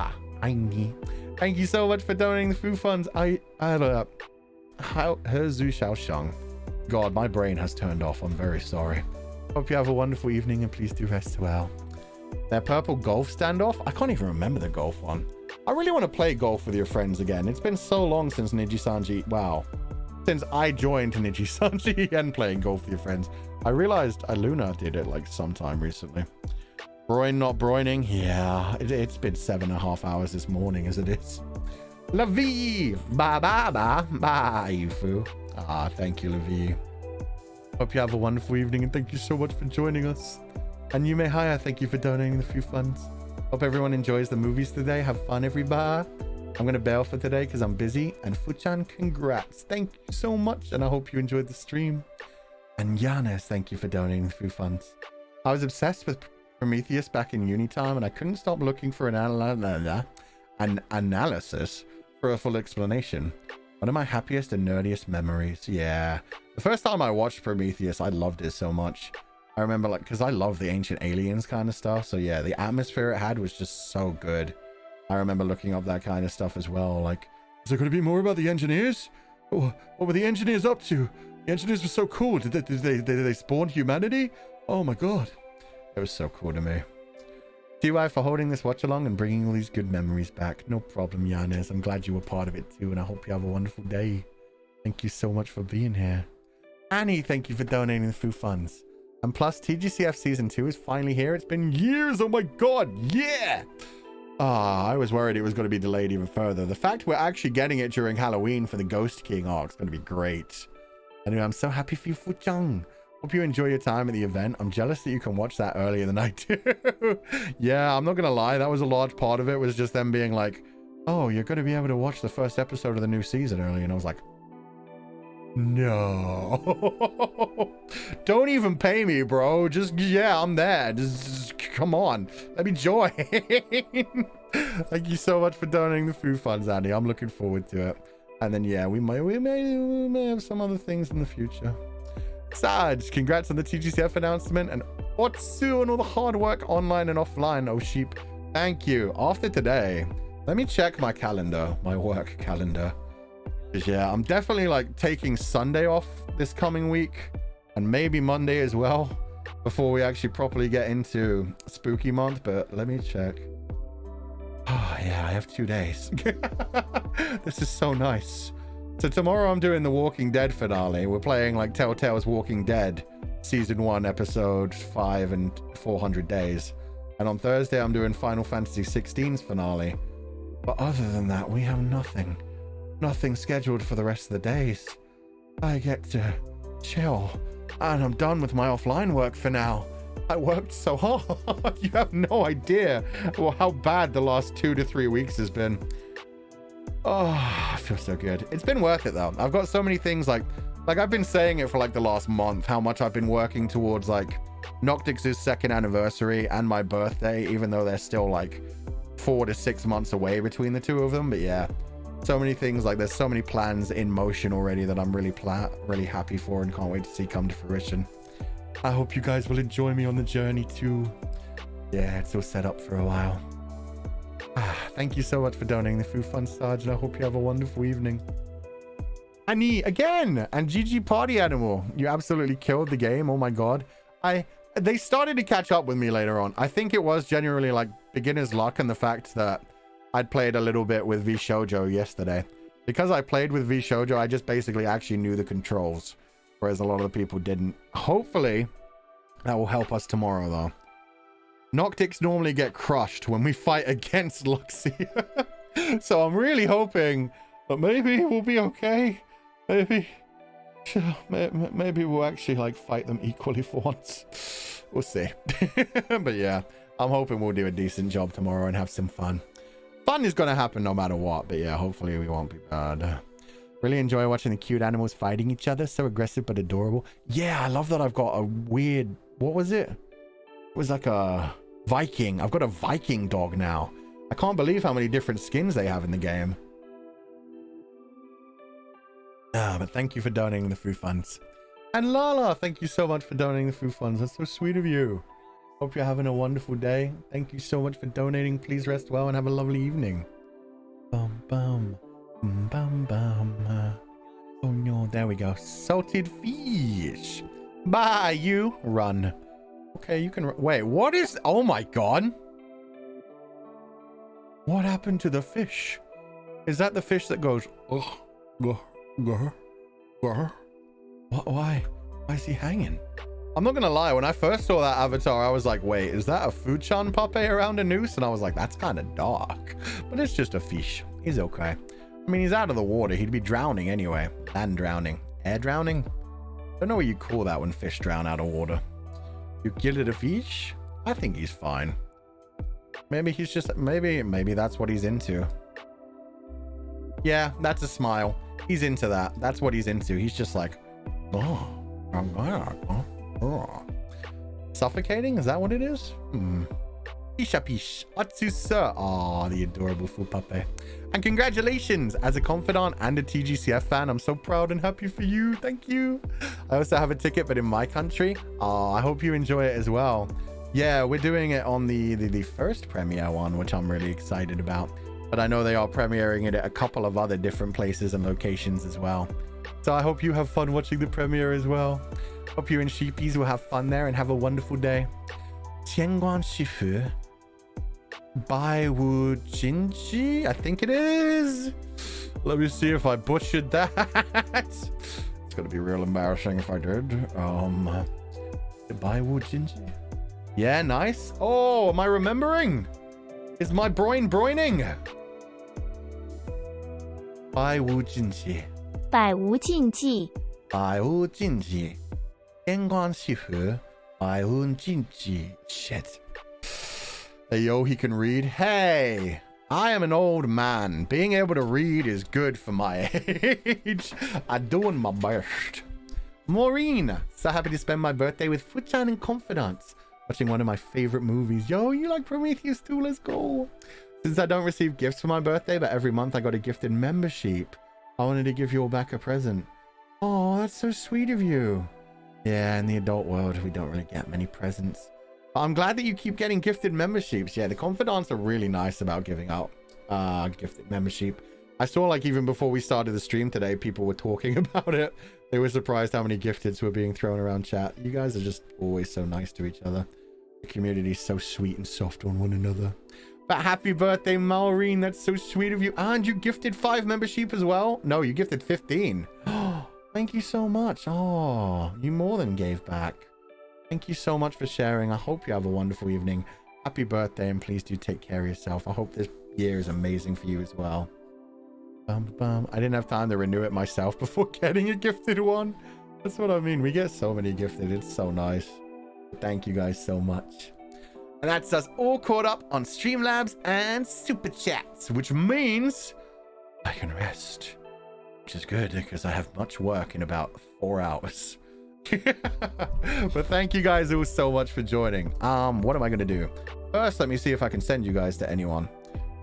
Thank you so much for donating the food funds. Xiaoshang. God, my brain has turned off. I'm very sorry. Hope you have a wonderful evening and please do rest well. That purple golf standoff? I can't even remember the golf one. I really want to play golf with your friends again. It's been so long since Nijisanji. Wow. Since I joined Nijisanji and playing golf with your friends. I realized Luna did it like sometime recently. Broin not broining? Yeah, it's been 7.5 hours this morning as it is. La vie! Ba ba ba ba, you fool. Ah, thank you, La vie. Hope you have a wonderful evening and thank you so much for joining us. And you may hire, thank you for donating the few funds. Hope everyone enjoys the movies today. Have fun, everybody. I'm going to bail for today because I'm busy. And Fuchan, congrats. Thank you so much. And I hope you enjoyed the stream. And Yanis, thank you for donating the few funds. I was obsessed with Prometheus back in uni time and I couldn't stop looking for an analysis for a full explanation. One of my happiest and nerdiest memories. Yeah. The first time I watched Prometheus, I loved it so much. I remember like, because I love the ancient aliens kind of stuff. So yeah, the atmosphere it had was just so good. I remember looking up that kind of stuff as well. Like, is there going to be more about the engineers? Oh, what were the engineers up to? The engineers were so cool. Did they spawn humanity? Oh my God. It was so cool to me. TY for holding this watch along and bringing all these good memories back. No problem, Yanis. I'm glad you were part of it too. And I hope you have a wonderful day. Thank you so much for being here. Annie, thank you for donating the food funds. And plus, TGCF Season 2 is finally here. It's been years. Oh my God. Yeah. I was worried it was going to be delayed even further. The fact we're actually getting it during Halloween for the Ghost King arc is going to be great. Anyway, I'm so happy for you, Fuchang. Hope you enjoy your time at the event. I'm jealous that you can watch that earlier than I do. Yeah, I'm not going to lie. That was a large part of it was just them being like, oh, you're going to be able to watch the first episode of the new season early. And I was like, no. Don't even pay me, bro. Just, yeah, I'm there. Just come on. Let me join. Thank you so much for donating the food funds, Andy. I'm looking forward to it. And then, yeah, we may have some other things in the future. Saj, congrats on the TGCF announcement and Otsu and all the hard work online and offline. Oh, sheep. Thank you. After today, let me check my calendar, my work calendar. Yeah, I'm definitely like taking Sunday off this coming week and maybe Monday as well before we actually properly get into spooky month. But let me check. Oh, yeah, I have 2 days. This is so nice. So tomorrow I'm doing the Walking Dead finale. We're playing like Telltale's Walking Dead Season 1, Episode 5 and 400 days. And on Thursday I'm doing Final Fantasy 16's finale. But other than that, we have nothing. Nothing scheduled for the rest of the days. I get to chill. And I'm done with my offline work for now. I worked so hard. You have no idea how bad the last 2 to 3 weeks has been. Oh, I feel so good. It's been worth it though. I've got so many things like I've been saying it for like the last month, how much I've been working towards like Noctix's 2nd anniversary and my birthday, even though they're still like 4 to 6 months away between the two of them. But yeah, so many things, like there's so many plans in motion already that I'm really happy for and can't wait to see come to fruition. I hope you guys will enjoy me on the journey too. Yeah, it's all set up for a while. Thank you so much for donating the food fund, Sarge, and I hope you have a wonderful evening. Annie, again, and GG Party Animal. You absolutely killed the game. Oh my God. They started to catch up with me later on. I think it was generally like beginner's luck and the fact that I'd played a little bit with V Shoujo yesterday. Because I played with V Shoujo, I just basically actually knew the controls, whereas a lot of the people didn't. Hopefully, that will help us tomorrow, though. Noctix normally get crushed when we fight against Luxie. So I'm really hoping that maybe we'll be okay. Maybe we'll actually like fight them equally for once. We'll see. But yeah, I'm hoping we'll do a decent job tomorrow and have some fun. Fun is going to happen no matter what. But yeah, hopefully we won't be bad. Really enjoy watching the cute animals fighting each other. So aggressive but adorable. Yeah, I love that I've got a weird... What was it? It was like a Viking. I've got a Viking dog now. I can't believe how many different skins they have in the game. But thank you for donating the food funds. And Lala, thank you so much for donating the food funds. That's so sweet of you. Hope you're having a wonderful day. Thank you so much for donating. Please rest well and have a lovely evening. Bum bum. Bum bum. Oh Oh, there we go. Salted fish. Bye, you. Run. Okay, you can... Wait, what is... Oh, my God. What happened to the fish? Is that the fish that goes... Oh, what? Why is he hanging? I'm not gonna lie, when I first saw that avatar, I was like, wait, is that a Fuchan puppet around a noose? And I was like, that's kind of dark. But it's just a fish. He's okay. I mean, he's out of the water. He'd be drowning anyway. Land drowning. Air drowning? I don't know what you call that when fish drown out of water. You killed a fish? I think he's fine. Maybe he's just... Maybe that's what he's into. Yeah, that's a smile. He's into that. That's what he's into. He's just like... Oh, I'm glad. Oh. Suffocating? Is that what it is? Pisha pish. Atsusa. Oh, the adorable Fupape. And congratulations as a confidant and a TGCF fan. I'm so proud and happy for you. Thank you. I also have a ticket, but in my country. Oh, I hope you enjoy it as well. Yeah, we're doing it on the first premiere one, which I'm really excited about. But I know they are premiering it at a couple of other different places and locations as well. So I hope you have fun watching the premiere as well. Hope you and Sheepies will have fun there and have a wonderful day. Tianguan Shifu. Baiwu Jinji, I think it is. Let me see if I butchered that. It's gonna be real embarrassing if I did. Baiwu Jinji. Yeah, nice. Oh, am I remembering? Is my broining? Baiwu Jinji. 百无禁忌 百无禁忌 天光西河 百无禁忌 Shit. Hey, yo, he can read. Hey, I am an old man. Being able to read is good for my age. I'm doing my best. Maureen, so happy to spend my birthday with Fuchan and confidants. Watching one of my favorite movies. Yo, you like Prometheus too? Let's go. Since I don't receive gifts for my birthday, but every month I got a gifted membership, I wanted to give you all back a present. Oh, that's so sweet of you. Yeah, in the adult world, we don't really get many presents. But I'm glad that you keep getting gifted memberships. Yeah, the confidants are really nice about giving out gifted membership. I saw, like, even before we started the stream today, people were talking about it. They were surprised how many gifteds were being thrown around chat. You guys are just always so nice to each other. The community is so sweet and soft on one another. But happy birthday, Maureen. That's so sweet of you. And you gifted 5 membership as well? No, you gifted 15. Oh, thank you so much. Oh, you more than gave back. Thank you so much for sharing. I hope you have a wonderful evening. Happy birthday, and please do take care of yourself. I hope this year is amazing for you as well. I didn't have time to renew it myself before getting a gifted one. That's what I mean. We get so many gifted. It's so nice. Thank you guys so much. And that's us all caught up on Streamlabs and Super Chats, which means I can rest, which is good because I have much work in about 4 hours. But thank you guys all so much for joining. What am I going to do? First, let me see if I can send you guys to anyone.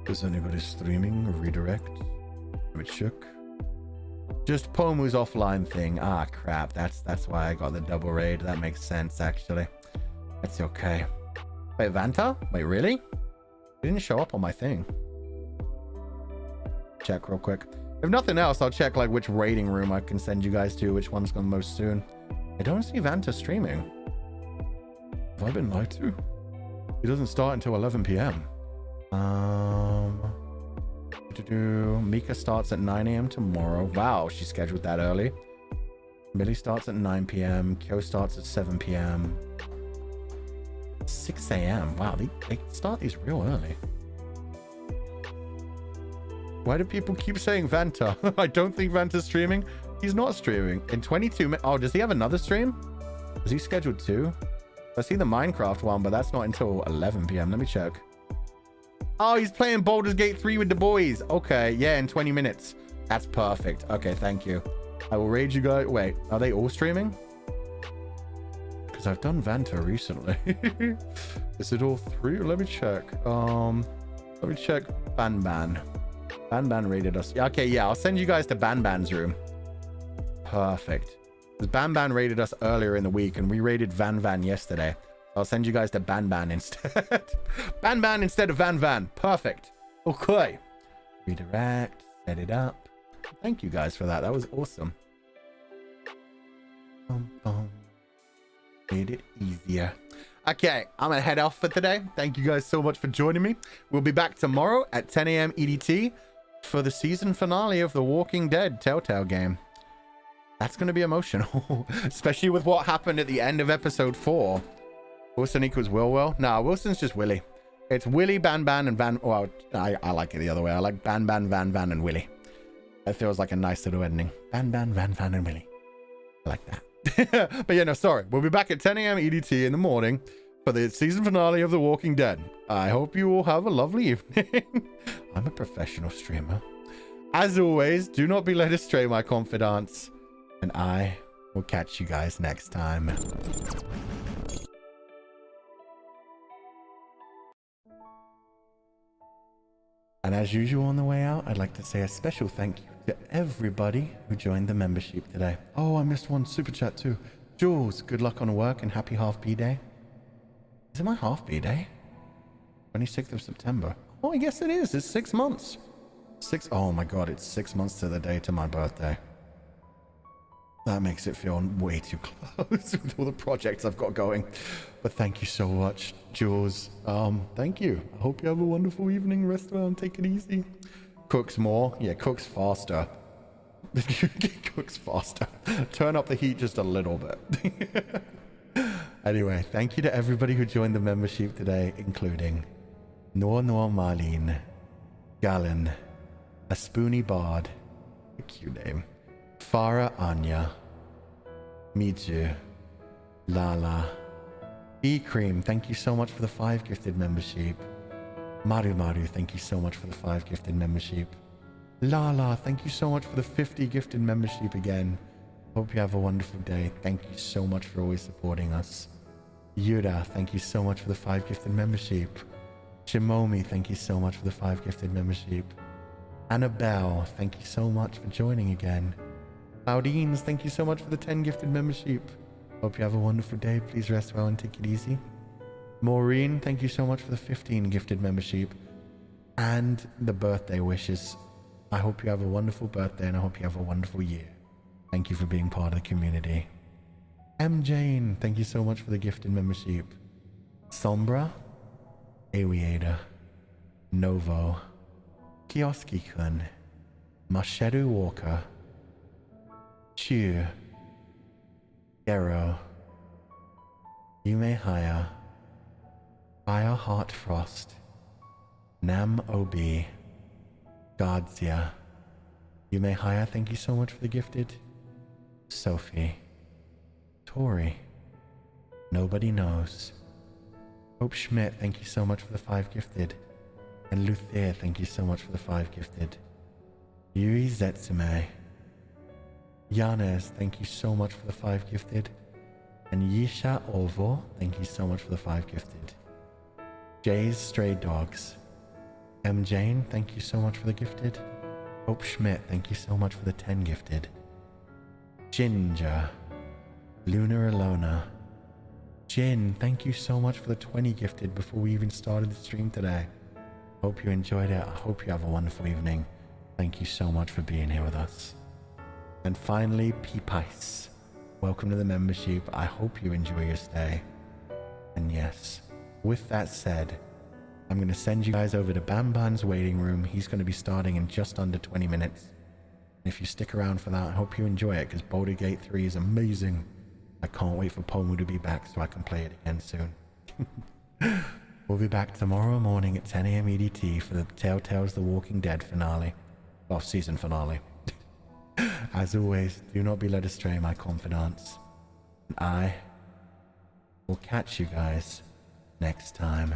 Is anybody streaming or redirect? Let me check. Just Pomu's offline thing. Ah, crap. That's why I got the double raid. That makes sense, actually. That's okay. Wait, Vanta? Wait, really? It didn't show up on my thing. Check real quick. If nothing else, I'll check like which raiding room I can send you guys to, which one's going most soon. I don't see Vanta streaming. Have I been lied to? It doesn't start until 11 p.m. Mika starts at 9 a.m. tomorrow. Wow, she scheduled that early. Millie starts at 9 p.m. Kyo starts at 7 p.m. 6 a.m. Wow, they start these real early. Why do people keep saying Vanta? I don't think Vanta's streaming. He's not streaming. In 22 minutes. Oh, does he have another stream? Is he scheduled 2? I see the Minecraft one, but that's not until 11 p.m. Let me check. Oh, he's playing Baldur's Gate 3 with the boys. Okay, yeah, in 20 minutes. That's perfect. Okay, thank you. I will raid you guys. Wait, are they all streaming? Because I've done Vanta recently. Is it all 3? Let me check. Let me check Ban. Ban raided us. Okay, yeah, I'll send you guys to Ban's room. Perfect. Because Ban raided us earlier in the week, and we raided Van yesterday. I'll send you guys to Ban instead. Ban instead of Van. Perfect. Okay. Redirect. Set it up. Thank you guys for that. That was awesome. Bum, bum. Made it easier. Okay, I'm gonna head off for today. Thank you guys so much for joining me. We'll be back tomorrow at 10 a.m. EDT for the season finale of the Walking Dead Telltale game. That's gonna be emotional, especially with what happened at the end of episode 4. Wilson equals Will. Nah, Wilson's just Willy. It's Willy, Ban, and Van. Well, I like it the other way. I like Ban, Van, and Willy. That feels like a nice little ending. Ban, Van, and Willy. I like that. But yeah, no, sorry. We'll be back at 10 a.m. EDT in the morning for the season finale of The Walking Dead. I hope you all have a lovely evening. I'm a professional streamer. As always, do not be led astray, my confidants. And I will catch you guys next time. And as usual on the way out, I'd like to say a special thank you to everybody who joined the membership today. Oh, I missed one super chat too. Jules, good luck on work and happy half B day. Is it my half B day? 26th of September. Oh, I guess it is. It's 6 months. Oh my God, it's 6 months to the day to my birthday. That makes it feel way too close with all the projects I've got going. But thank you so much, Jules. Thank you. I hope you have a wonderful evening. Rest well and take it easy. Cooks more. Yeah, cooks faster. Cooks faster. Turn up the heat just a little bit. Anyway, thank you to everybody who joined the membership today, including Noor Marlene, Galen, A Spoony Bard, a cute name, Farah Anya, Miju, Lala, E-Cream, thank you so much for the 5 gifted membership. Maru, thank you so much for the 5 gifted membership. Lala, thank you so much for the 50 gifted membership again. Hope you have a wonderful day. Thank you so much for always supporting us. Yura, thank you so much for the 5 gifted membership. Shimomi, thank you so much for the 5 gifted membership. Annabelle, thank you so much for joining again. Claudines, thank you so much for the 10 gifted membership. Hope you have a wonderful day. Please rest well and take it easy. Maureen, thank you so much for the 15 gifted membership and the birthday wishes. I hope you have a wonderful birthday and I hope you have a wonderful year. Thank you for being part of the community. M. Jane, thank you so much for the gifted membership. Sombra, Aviator, Novo, Kioski-kun, Masheru Walker, Chu, Gero, Yume Haya, Fire Heart Frost, Nam Obi, Godzia, Yume Haya, thank you so much for the gifted. Sophie, Tori, Nobody Knows, Hope Schmidt, thank you so much for the 5 gifted. And Luthier, thank you so much for the 5 gifted. Yuri Zetsume, Yanes, thank you so much for the 5 gifted. And Yisha Ovo, thank you so much for the 5 gifted. Jay's Stray Dogs, M. Jane, thank you so much for the gifted. Hope Schmidt, thank you so much for the 10 gifted. Ginger, Luna Alona, Jin, thank you so much for the 20 gifted before we even started the stream today. Hope you enjoyed it. I hope you have a wonderful evening. Thank you so much for being here with us. And finally, P-Pice, welcome to the membership. I hope you enjoy your stay. And yes, with that said, I'm going to send you guys over to Bamban's waiting room. He's going to be starting in just under 20 minutes. And if you stick around for that, I hope you enjoy it because Boulder Gate 3 is amazing. I can't wait for Pomu to be back so I can play it again soon. We'll be back tomorrow morning at 10 a.m. EDT for the Telltale's The Walking Dead finale. Well, season finale. As always, do not be led astray, my confidants. And I will catch you guys next time.